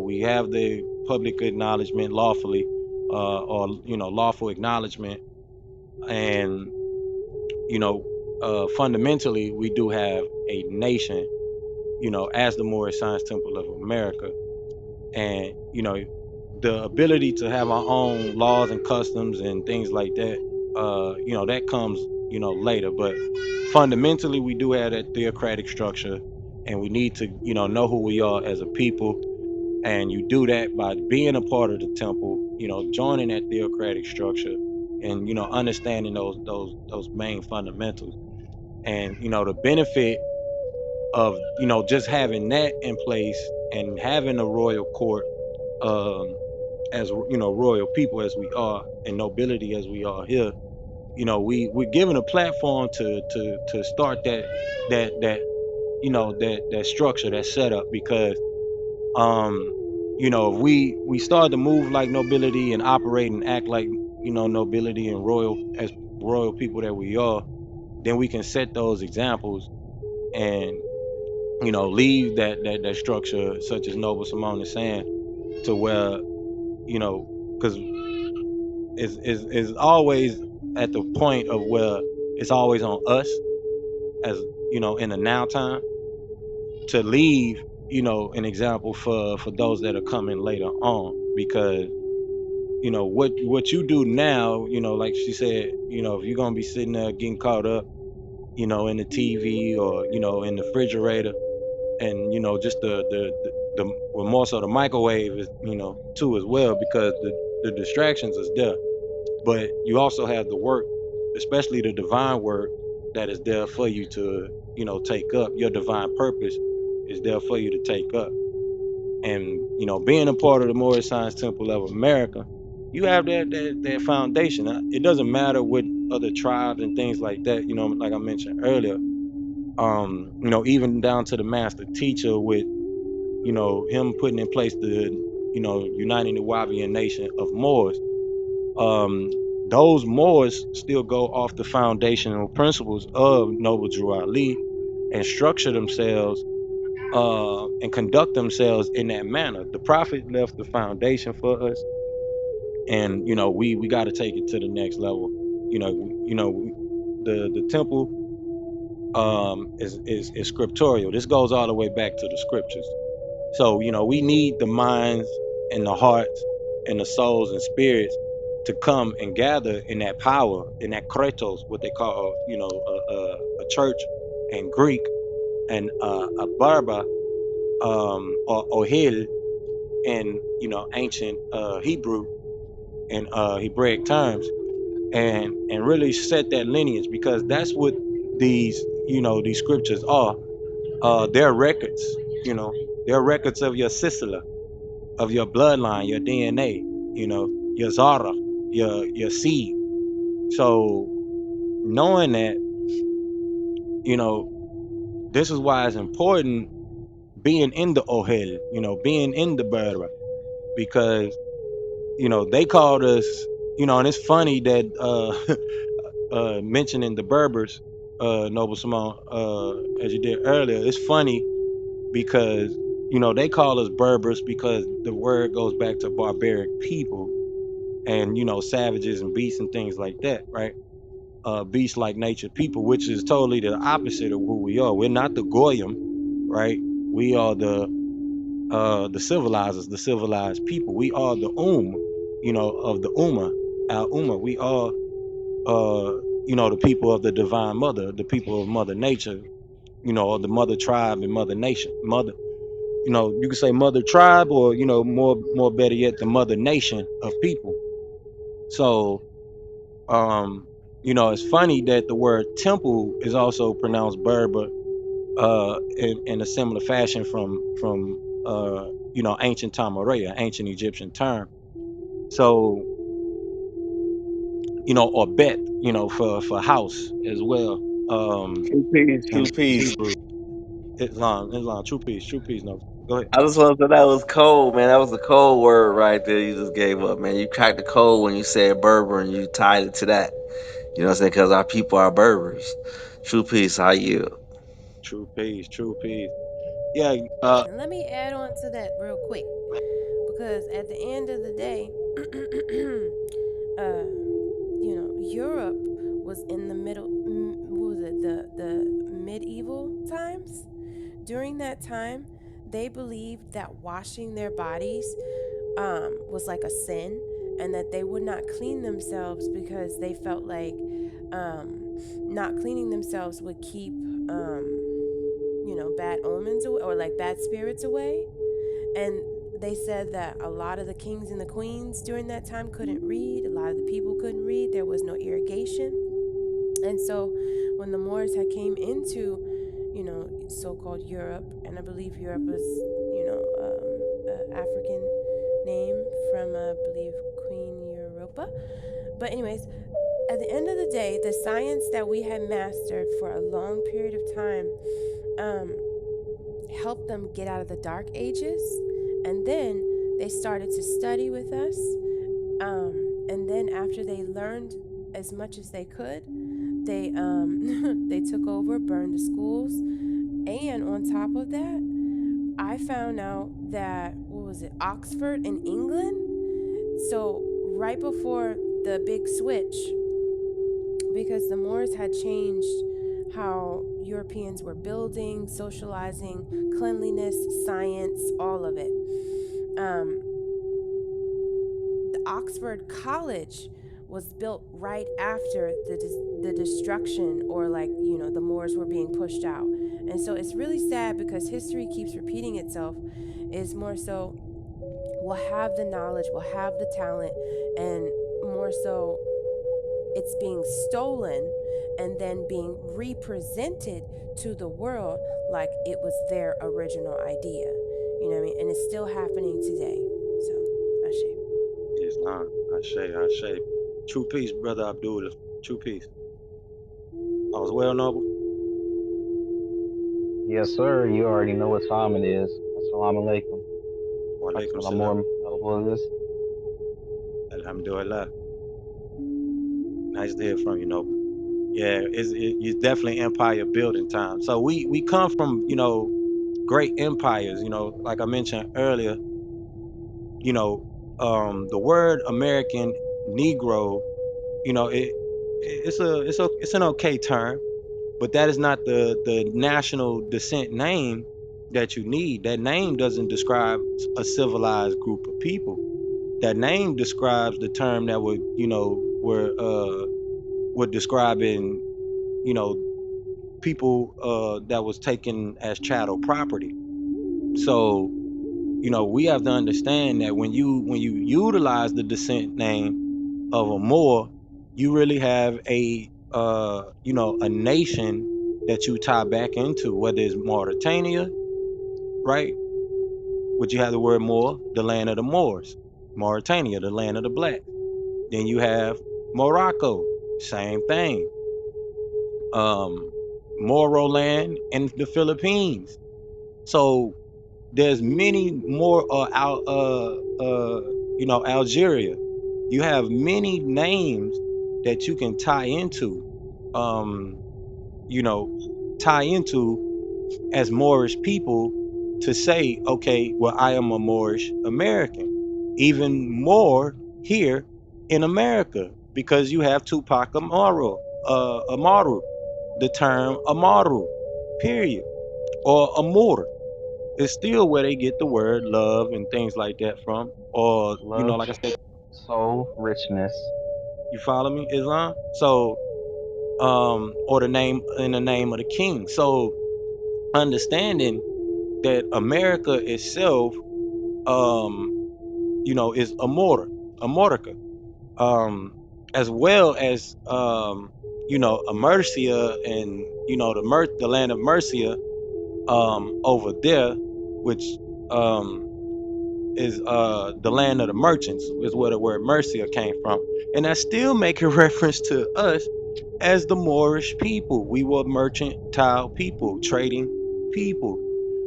We have the public acknowledgement lawfully, or lawful acknowledgement, and you know, fundamentally we do have a nation. As the Moorish Science Temple of America, and the ability to have our own laws and customs and things like that. That comes later, but fundamentally we do have that theocratic structure, and we need to know who we are as a people, and you do that by being a part of the temple, joining that theocratic structure, and understanding those main fundamentals. And the benefit of just having that in place and having a royal court, um as royal people as we are, and nobility as we are here, we're given a platform to start that structure, that setup, because if we start to move like nobility and operate and act like nobility and royal, as royal people that we are, then we can set those examples, and leave that structure, such as Noble Simone is saying, to where because is always at the point of where it's always on us, as in the now time, to leave an example for those that are coming later on, because what you do now, like she said, if you're gonna be sitting there getting caught up in the TV, or in the refrigerator, and just the well, more so the microwave is too as well, because the distractions is there. But you also have the work, especially the divine work, that is there for you to take up. Your divine purpose is there for you to take up. And being a part of the Moorish Science Temple of America, you have that foundation. It doesn't matter what other tribes and things like that, like I mentioned earlier, even down to the master teacher, with him putting in place the uniting the Wabian nation of Moors. um those Moors still go off the foundational principles of Noble Drew Ali, and structure themselves, and conduct themselves in that manner. The prophet left the foundation for us, and we got to take it to the next level. The temple is scriptorial. This goes all the way back to the scriptures. So, we need the minds and the hearts and the souls and spirits to come and gather in that power, in that kretos, what they call, a church in Greek, and a barba, or ohel in, ancient Hebrew and Hebraic terms, and really set that lineage, because that's what these scriptures are. They're records, they're records of your sisla, of your bloodline, your DNA, your Zara, your seed. So knowing that, you know, this is why it's important being in the Ohel, being in the Berra, because they called us, and it's funny that mentioning the Berbers, Noble Simone, as you did earlier, it's funny because they call us Berbers because the word goes back to barbaric people, and savages and beasts and things like that, right? Beast like nature people, which is totally the opposite of who we are. We're not the Goyim, right? We are the civilizers, the civilized people. We are the of the Al Umma. We are the people of the divine mother, the people of Mother Nature, or the mother tribe and mother nation. Mother, you could say mother tribe, or more better yet, the mother nation of people. So it's funny that the word temple is also pronounced Berber, in a similar fashion from ancient Tamarea, ancient Egyptian term. So or bet, for house as well. True peace, In true peace. Hebrew, Islam, true peace. No, go ahead. I just want to say that was cold, man. That was a cold word right there you just gave up, man. You cracked the code when you said Berber and you tied it to that. You know what I'm saying? Because our people are Berbers. True peace. I yield. True peace, true peace. Yeah, And let me add on to that real quick, because at the end of the day, Europe was in the middle. What was it? The medieval times. During that time, they believed that washing their bodies was like a sin, and that they would not clean themselves because they felt like not cleaning themselves would keep bad omens away, or like bad spirits away. And they said that a lot of the kings and the queens during that time couldn't read. A lot of the people couldn't read. There was no irrigation. And so when the Moors had came into, so-called Europe, and I believe Europe was, an African name from, I believe, Queen Europa. But anyways, at the end of the day, the science that we had mastered for a long period of time helped them get out of the dark ages. And then they started to study with us. And then after they learned as much as they could, they they took over, burned the schools, and on top of that, I found out that, what was it, Oxford in England. So right before the big switch, because the Moors had changed how Europeans were building, socializing, cleanliness, science, all of it. The Oxford College was built right after the destruction, or the Moors were being pushed out. And so it's really sad because history keeps repeating itself. Is more so, we'll have the knowledge, we'll have the talent, and more so it's being stolen and then being represented to the world like it was their original idea. You know what I mean? And it's still happening today. So, Ashe. Islam. Ashe. True peace, brother Abdullah. True peace. I was well, noble. Yes, sir. You already know what time it is. Assalamu alaikum. Wa alaikum Assalamu salam. alaikum. Alhamdulillah. Nice to hear from you, noble. Yeah, it's definitely empire building time. So we come from, great empires, like I mentioned earlier, the word American Negro, it's an okay term, but that is not the national descent name that you need. That name doesn't describe a civilized group of people. That name describes the term that we're describing, people that was taken as chattel property. So, we have to understand that when you utilize the descent name of a Moor, you really have a nation that you tie back into, whether it's Mauritania, right? Which you have the word Moor, the land of the Moors. Mauritania, the land of the blacks. Then you have Morocco, same thing. Moro land and the Philippines. So there's many more Algeria. You have many names that you can tie into, tie into as Moorish people to say, okay, well, I am a Moorish American. Even more here in America, because you have Tupac Amaru, the term Amaru, period, or Amur. It's still where they get the word love and things like that from. Or, Love, like I said, soul, richness. you follow me, Islam? So, or the name, in the name of the king. So understanding that America itself, is Amorica, as well as, a Mercia, and, the land of Mercia, over there, which, is the land of the merchants, is where the word Mercia came from. And I still make a reference to us as the Moorish people. We were mercantile people, trading people.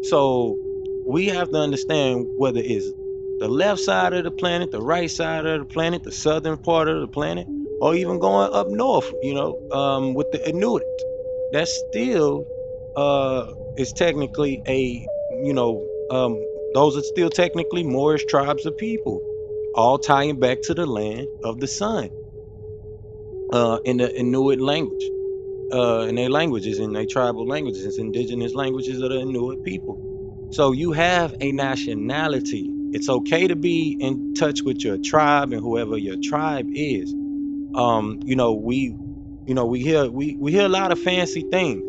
So we have to understand whether it's the left side of the planet, the right side of the planet, the southern part of the planet, or even going up north, with the Inuit. That's still is technically those are still technically Moorish tribes of people, all tying back to the land of the sun, in the Inuit language, in their languages, in their tribal languages, it's indigenous languages of the Inuit people. So you have a nationality. It's okay to be in touch with your tribe and whoever your tribe is. We hear a lot of fancy things.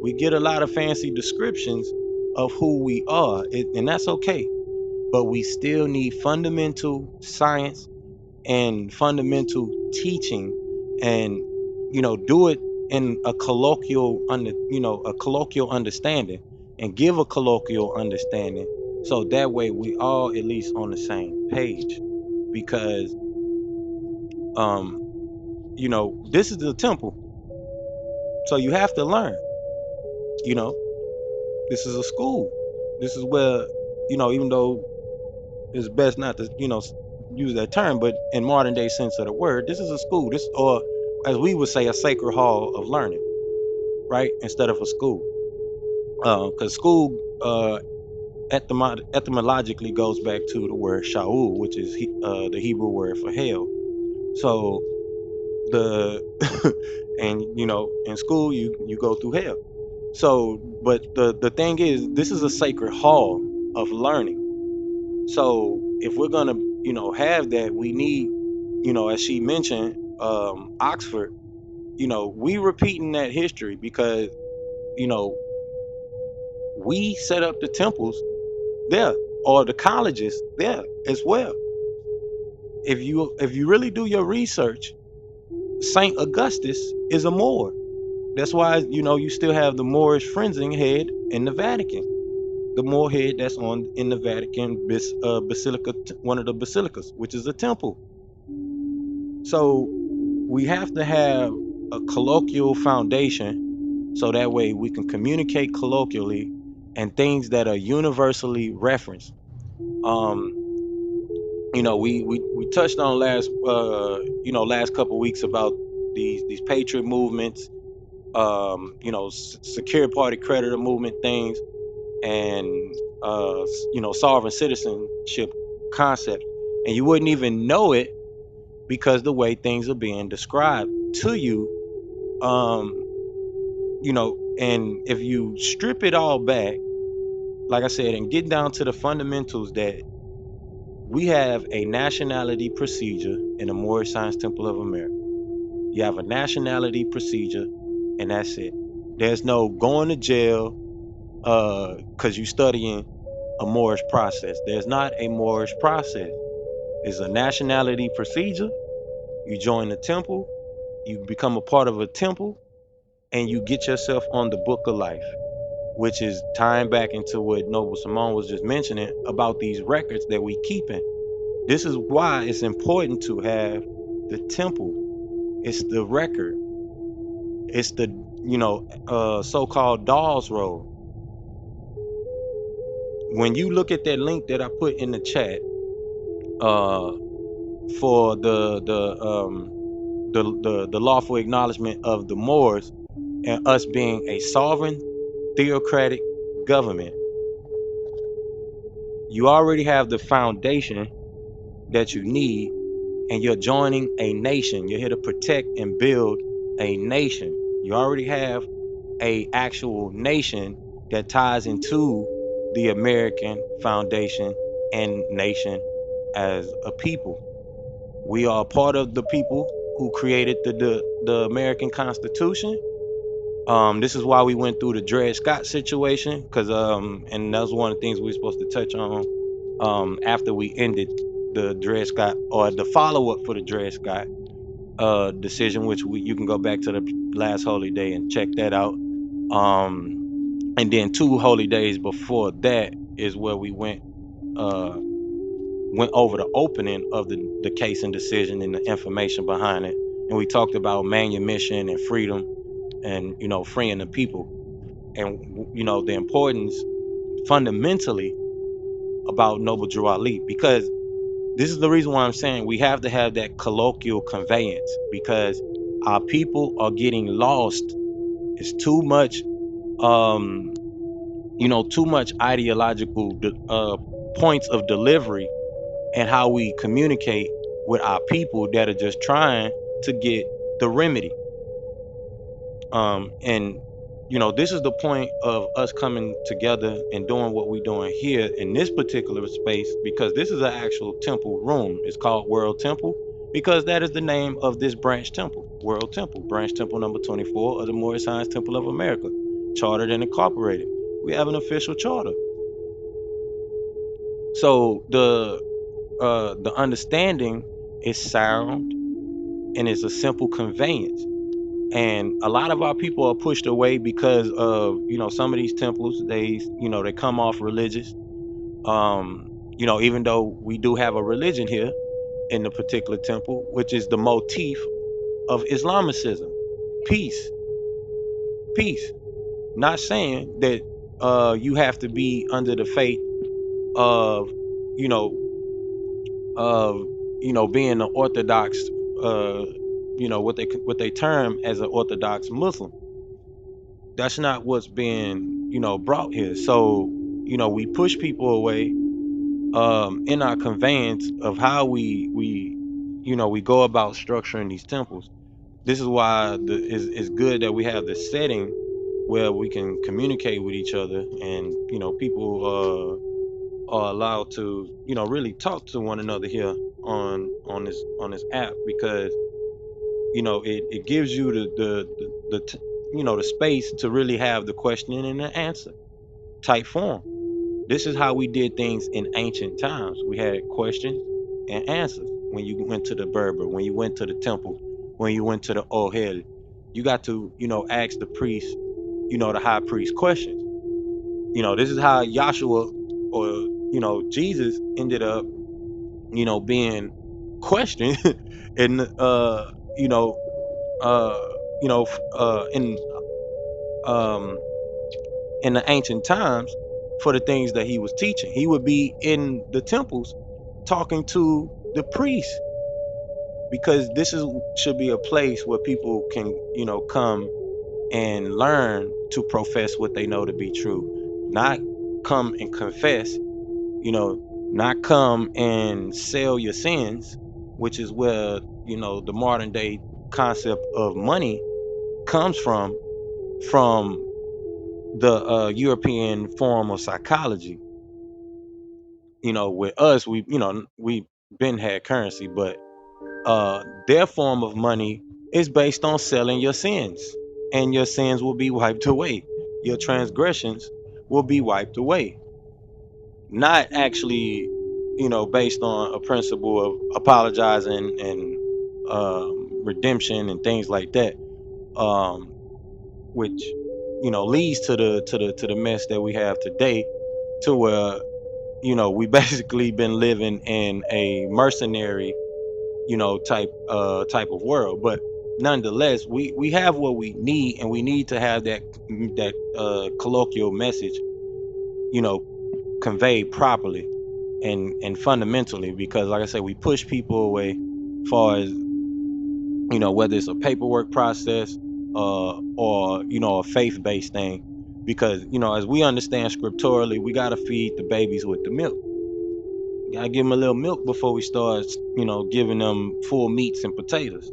We get a lot of fancy descriptions of who we are, and that's okay. But we still need fundamental science and fundamental teaching, and do it in a colloquial understanding, and give a colloquial understanding, so that way we all at least on the same page. Because this is the temple, so you have to learn. you know this is a school. This is where, even though it's best not to use that term, but in modern day sense of the word, this is a school. This, or as we would say, a sacred hall of learning, right, instead of a school. Because school, etymologically goes back to the word shaul, which is the Hebrew word for hell. So the and in school you go through hell. So, but the thing is, this is a sacred hall of learning. So if we're gonna have that, we need, as she mentioned, Oxford. We repeating that history because you know we set up the temples there, or the colleges there as well. If you really do your research, Saint Augustus is a Moor. That's why you still have the Moorish fencing head in the Vatican. The Moor head that's on in the Vatican basilica, one of the basilicas, which is a temple. So we have to have a colloquial foundation, so that way we can communicate colloquially and things that are universally referenced. We touched on last couple of weeks about these patriot movements, secure party creditor movement things, and sovereign citizenship concept. And you wouldn't even know it because the way things are being described to you. And if you strip it all back, like I said, and get down to the fundamentals, that we have a nationality procedure in the Moorish Science Temple of America. You have a nationality procedure, and that's it. There's no going to jail because you're studying a Moorish process. There's not a Moorish process. It's a nationality procedure. You join the temple, you become a part of a temple, and you get yourself on the book of life, which is tying back into what Noble Simone was just mentioning about these records that we keeping. This is why it's important to have the temple. It's the record. It's the so-called Dawes Roll. When you look at that link that I put in the chat, for the lawful acknowledgement of the Moors and us being a sovereign theocratic government, you already have the foundation that you need, and you're joining a nation. You're here to protect and build a nation. You already have a actual nation that ties into the American foundation and nation as a people. We are part of the people who created the American Constitution. This is why we went through the Dred Scott situation, because and that was one of the things we were supposed to touch on after we ended the Dred Scott, or the follow-up for the Dred Scott decision, which you can go back to the last holy day and check that out. And then 2 holy days before that is where we went over the opening of the case and decision and the information behind it, and we talked about manumission and freedom, and freeing the people, and the importance fundamentally about Noble Drew Ali, because This is the reason why I'm saying we have to have that colloquial conveyance, because our people are getting lost. It's too much, too much ideological points of delivery and how we communicate with our people that are just trying to get the remedy. And this is the point of us coming together and doing what we're doing here in this particular space, because this is an actual temple room. It's called World Temple because that is the name of this branch temple, World Temple, branch temple number 24 of the Moorish Temple of America, chartered and incorporated. We have an official charter. So the understanding is sound and it's a simple conveyance. And a lot of our people are pushed away because of some of these temples. They come off religious. Even though we do have a religion here in the particular temple, which is the motif of Islamicism, peace, peace. Not saying that you have to be under the faith of you know being an Orthodox, what they term as an Orthodox Muslim. That's not what's being brought here. So we push people away in our conveyance of how we go about structuring these temples. This is why it's good that we have this setting where we can communicate with each other, and people are allowed to really talk to one another here on this app, because it gives you the space to really have the question and the answer type form. This is how we did things in ancient times. We had questions and answers. When you went to the Berber, when you went to the temple, when you went to the Ohel, you got to ask the priest, the high priest, questions. This is how Joshua, or Jesus, ended up being questioned in you know in in the ancient times for the things that he was teaching. He would be in the temples talking to the priests, because should be a place where people can come and learn to profess what they know to be true, not come and confess, not come and sell your sins, which is where the modern day concept of money comes from the European form of psychology. With us, we been had currency, but their form of money is based on selling your sins, and your sins will be wiped away. Your transgressions will be wiped away. Not actually, based on a principle of apologizing and redemption and things like that, um, which leads to the mess that we have today, to where we basically been living in a mercenary type of world. But nonetheless, we have what we need, and we need to have that colloquial message conveyed properly and fundamentally, because like I said, we push people away far as whether it's a paperwork process or a faith-based thing, because as we understand scripturally, we got to feed the babies with the milk. Gotta give them a little milk before we start, giving them full meats and potatoes.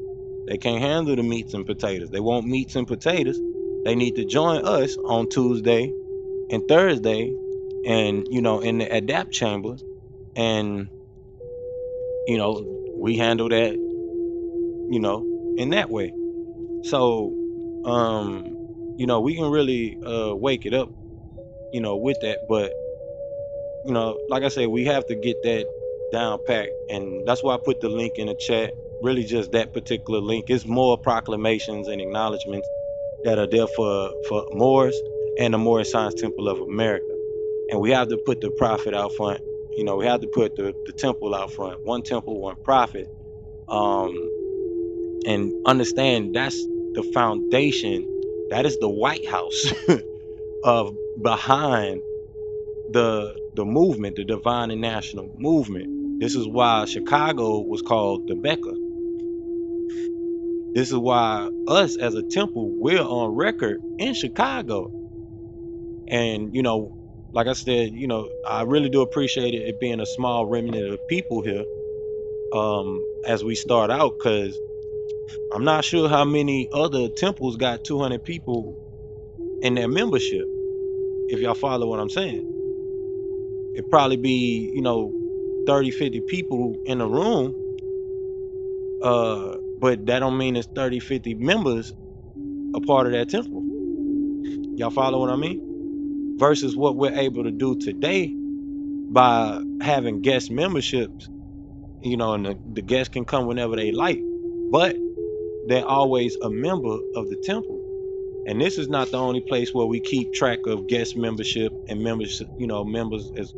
They can't handle the meats and potatoes. They want meats and potatoes. They need to join us on Tuesday and Thursday, and in the adapt chamber, and we handle that, in that way. So, we can really wake it up, with that. But like I said, we have to get that down packed, and that's why I put the link in the chat. Really, just that particular link. It's more proclamations and acknowledgments that are there for Moors and the Moorish Temple of America, and we have to put the prophet out front. We have to put the temple out front. One temple, one prophet, and understand that's the foundation. That is the White House of behind the movement, the divine and national movement. This is why Chicago was called the Mecca. This is why us as a temple, we're on record in Chicago. And, like I said, I really do appreciate it being a small remnant of people here as we start out, because I'm not sure how many other temples got 200 people in their membership, if y'all follow what I'm saying. It'd probably be, 30, 50 people in a room, but that don't mean it's 30, 50 members a part of that temple. Y'all follow what I mean? Versus what we're able to do today by having guest memberships, and the guests can come whenever they like, but they're always a member of the temple. And this is not the only place where we keep track of guest membership and membership, members as,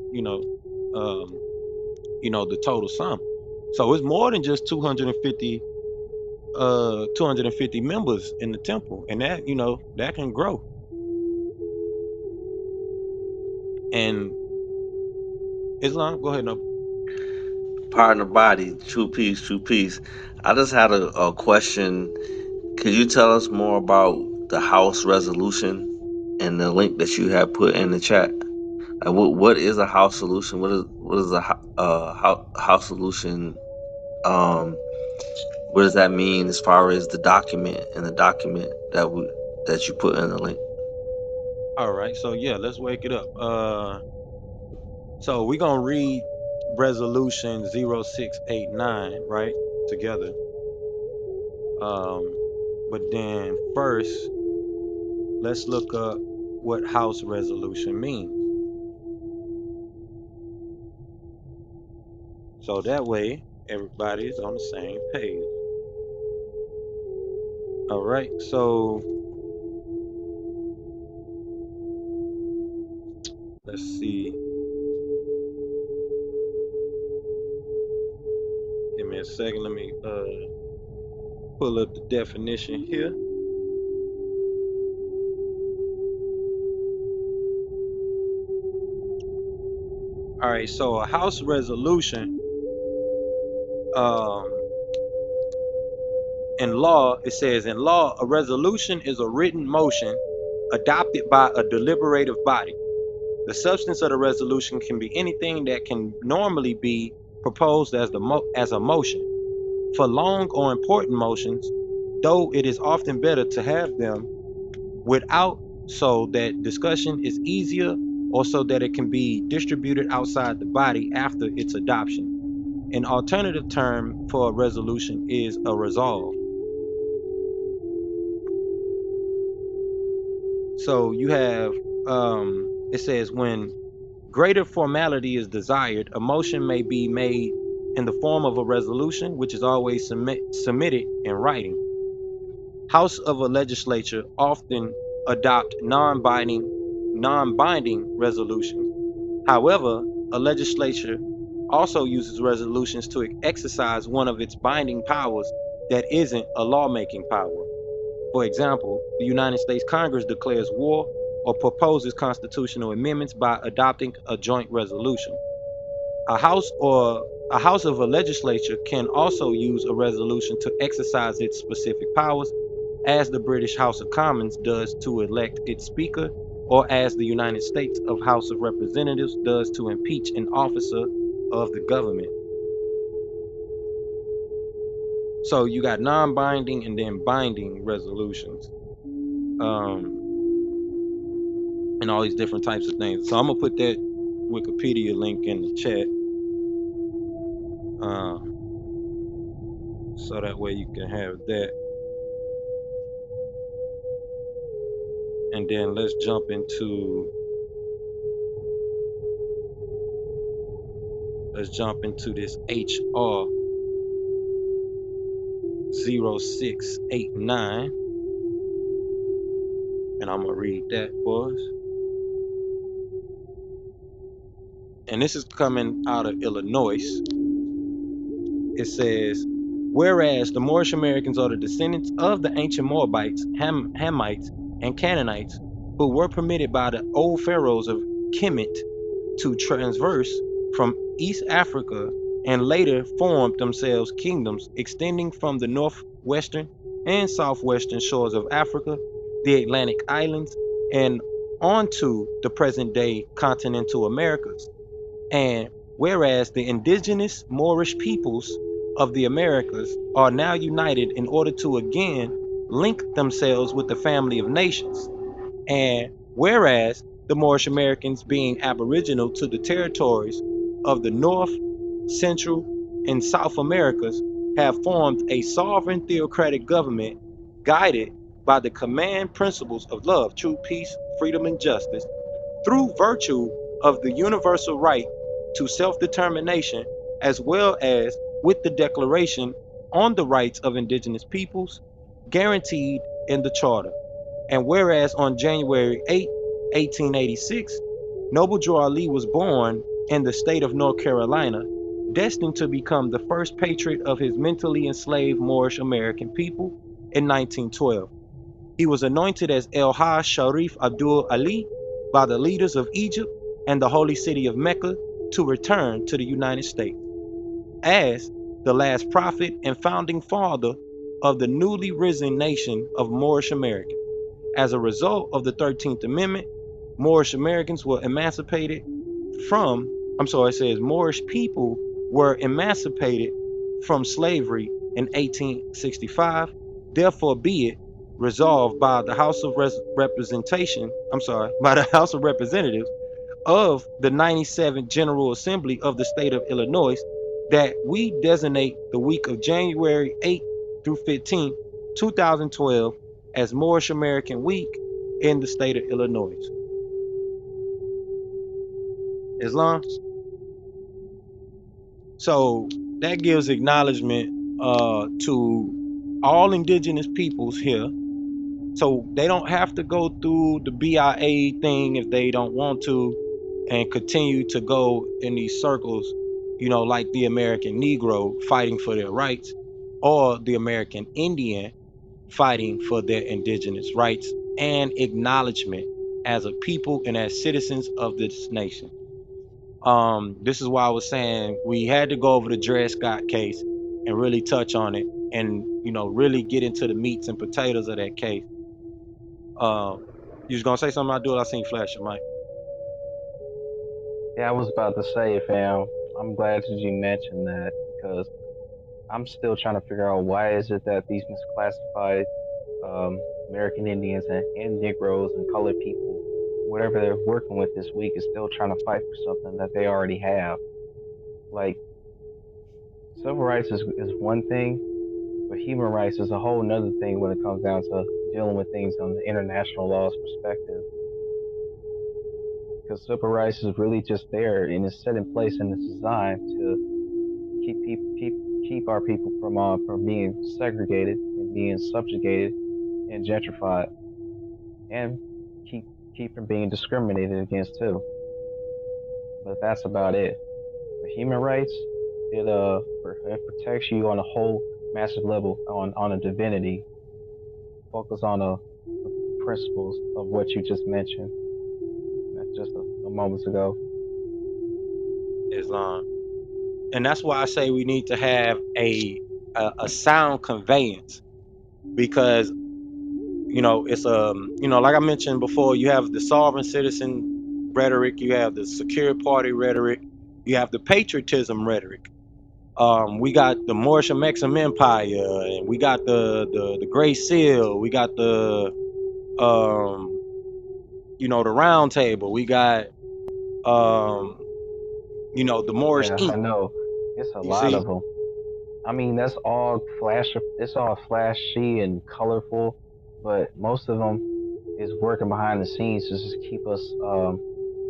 the total sum. So it's more than just 250 members in the temple, and that that can grow. And Islam, go ahead. No. Pardon the body, true peace, true peace. I just had a question. Could you tell us more about the house resolution and the link that you have put in the chat? Like, what is a house solution? What is a house solution? What does that mean as far as the document that you put in the link? All right, so yeah, let's wake it up. So we're gonna read resolution 0689 right together. But then first, let's look up what house resolution means. So that way everybody's on the same page. All right, so let's see. Give me a second. Let me pull up the definition here. All right, so a house resolution, in law, it says in law, a resolution is a written motion adopted by a deliberative body. The substance of the resolution can be anything that can normally be proposed as a motion. For long or important motions, though it is often better to have them without, so that discussion is easier, or so that it can be distributed outside the body after its adoption. An alternative term for a resolution is a resolve. So you have, it says, when greater formality is desired, a motion may be made in the form of a resolution, which is always submitted in writing. House of a legislature often adopt non-binding resolutions. However, a legislature also uses resolutions to exercise one of its binding powers that isn't a lawmaking power. For example, the United States Congress declares war or proposes constitutional amendments by adopting a joint resolution. A house of a legislature can also use a resolution to exercise its specific powers, as the British House of Commons does to elect its speaker, or as the United States House of Representatives does to impeach an officer of the government. So you got non-binding and then binding resolutions, and all these different types of things. So I'm gonna put that Wikipedia link in the chat, so that way you can have that. And then let's jump into this HR 0689, and I'm gonna read that for us. And this is coming out of Illinois. It says, whereas the Moorish Americans are the descendants of the ancient Moabites, Hamites, and Canaanites, who were permitted by the old pharaohs of Kemet to transverse from East Africa and later formed themselves kingdoms extending from the northwestern and southwestern shores of Africa, the Atlantic islands, and onto the present-day continental Americas. And whereas the indigenous Moorish peoples of the Americas are now united in order to again link themselves with the family of nations, and whereas the Moorish Americans, being aboriginal to the territories of the North, Central, and South Americas, have formed a sovereign theocratic government guided by the command principles of love, truth, peace, freedom, and justice, through virtue of the universal right to self-determination, as well as with the Declaration on the Rights of Indigenous Peoples guaranteed in the Charter. And whereas on January 8, 1886, Noble Drew Ali was born in the state of North Carolina, destined to become the first patriot of his mentally enslaved Moorish American people in 1912. He was anointed as El Hajj Sharif Abdul Ali by the leaders of Egypt and the holy city of Mecca to return to the United States as the last prophet and founding father of the newly risen nation of Moorish Americans. As a result of the 13th Amendment, Moorish Americans were emancipated from, it says Moorish people were emancipated from slavery in 1865. Therefore, be it resolved by the House of Representation, by the House of Representatives of the 97th General Assembly of the state of Illinois, that we designate the week of January 8th through 15th, 2012 as Moorish American Week in the state of Illinois. Islam. So that gives acknowledgement to all indigenous peoples here. So they don't have to go through the BIA thing if they don't want to, and continue to go in these circles, like the American Negro fighting for their rights, or the American Indian fighting for their indigenous rights and acknowledgement as a people and as citizens of this nation. This is why I was saying we had to go over the Dred Scott case and really touch on it, and really get into the meats and potatoes of that case. You was gonna say something, Abdul? I seen flash your mic. Yeah, I was about to say, fam, I'm glad that you mentioned that because I'm still trying to figure out why is it that these misclassified American Indians and Negroes and colored people, whatever they're working with this week, is still trying to fight for something that they already have. Like, civil rights is one thing, but human rights is a whole nother thing when it comes down to dealing with things on the international law's perspective. Because civil rights is really just there and it's set in place and it's designed to keep our people from being segregated and being subjugated and gentrified, and keep from being discriminated against too. But that's about it. For human rights, it protects you on a whole massive level, on a divinity. Focus on the principles of what you just mentioned just a moments ago. Islam. And that's why I say we need to have a sound conveyance, because it's like I mentioned before, you have the sovereign citizen rhetoric, you have the secure party rhetoric, you have the patriotism rhetoric. We got the Moorish and Mexican Empire, and we got the Great Seal, we got the the Round Table, we got the Moorish Yeah, I Ink. know. It's a You lot see, of them. I mean, that's all it's all flashy and colorful, but most of them is working behind the scenes to just keep us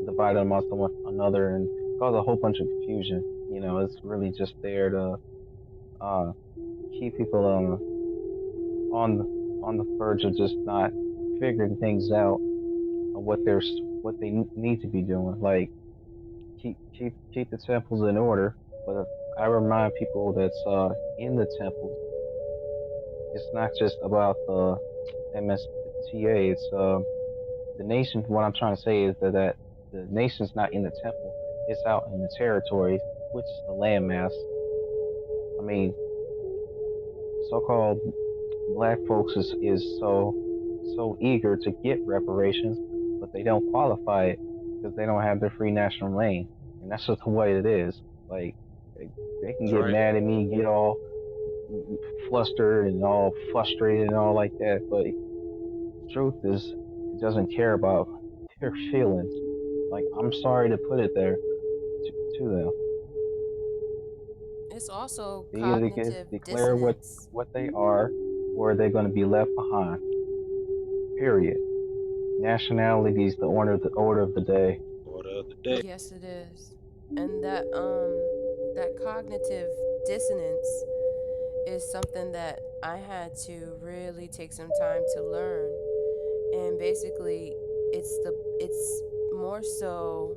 divided amongst one another and cause a whole bunch of confusion. It's really just there to keep people on the verge of just not figuring things out of what they need to be doing. Like keep the temples in order, but I remind people that's in the temples, it's not just about the MSTA. It's the nation. What I'm trying to say is that the nation's not in the temple. It's out in the territories, which is the landmass. I mean, so-called black folks is so eager to get reparations, but they don't qualify it because they don't have their free national name, and that's just the way it is. Like they can get Right. mad at me, get all flustered and all frustrated and all like that, but the truth is, it doesn't care about their feelings. Like, I'm sorry to put it there to them. It's also They either cognitive declare dissonance. what they are, or they're going to be left behind. Period. Nationality is the order of the day. Order of the day. Yes, it is. And that cognitive dissonance is something that I had to really take some time to learn. And basically, it's more so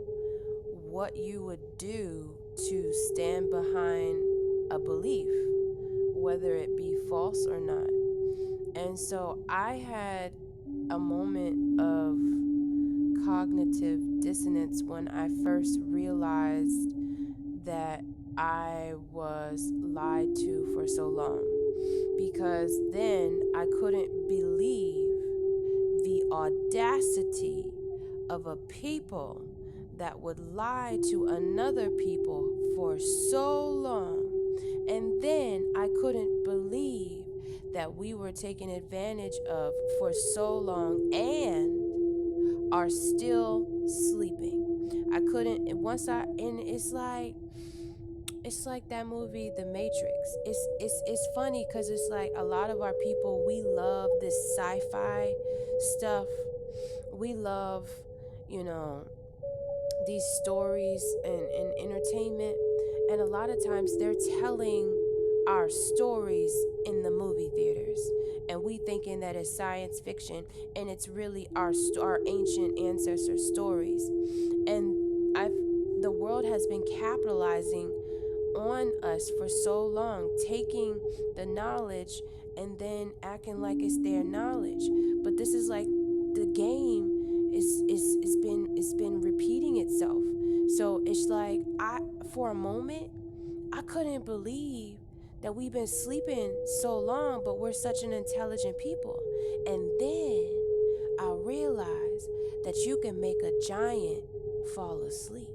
what you would do to stand behind a belief, whether it be false or not. And so I had a moment of cognitive dissonance when I first realized that I was lied to for so long, because then I couldn't believe the audacity of a people that would lie to another people for so long. And then I couldn't believe that we were taken advantage of for so long and are still sleeping. I couldn't, and it's like that movie The Matrix. It's funny because it's like a lot of our people, we love this sci-fi stuff. We love, you know, these stories and entertainment, and a lot of times they're telling our stories in the movie theaters, and we thinking that it's science fiction, and it's really our ancient ancestor stories. And the world has been capitalizing on us for so long, taking the knowledge and then acting like it's their knowledge. But this is like the game is been repeating itself. So it's like for a moment I couldn't believe that we've been sleeping so long, but we're such an intelligent people. And then I realized that you can make a giant fall asleep.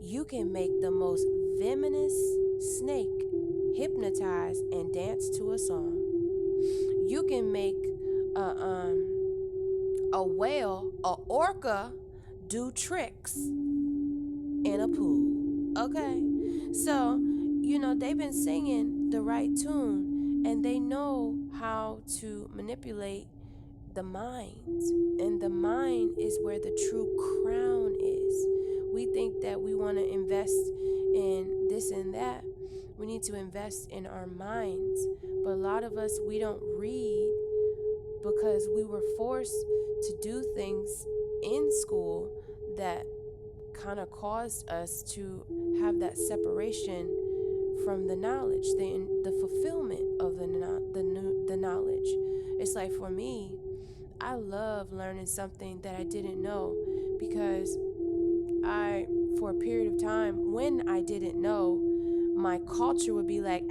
You can make the most venomous snake hypnotize and dance to a song. You can make a whale, a orca, do tricks in a pool. Okay? So, they've been singing the right tune, and they know how to manipulate the mind. And the mind is where the true crown is. We think that we want to invest in this and that. We need to invest in our minds. But a lot of us, we don't read because we were forced to do things in school that kind of caused us to have that separation from the knowledge, the fulfillment of the knowledge. It's like, for me, I love learning something that I didn't know, because for a period of time, when I didn't know, my culture would be like,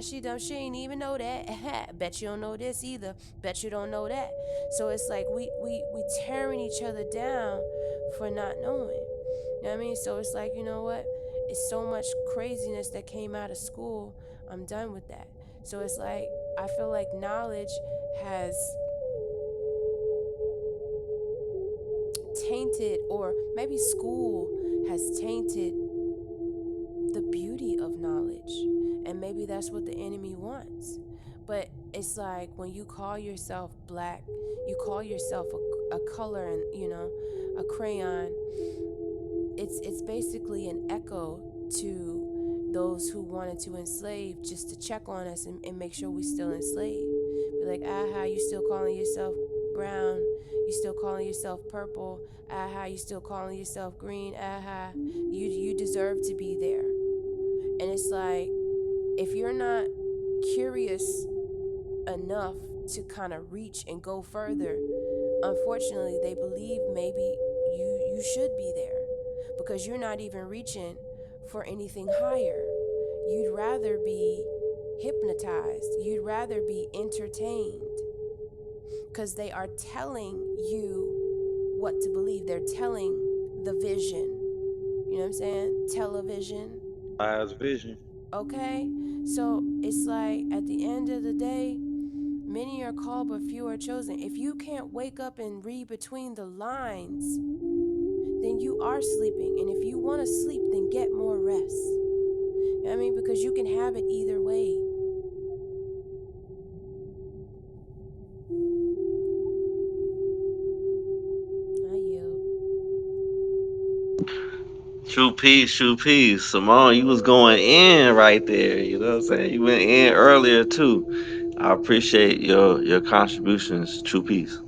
she ain't even know that. Bet you don't know this either. Bet you don't know that. So it's like we tearing each other down for not knowing. You know what I mean? So it's like, you know what? It's so much craziness that came out of school. I'm done with that. So it's like, I feel like knowledge has tainted, or maybe school has tainted the beauty of knowledge, and maybe that's what the enemy wants. But it's like, when you call yourself black, you call yourself a color, and a crayon. It's basically an echo to those who wanted to enslave, just to check on us and make sure we still enslaved. Be like, you still calling yourself brown? You still calling yourself purple? You still calling yourself green? You deserve to be there. And it's like, if you're not curious enough to kind of reach and go further, unfortunately, they believe maybe you should be there. because you're not even reaching for anything higher. You'd rather be hypnotized, you'd rather be entertained, because they are telling you what to believe. They're telling the vision. You know what I'm saying? Television. Eyes vision. Okay? So it's like at the end of the day, many are called, but few are chosen. If you can't wake up and read between the lines, then you are sleeping. And if you want to sleep, then get more rest. You know what I mean? Because you can have it either way. I yield. True peace, true peace. Simone, you was going in right there. You know what I'm saying? You went in earlier too. I appreciate your contributions. True peace.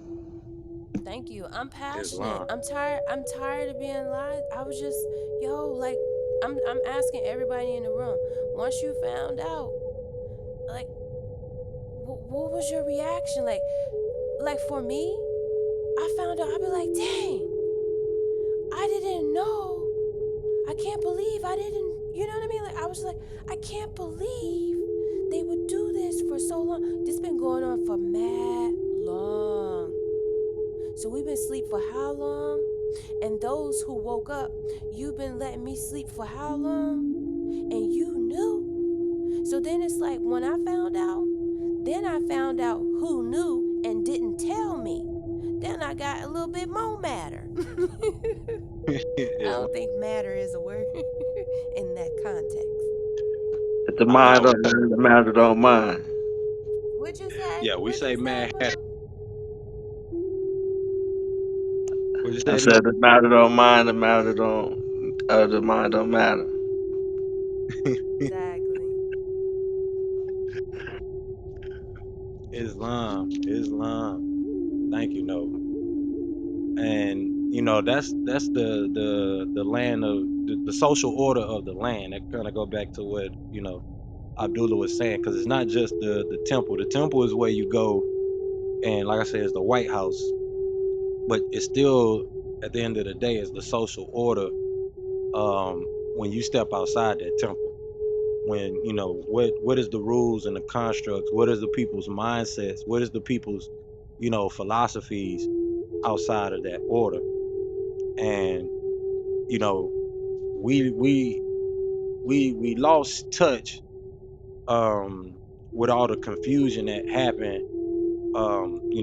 Thank you. I'm passionate. Islam. I'm tired. I'm tired of being lied. I was just, like, I'm asking everybody in the room. Once you found out, like, what was your reaction? Like for me, I found out. I'd be like, dang, I didn't know. I can't believe I didn't. You know what I mean? Like I was like, I can't believe they would do this for so long. This been going on for mad long. So we've been asleep for how long? And those who woke up, you've been letting me sleep for how long? And you knew. So then it's like when I found out, then I found out who knew and didn't tell me. Then I got a little bit more matter. I Islam. don't think matter is a word in that context. If the I mind know. don't mind, the matter don't mind. What you say? Yeah, we What you say say, Mad Hatter. bro? What you I say, said no? the matter don't mind, the matter don't the mind don't matter. Exactly. Islam. Islam. Thank you, Nova. And that's the land of the social order of the land. That kind of go back to what Abdullah was saying, because it's not just the temple. The temple is where you go, and like I said, it's the White House, but it's still at the end of the day is the social order. When you step outside that temple, when what is the rules and the constructs, what is the people's mindsets, what is the people's philosophies outside of that order. And you know we lost touch with all the confusion that happened,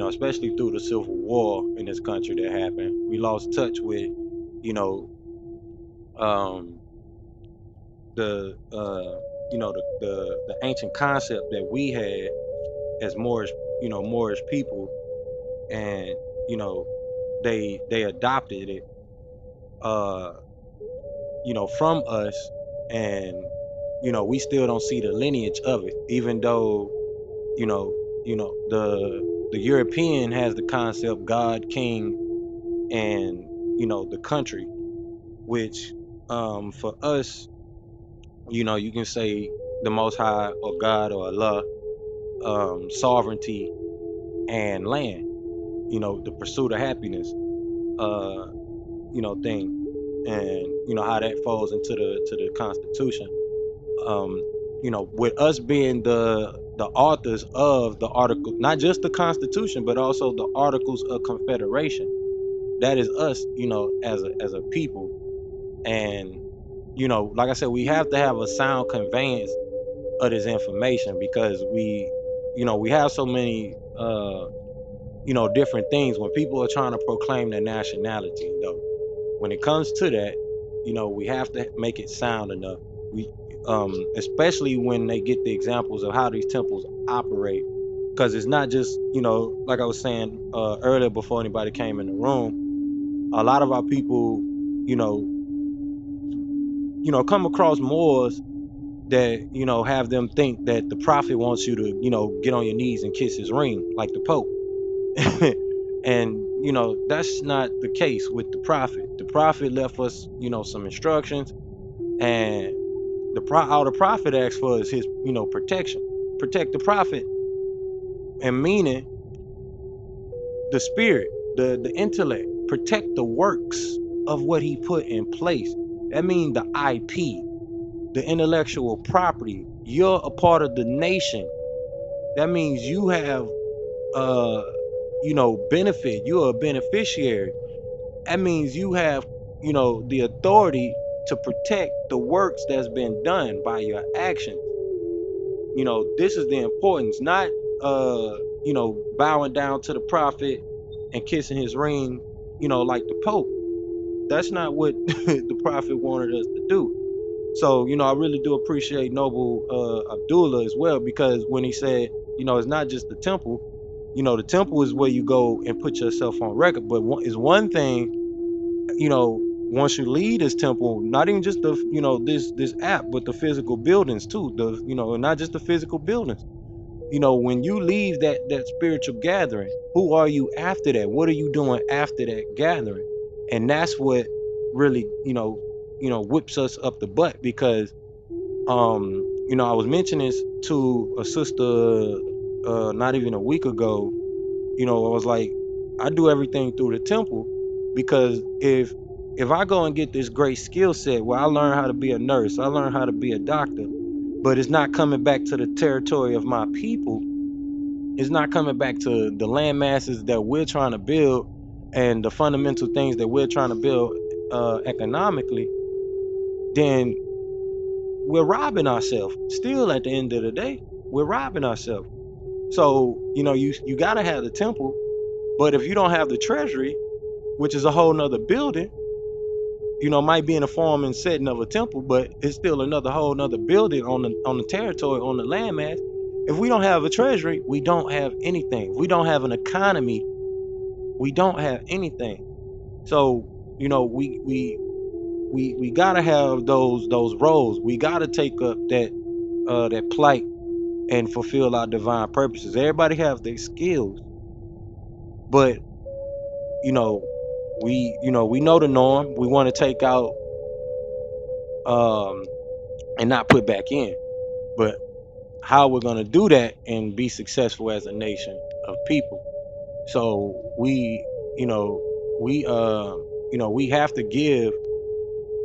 especially through the civil war in this country that happened. We lost touch with you know um the the ancient concept that we had as Moorish people. And they adopted it uh from us. And we still don't see the lineage of it, even though you know the European has the concept God, king, and the country, which for us, you can say the Most High or God or Allah, sovereignty and land, the pursuit of happiness, uh thing. And how that falls into the Constitution. um with us being the authors of the article, not just the Constitution but also the Articles of Confederation. That is us, as a people. And like I said, we have to have a sound conveyance of this information, because we have so many different things when people are trying to proclaim their nationality, though. When it comes to that, we have to make it sound enough. We especially when they get the examples of how these temples operate, because it's not just, like I was saying earlier before anybody came in the room. A lot of our people, you know come across Moors that have them think that the prophet wants you to get on your knees and kiss his ring like the Pope. And that's not the case with the prophet. The prophet left us some instructions. And all the prophet asks for is his protection. Protect the prophet, and meaning the spirit, the intellect. Protect the works. of what he put in place. That means the IP, the intellectual property. You're a part of the nation. That means you have benefit. You're a beneficiary. That means you have, the authority to protect the works that's been done by your actions. This is the importance, not bowing down to the prophet and kissing his ring, like the Pope. That's not what the prophet wanted us to do. So, I really do appreciate Noble Abdullah as well, because when he said, it's not just the temple. The temple is where you go and put yourself on record. But it's one thing, once you leave this temple, not even just the, this app, but the physical buildings too. Not just the physical buildings. When you leave that spiritual gathering, who are you after that? What are you doing after that gathering? And that's what really, whips us up the butt, because I was mentioning this to a sister not even a week ago. I was like, I do everything through the temple, because if I go and get this great skill set where I learn how to be a nurse, I learn how to be a doctor, but it's not coming back to the territory of my people, it's not coming back to the land masses that we're trying to build and the fundamental things that we're trying to build economically, then we're robbing ourselves. Still, at the end of the day, we're robbing ourselves. So, you gotta have the temple, but if you don't have the treasury, which is a whole nother building, might be in the form and setting of a temple, but it's still another whole nother building on the territory, on the landmass. If we don't have a treasury, we don't have anything. If we don't have an economy, we don't have anything. So, we gotta have those roles. We gotta take up that plight and fulfill our divine purposes. Everybody have their skills, but we know the norm. We want to take out and not put back in. But how we're gonna do that and be successful as a nation of people? So you know, we have to give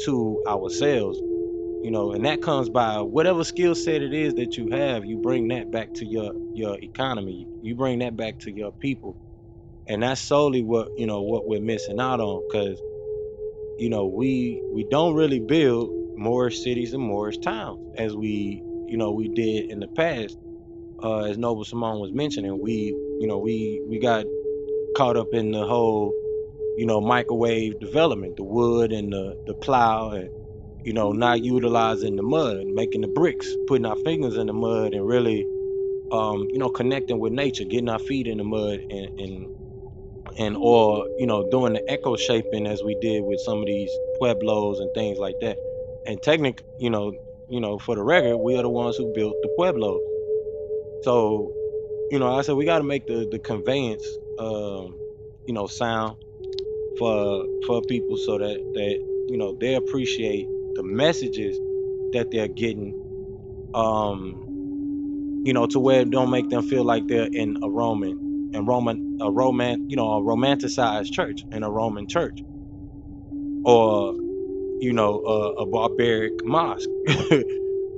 to ourselves, and that comes by whatever skill set it is that you have. You bring that back to your economy. You bring that back to your people, and that's solely what we're missing out on, because we don't really build Moorish cities and Moorish towns as we did in the past. As Noble Simone was mentioning, we got caught up in the whole microwave development, the wood and the plow, and not utilizing the mud, making the bricks, putting our fingers in the mud, and really connecting with nature, getting our feet in the mud, and or doing the echo shaping as we did with some of these pueblos and things like that. And technically, for the record, we are the ones who built the pueblos. So I said we got to make the conveyance sound for people, so that they appreciate the messages that they're getting, to where it don't make them feel like they're in a romanticized church, in a Roman church, or a barbaric mosque.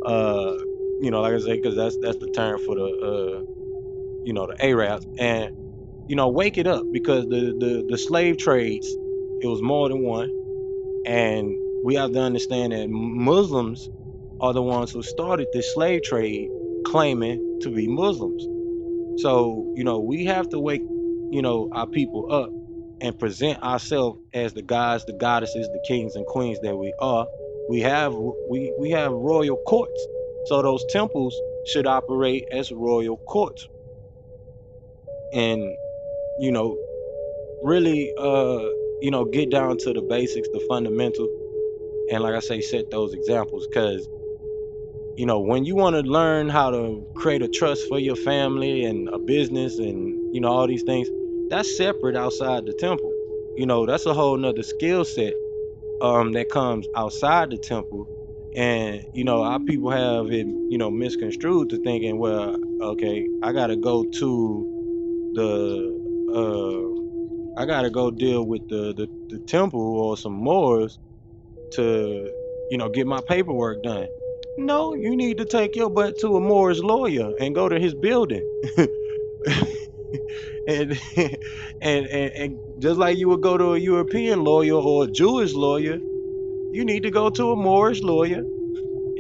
Like I say, because that's the term for the Arabs. And wake it up, because the slave trades, it was more than one, and we have to understand that Muslims are the ones who started this slave trade, claiming to be Muslims. So, we have to wake, our people up and present ourselves as the gods, the goddesses, the kings and queens that we are. We have royal courts. So those temples should operate as royal courts. And, really get down to the basics, the fundamentals, and like I say, set those examples, because when you want to learn how to create a trust for your family and a business and all these things, that's separate outside the temple. That's a whole nother skill set that comes outside the temple. And our people have it misconstrued to thinking, well, okay, I gotta go to the I gotta go deal with the temple or some Moors to, get my paperwork done. No, you need to take your butt to a Moorish lawyer and go to his building. and, and just like you would go to a European lawyer or a Jewish lawyer, you need to go to a Moorish lawyer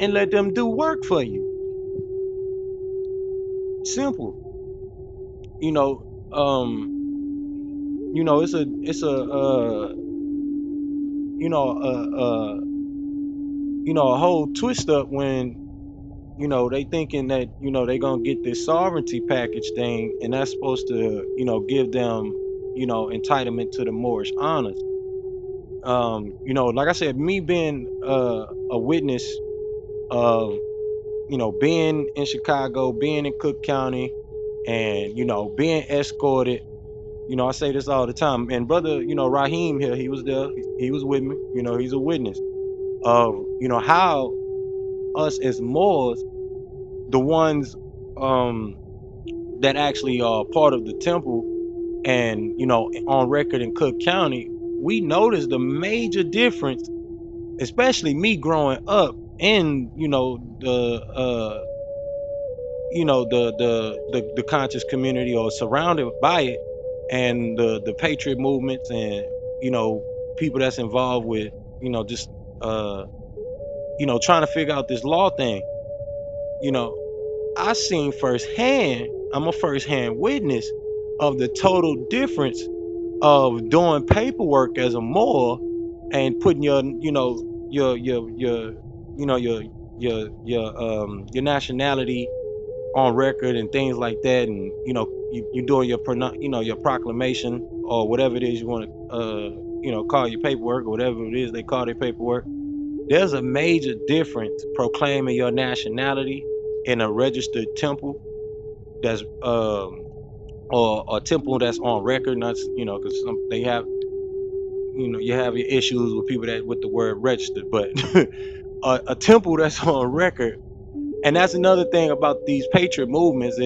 and let them do work for you. Simple. You know, it's a whole twist up when, they thinking that, they gonna get this sovereignty package thing, and that's supposed to, give them, entitlement to the Moorish honors. Like I said, me being a witness of, being in Chicago, being in Cook County, and, being escorted. I say this all the time. And brother, Raheem here, he was there, he was with me, he's a witness of, how us as Moors, the ones that actually are part of the temple and, on record in Cook County, we noticed the major difference, especially me growing up in, the conscious community or surrounded by it, and the patriot movements, and, people that's involved with, just uh trying to figure out this law thing. you know I seen firsthand, I'm a firsthand witness of the total difference of doing paperwork as a Moor and putting your, your nationality on record and things like that, and, you doing your your proclamation or whatever it is you want to, call your paperwork, or whatever it is they call their paperwork. There's a major difference proclaiming your nationality in a registered temple that's, or a temple that's on record, not, because some they have, you have your issues with people that with the word registered, but a temple that's on record. And that's another thing about these patriot movements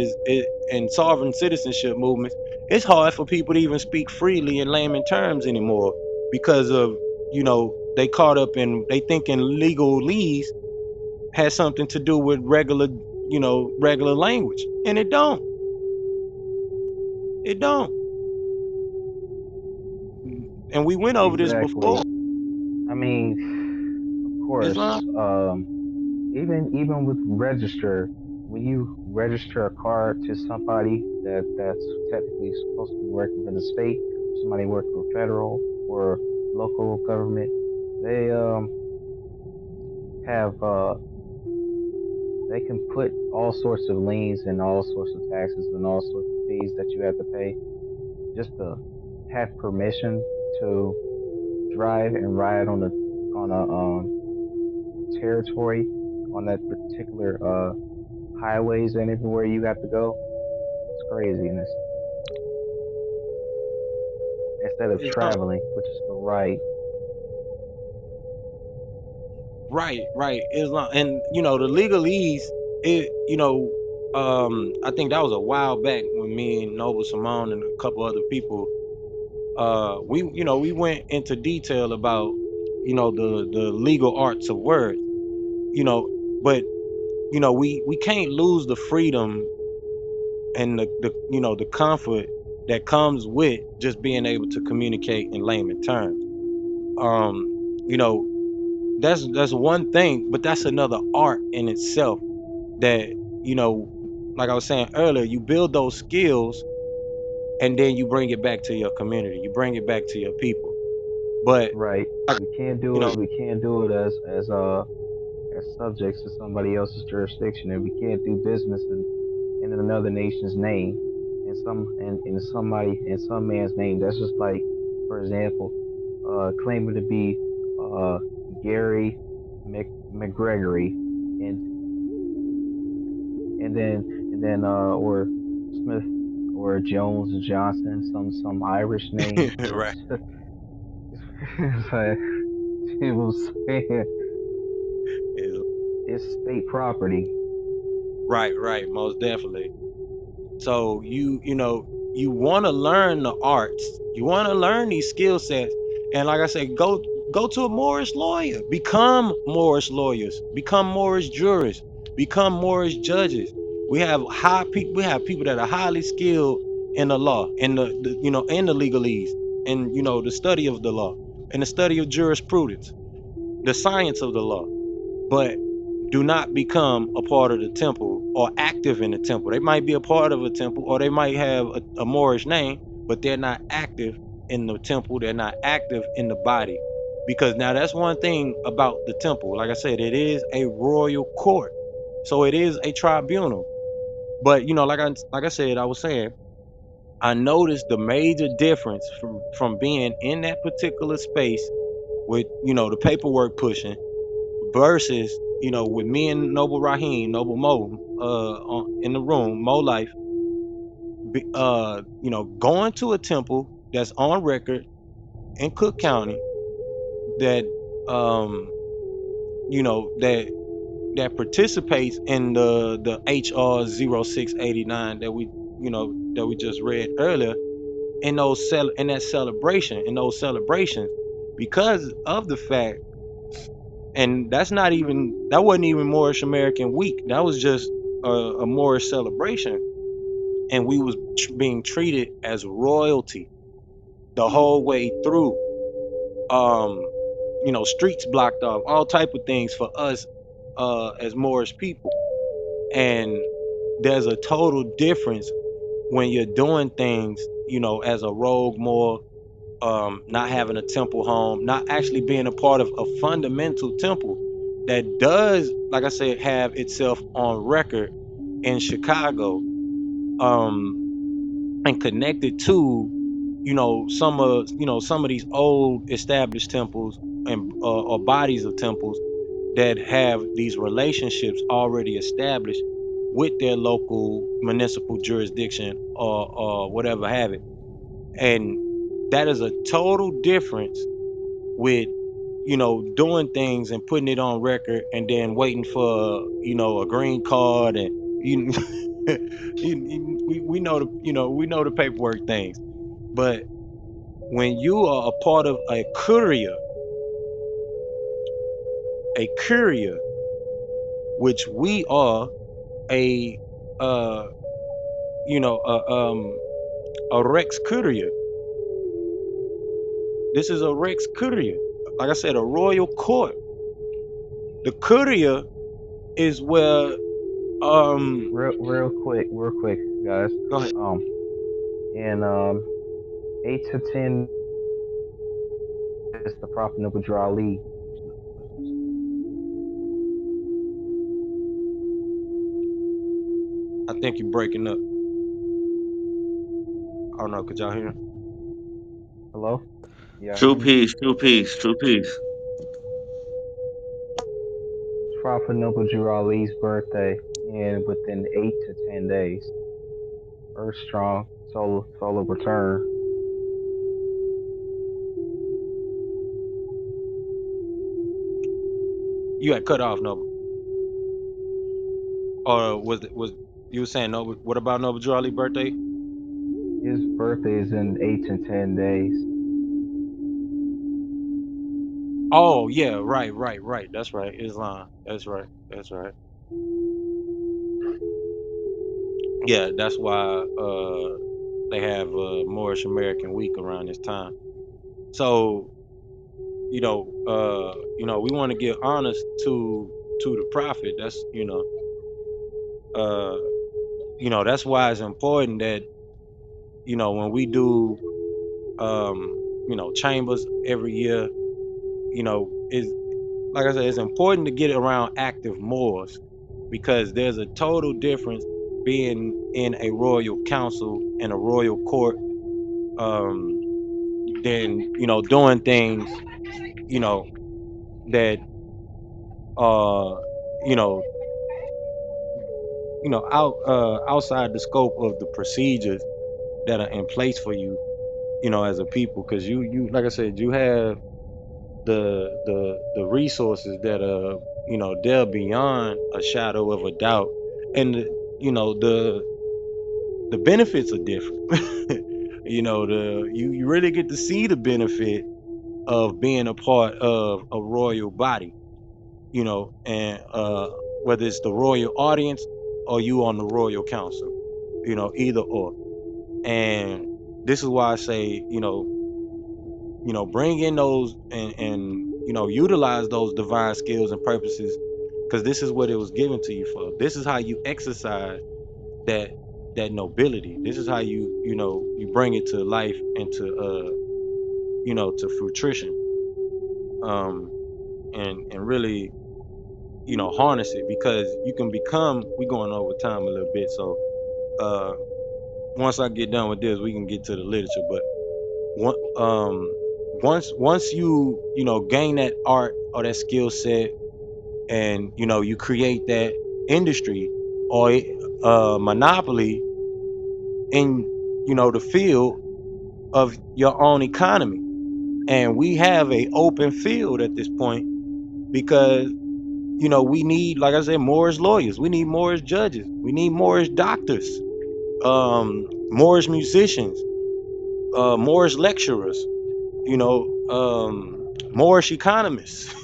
and sovereign citizenship movements. It's hard for people to even speak freely in layman terms anymore because of, they caught up in, they thinking legalese has something to do with regular language, and it don't. And we went over this Exactly. before. I mean, of course, Islam. even with register, when you register a car to somebody that's technically supposed to be working for the state, somebody working for federal or local government, they have they can put all sorts of liens and all sorts of taxes and all sorts of fees that you have to pay just to have permission to drive and ride on a territory on that particular highways and everywhere you have to go. It's craziness. Instead of Islam. traveling, which is the right. Right. Islam, and, the legalese. It, I think that was a while back when me and Noble Simone and a couple other people, we went into detail about, the legal arts of words, but, we can't lose the freedom and the comfort that comes with just being able to communicate in layman terms. Um, you know, that's one thing, but that's another art in itself that, you know, like I was saying earlier, you build those skills and then you bring it back to your community, you bring it back to your people. But Right. like, We can't you do know, it. We can't do it as subjects to somebody else's jurisdiction, and we can't do business in another nation's name, in somebody in some man's name. That's just like, for example, claiming to be uh, Gary McGregory, and or Smith or Jones Johnson, some Irish name. right, It's like, it was saying is- it's state property. right, most definitely. So you want to learn the arts, You want to learn these skill sets, and like I said, go to a Moorish lawyer, become Moorish lawyers, become Moorish jurists, become Moorish judges. We have we have people that are highly skilled in the law, in the in the legalese, and the study of the law, and the study of jurisprudence, the science of the law. But do not become a part of the temple or active in the temple. They might be a part of a temple, or they might have a Moorish name, but they're not active in the temple. They're not active in the body. Because now that's one thing about the temple. Like I said, it is a royal court. So it is a tribunal. But like I said, I was saying, I noticed the major difference from being in that particular space with the paperwork pushing versus with me and Noble Rahim, Noble Mo, in the room, Mo Life, going to a temple that's on record in Cook County that that participates in the HR 0689 that we just read earlier, in that celebration, in those celebrations, because of the fact. And that wasn't even Moorish American Week. That was just a Moorish celebration, and we was being treated as royalty the whole way through. Streets blocked off, all type of things for us as Moorish people. And there's a total difference when you're doing things, as a rogue Moor, not having a temple home, not actually being a part of a fundamental temple that does, like I said, have itself on record in Chicago, and connected to, some of these old established temples and or bodies of temples that have these relationships already established with their local municipal jurisdiction or whatever have it. And that is a total difference with doing things and putting it on record and then waiting for a green card, and you, we know the paperwork things. But when you are a part of a courier, which we are, a uh you know a rex courier. This is a rex courier, like I said, a royal court. The courier is where Real quick, guys. go ahead. Um, in 8 to 10 is the Prophet Nabi. I think you're breaking up. I don't know, could y'all hear? Hello? Yeah, hear True me? peace, true peace, true peace. Prophet Ali's birthday in within 8 to 10 days. Earth strong, solar return. You had cut off, Noble. Or was you were saying Noble? What about Noble Drew Ali birthday? His birthday is in 8 to 10 days. Oh yeah, right. That's right. Islam. That's right. That's right. Yeah, that's why they have Moorish American Week around this time. So we want to give honors to the prophet. That's uh that's why it's important that when we do chambers every year, is like I said, it's important to get around active Moors, because there's a total difference being in a royal council and a royal court, um, than doing things that you know outside the scope of the procedures that are in place for you, as a people, because you like I said, you have the resources that are they're beyond a shadow of a doubt, and the benefits are different. You really get to see the benefit of being a part of a royal body, and whether it's the royal audience or you on the royal council, either or. And this is why I say, bring in those and utilize those divine skills and purposes, because this is what it was given to you for. This is how you exercise that nobility. This is how you bring it to life and to fruition, um and really harness it, because you can become. We going over time a little bit, so uh once I get done with this, we can get to the literature. But one once you gain that art or that skill set, and you create that industry or monopoly in the field of your own economy. And we have a open field at this point, because we need, like I said, Moorish lawyers, we need Moorish judges, we need Moorish doctors, Moorish musicians, Moorish lecturers, Moorish economists.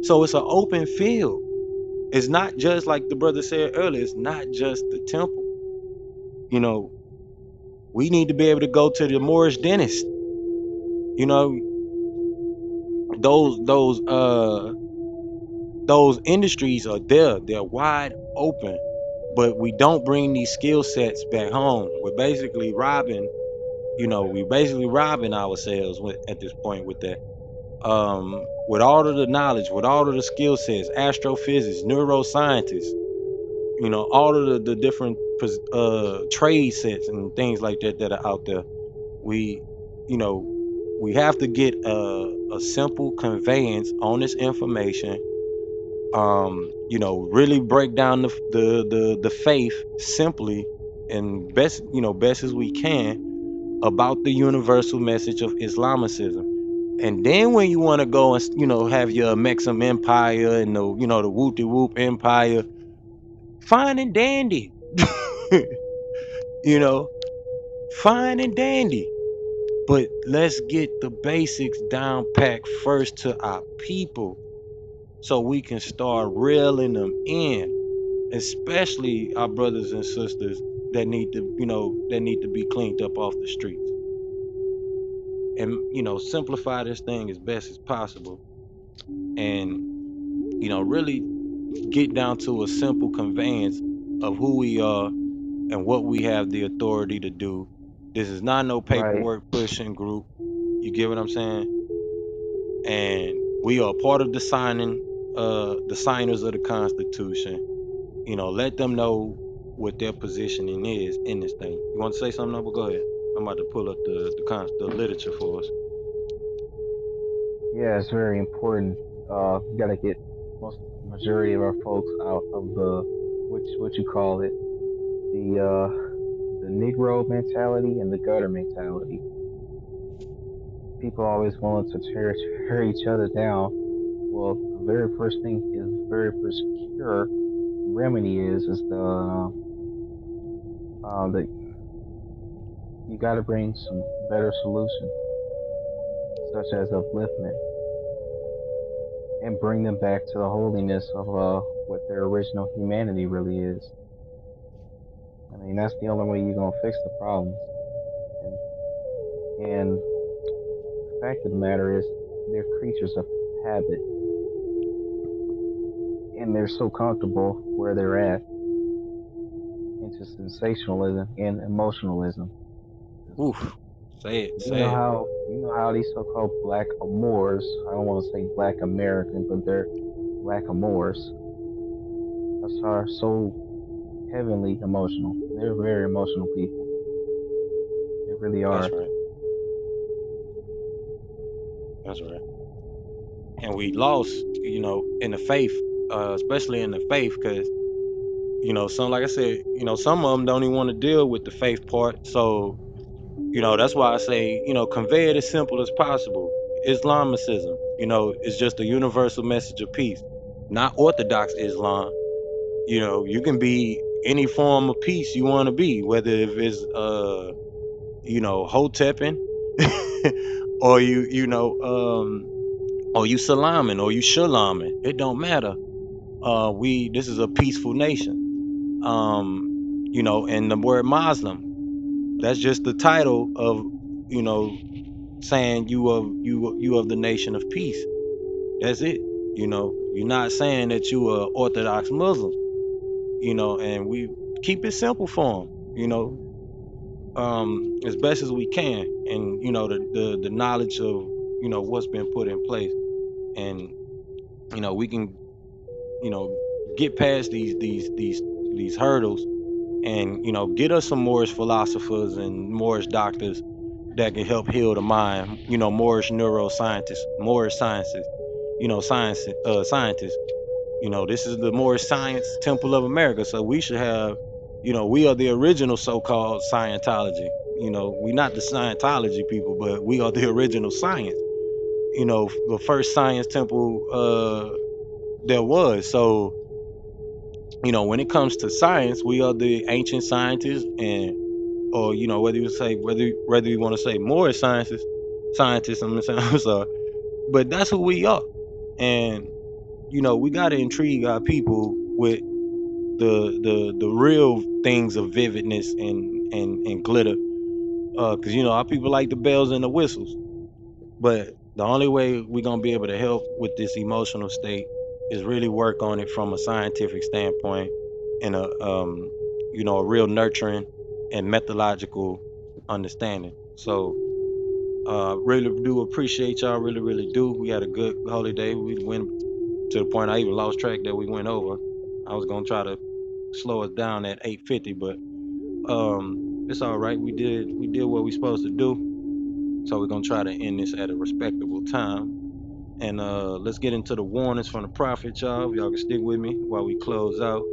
So it's an open field. It's not just like the brother said earlier, it's not just the temple. We need to be able to go to the Moorish dentist. Those industries are there. They're wide open. But we don't bring these skill sets back home. We're basically robbing, ourselves at this point with that. With all of the knowledge, with all of the skill sets, astrophysics, neuroscientists, all of the different trade sets and things like that are out there. We, you know, we have to get a simple conveyance on this information. Really break down the faith simply and best as we can about the universal message of Islamicism. And then when you want to go and have your Mexican empire and the Whoopty Whoop empire, fine and dandy. you know, fine and dandy. But let's get the basics down packed first to our people, so we can start reeling them in, especially our brothers and sisters that need to be cleaned up off the streets. And simplify this thing as best as possible, and really get down to a simple conveyance of who we are and what we have the authority to do. This is not no Right. paperwork pushing group. You get what I'm saying? And we are part of the signers of the Constitution. Let them know what their positioning is in this thing. You want to say something, Noble? Go ahead. I'm about to pull up the literature for us. Yeah, it's very important. We gotta get most majority of our folks out of the what you call it, the Negro mentality and the gutter mentality. People always want to tear each other down. Well, the very first thing is the very first cure remedy is the you got to bring some better solutions, such as upliftment, and bring them back to the holiness of what their original humanity really is. I mean, that's the only way you're gonna fix the problems. And the fact of the matter is, they're creatures of habit, and they're so comfortable where they're at into sensationalism and emotionalism. Oof. Say it. You Say know it. how these so-called Black Moors, I don't want to say Black Americans, but they're Black Moors, are so heavenly emotional. They're very emotional people. They really are. That's right. That's right. And we lost, in the faith, especially in the faith, because some, like I said, some of them don't even want to deal with the faith part. So that's why I say, convey it as simple as possible. Islamicism, is just a universal message of peace, not Orthodox Islam. You can be any form of peace you want to be, whether if it's Hotepin, or or you Salamin, or you Shalamin. It don't matter. This is a peaceful nation. And the word Muslim, that's just the title of, saying you of the nation of peace. That's it. You're not saying that you are Orthodox Muslim, and we keep it simple for them, as best as we can. And, the knowledge of, what's been put in place. And, we can, get past these hurdles and, get us some Moorish philosophers and Moorish doctors that can help heal the mind, Moorish neuroscientists, Moorish sciences, scientists. This is the Moorish Science Temple of America. So we should have, we are the original so-called Scientology. We're not the Scientology people, but we are the original science. The first science temple there was. So, when it comes to science, we are the ancient scientists, and or whether you want to say Moorish scientists. I'm sorry, but that's who we are. And we got to intrigue our people with the real things of vividness and glitter, because our people like the bells and the whistles. But the only way we're gonna be able to help with this emotional state is really work on it from a scientific standpoint, and a real nurturing and methodological understanding. So really do appreciate y'all, really, really do. We had a good holy day. We went to the point I even lost track that we went over. I was gonna try to slow us down at 8:50, but it's all right. We did what we supposed to do. So we're gonna try to end this at a respectable time. And let's get into the warnings from the prophet, y'all. If y'all can stick with me while we close out.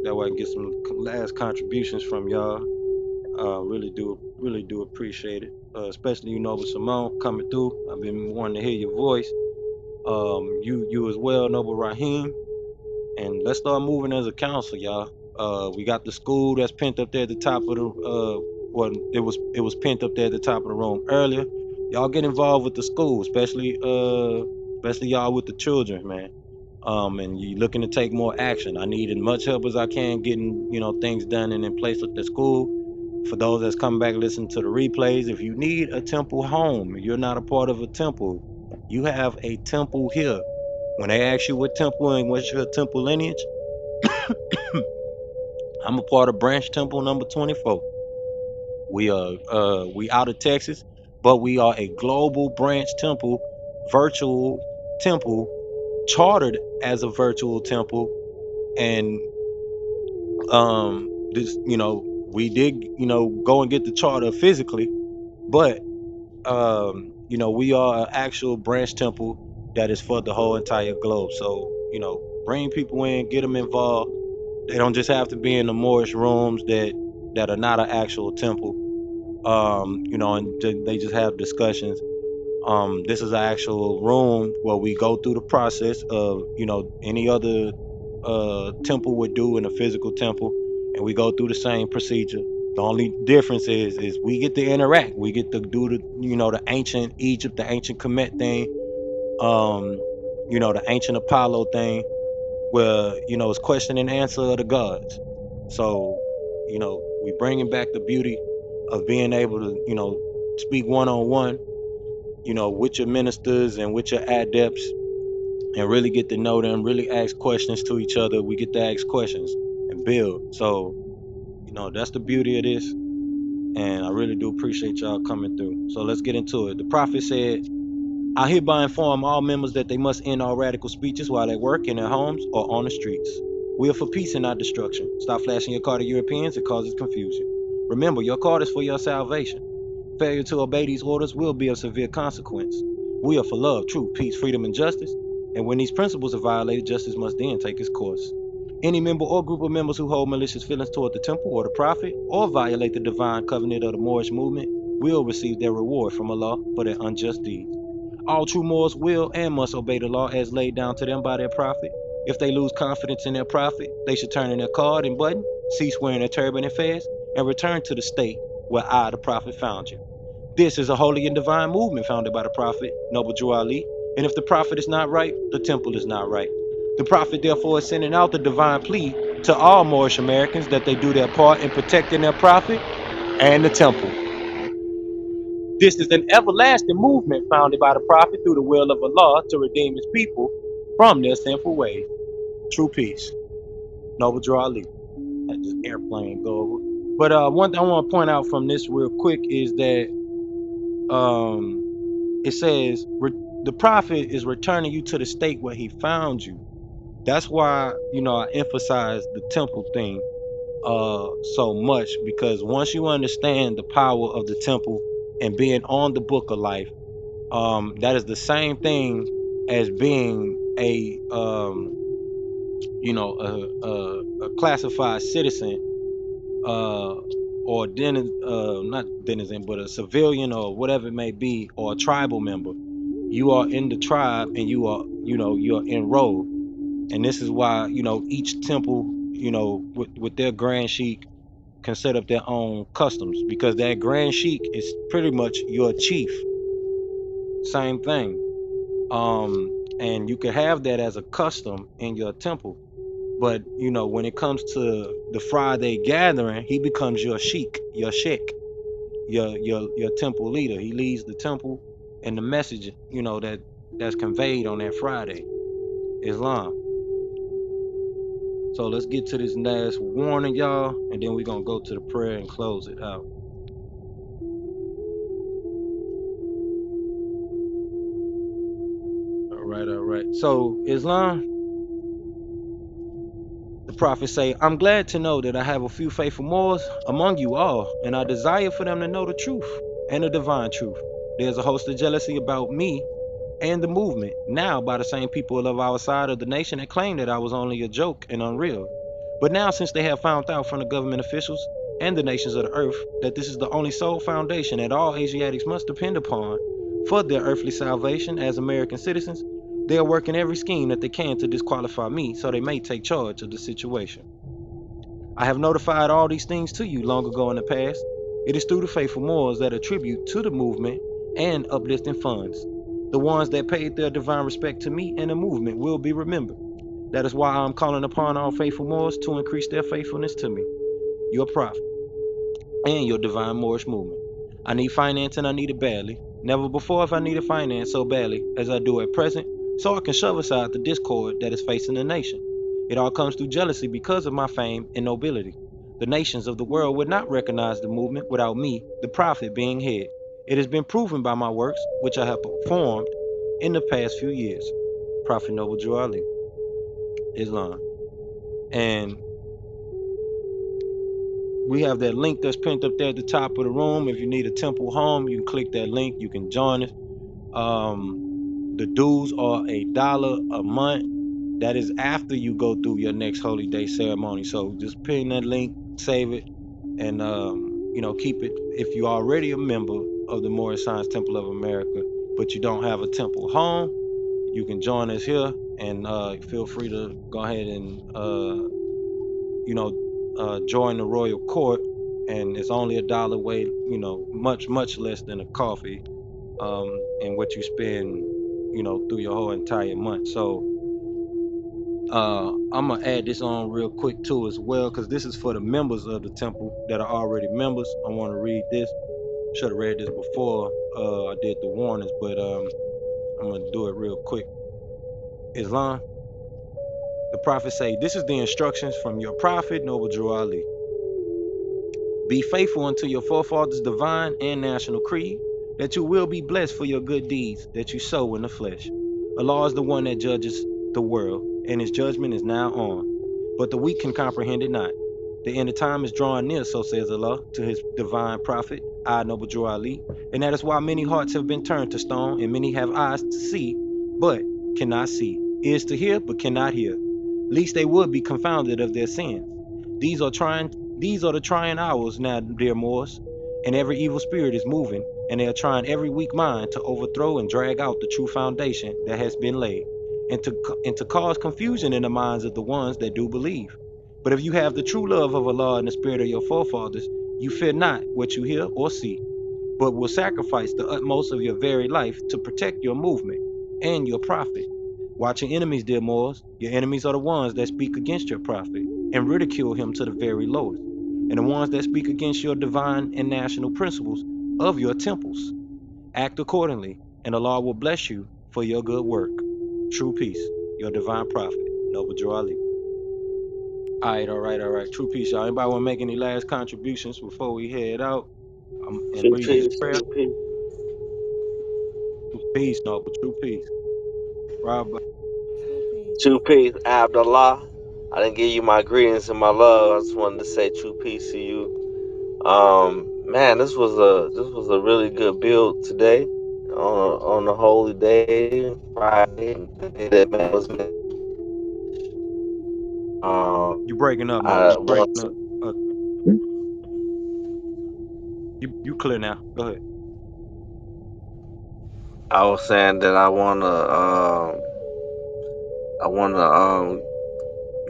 That way I can get some last contributions from y'all. Really do appreciate it. Especially Noble Simone coming through. I've been wanting to hear your voice. You as well, Noble Raheem. And let's start moving as a council, y'all. We got the school that's pinned up there at the top of the it was pinned up there at the top of the room earlier. Y'all get involved with the school, especially y'all with the children, man. And you looking to take more action. I need as much help as I can getting, things done and in place at the school. For those that's coming back listening to the replays, if you need a temple home, you're not a part of a temple, you have a temple here. When they ask you what temple and what's your temple lineage, I'm a part of branch temple number 24. We out of Texas, but we are a global branch temple, virtual temple, chartered as a virtual temple. And this, we did, go and get the charter physically, but we are an actual branch temple that is for the whole entire globe. So, bring people in, get them involved. They don't just have to be in the Moorish rooms that are not an actual temple. And they just have discussions. This is an actual room where we go through the process of, any other temple would do in a physical temple, and we go through the same procedure. The only difference is we get to interact. We get to do the ancient Egypt, the ancient Kemet thing, the ancient Apollo thing, where it's question and answer of the gods. So we bringing back the beauty of being able to speak one-on-one with your ministers and with your adepts, and really get to know them, really ask questions to each other. We get to ask questions and build. So that's the beauty of this, and I really do appreciate y'all coming through. So let's get into it. The prophet said, I hereby inform all members that they must end all radical speeches while they work in their homes or on the streets. We are for peace and not destruction. Stop flashing your card to Europeans. It causes confusion. Remember, your card is for your salvation. Failure to obey these orders will be of severe consequence. We are for love, truth, peace, freedom, and justice. And when these principles are violated, justice must then take its course. Any member or group of members who hold malicious feelings toward the temple or the prophet, or violate the divine covenant of the Moorish movement, will receive their reward from Allah for their unjust deeds. All true Moors will and must obey the law as laid down to them by their prophet. If they lose confidence in their prophet, they should turn in their card and button, cease wearing their turban and fez, and return to the state where I, the prophet, found you. This is a holy and divine movement founded by the prophet, Noble Drew Ali. And if the prophet is not right, the temple is not right. The prophet, therefore, is sending out the divine plea to all Moorish Americans that they do their part in protecting their prophet and the temple. This is an everlasting movement founded by the prophet through the will of Allah to redeem his people from their sinful ways. True peace. Noble Drew Ali. Let this airplane go over. But one thing I want to point out from this real quick is that it says the prophet is returning you to the state where he found you. That's why, I emphasize the temple thing so much, because once you understand the power of the temple and being on the book of life, that is the same thing as being a classified citizen, or not denizen, but a civilian or whatever it may be, or a tribal member. You are in the tribe and you're enrolled. And this is why, each temple, with their grand sheik can set up their own customs, because that grand sheik is pretty much your chief. Same thing. And you can have that as a custom in your temple. But when it comes to the Friday gathering, he becomes your sheik, your temple leader. He leads the temple and the message, that's conveyed on that Friday. Islam. So let's get to this last warning, y'all, and then we're gonna go to the prayer and close it out. All right. So Islam, the prophet say, I'm glad to know that I have a few faithful Moors among you all, and I desire for them to know the truth and the divine truth. There's a host of jealousy about me and the movement now by the same people of our side of the nation that claim that I was only a joke and unreal. But now, since they have found out from the government officials and the nations of the earth that this is the only sole foundation that all Asiatics must depend upon for their earthly salvation as American citizens, they are working every scheme that they can to disqualify me so they may take charge of the situation. I have notified all these things to you long ago in the past. It is through the faithful Moors that attribute to the movement and uplifting funds. The ones that paid their divine respect to me and the movement will be remembered. That is why I am calling upon all faithful Moors to increase their faithfulness to me, your prophet, and your divine Moorish movement. I need finance and I need it badly. Never before have I needed finance so badly as I do at present, so I can shove aside the discord that is facing the nation. It all comes through jealousy because of my fame and nobility. The nations of the world would not recognize the movement without me, the prophet, being head. It has been proven by my works, which I have performed in the past few years. Prophet Noble Drew Ali, Islam. And we have that link that's pinned up there at the top of the room. If you need a temple home, you can click that link. You can join us. The dues are $1 a month. That is after you go through your next holy day ceremony. So just pin that link, save it, and keep it. If you're already a member of the Moorish Science Temple of America, but you don't have a temple home, you can join us here, and feel free to go ahead and join the royal court. And it's only $1 way, much less than a coffee, and what you spend, through your whole entire month. So I'm gonna add this on real quick too as well, because this is for the members of the temple that are already members. I want to read this. Should have read this before I did the warnings, but I'm gonna do it real quick. Islam, the prophet say, this is the instructions from your prophet Noble Drew Ali. Be faithful unto your forefathers' divine and national creed, that you will be blessed for your good deeds that you sow in the flesh. Allah is the one that judges the world, and his judgment is now on. But the weak can comprehend it not. The end of time is drawing near, so says Allah, to his divine prophet, I Noble Drew Ali, and that is why many hearts have been turned to stone, and many have eyes to see, but cannot see, ears to hear, but cannot hear, lest they would be confounded of their sins. These are the trying hours now, dear Moors, and every evil spirit is moving, and they are trying every weak mind to overthrow and drag out the true foundation that has been laid, and to cause confusion in the minds of the ones that do believe. But if you have the true love of Allah and the spirit of your forefathers, You fear not what you hear or see, but will sacrifice the utmost of your very life to protect your movement and your prophet. Watch your enemies, dear Moors. Your enemies are the ones that speak against your prophet and ridicule him to the very lowest, and the ones that speak against your divine and national principles of your temples. Act accordingly, and Allah will bless you for your good work. True peace, your divine prophet, Noble Drew Ali. All right. True peace, y'all. Anybody want to make any last contributions before we head out? And True read this peace, prayer? true peace. True peace, Noble. True peace. Rob, True peace. True peace, Abdullah. I didn't give you my greetings and my love. I just wanted to say true peace to you. Man, this was a really good build today on the holy day, Friday, the day that man was made. you breaking up, Noble. I You breaking want up. to. Uh, you clear now. Go ahead. I was saying that I wanna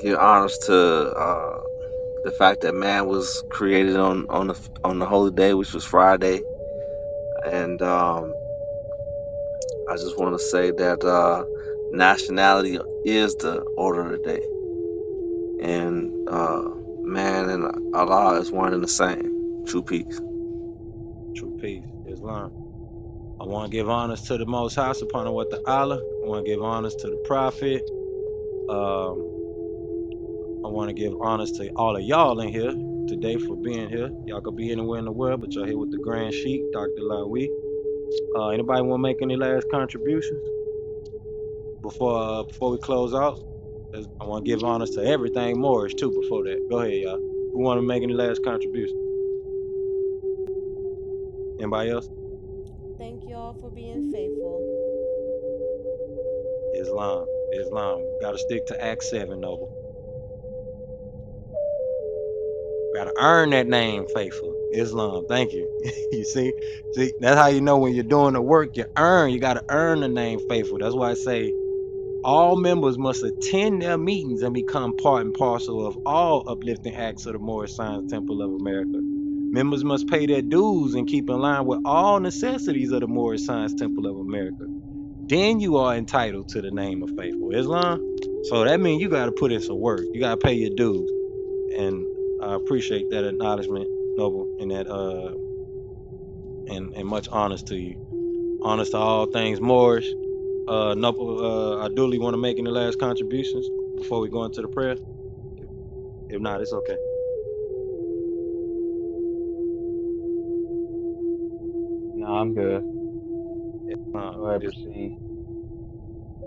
give honors to the fact that man was created on the holy day, which was Friday, and I just want to say that nationality is the order of the day, and man and Allah is one and the same. True peace. True peace. Islam. I want to give honors to the Most High, upon what the Allah. I want to give honors to the Prophet. Um, I want to give honors to all of y'all in here today for being here. Y'all could be anywhere in the world, but y'all here with the Grand Sheik, Dr. Lawiy. Anybody want to make any last contributions before we close out? I want to give honors to everything Moorish too. Before that, go ahead, y'all. Who want to make any last contributions? Anybody else? Thank you all for being faithful. Islam. Got to stick to Act 7, Noble. Got to earn that name, faithful. Islam. Thank you. You see, that's how you know when you're doing the work. You got to earn the name, faithful. That's why I say all members must attend their meetings and become part and parcel of all uplifting acts of the Moorish Science Temple of America. Members must pay their dues and keep in line with all necessities of the Moorish Science Temple of America. Then you are entitled to the name of faithful. Islam. So that means you got to put in some work. You got to pay your dues. And I appreciate that acknowledgement, Noble, and that and much honors to you. Honors to all things Moorish. Noble, I duly want to make any last contributions before we go into the prayer. If not, it's okay. No, I'm good. Go ahead, It, proceed.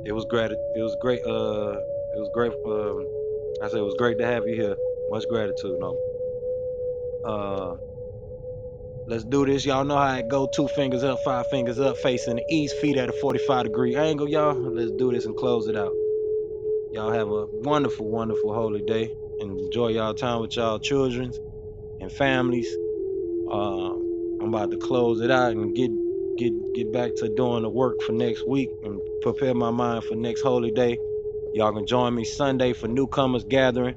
it was great. It was great. It was great. I said it was great to have you here. Much gratitude, Noble. Uh, let's do this. Y'all know how it go. 2 fingers up, 5 fingers up, facing the east, feet at a 45-degree angle, y'all. Let's do this and close it out. Y'all have a wonderful, wonderful holy day. Enjoy y'all time with y'all children and families. I'm about to close it out and get back to doing the work for next week and prepare my mind for next holy day. Y'all can join me Sunday for newcomers gathering.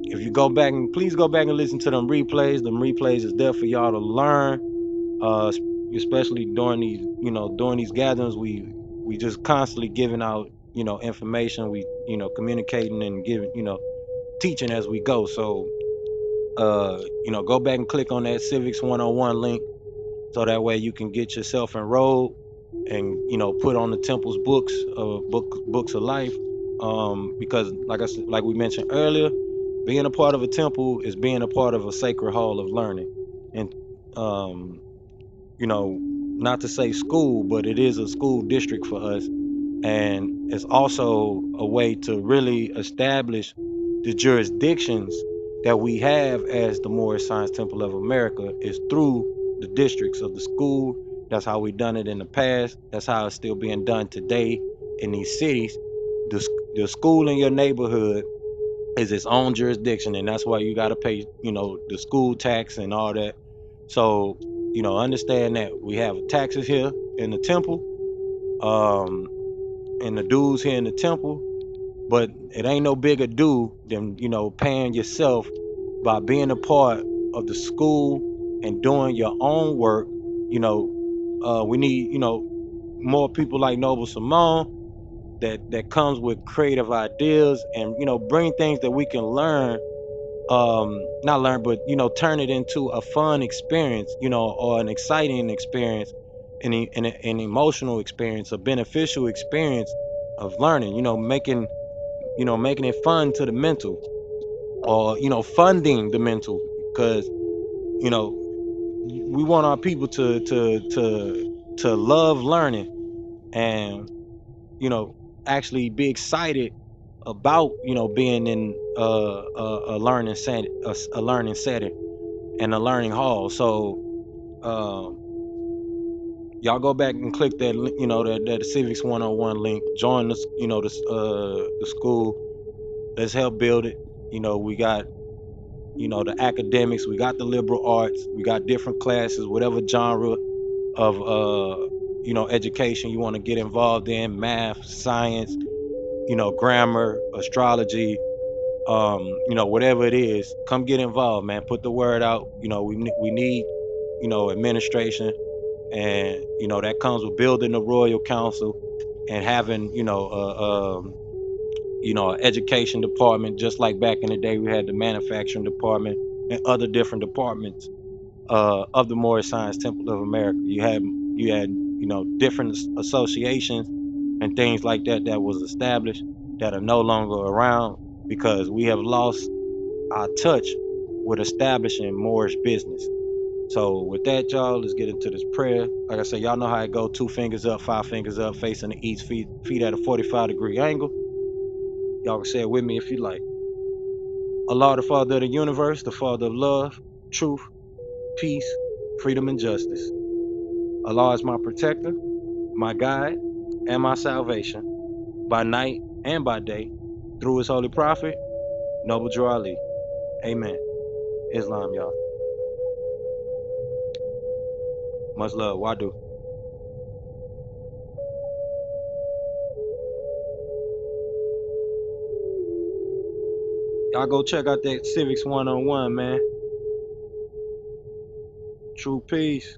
If you go back and please go back and listen to them replays. Them replays is there for y'all to learn. Especially during these gatherings, we just constantly giving out information. We communicating and giving teaching as we go. So go back and click on that Civics 101 link so that way you can get yourself enrolled and put on the temple's books of life. Because like we mentioned earlier, being a part of a temple is being a part of a sacred hall of learning. And not to say school, but it is a school district for us. And it's also a way to really establish the jurisdictions that we have as the Moorish Science Temple of America is through the districts of the school. That's how we done it in the past. That's how it's still being done today in these cities. The school in your neighborhood is its own jurisdiction, and that's why you got to pay, the school tax and all that. So, understand that we have taxes here in the temple, um, and the dues here in the temple, but it ain't no bigger due than paying yourself by being a part of the school and doing your own work. We need, more people like Noble Simone that comes with creative ideas and, bring things that we can learn, not learn, but, turn it into a fun experience, or an exciting experience, an emotional experience, a beneficial experience of learning, making it fun to the mental, or, funding the mental, because, you know, we want our people to love learning and, actually be excited about, being in a learning setting, a learning setting and a learning hall. So y'all go back and click that that Civics 101 link, join this, the school. Let's help build it. We got, the academics, we got the liberal arts, we got different classes, whatever genre of education you want to get involved in, math, science, grammar, astrology, whatever it is, come get involved, man. Put the word out. We need, administration, and that comes with building the royal council and having, an education department, just like back in the day we had the manufacturing department and other different departments of the Moorish Science Temple of America. You had different associations and things like that that was established that are no longer around because we have lost our touch with establishing Moorish business. So with that, y'all, let's get into this prayer. Like I said, y'all know how it go: 2 fingers up, 5 fingers up, facing the east, feet at a 45-degree angle. Y'all can say it with me if you like. Allah, the Father of the universe, the Father of love, truth, peace, freedom, and justice. Allah is my protector, my guide, and my salvation, by night and by day, through his holy prophet, Noble Drew Ali. Amen. Islam, y'all. Much love. Wadu. Y'all go check out that Civics 101, man. True peace.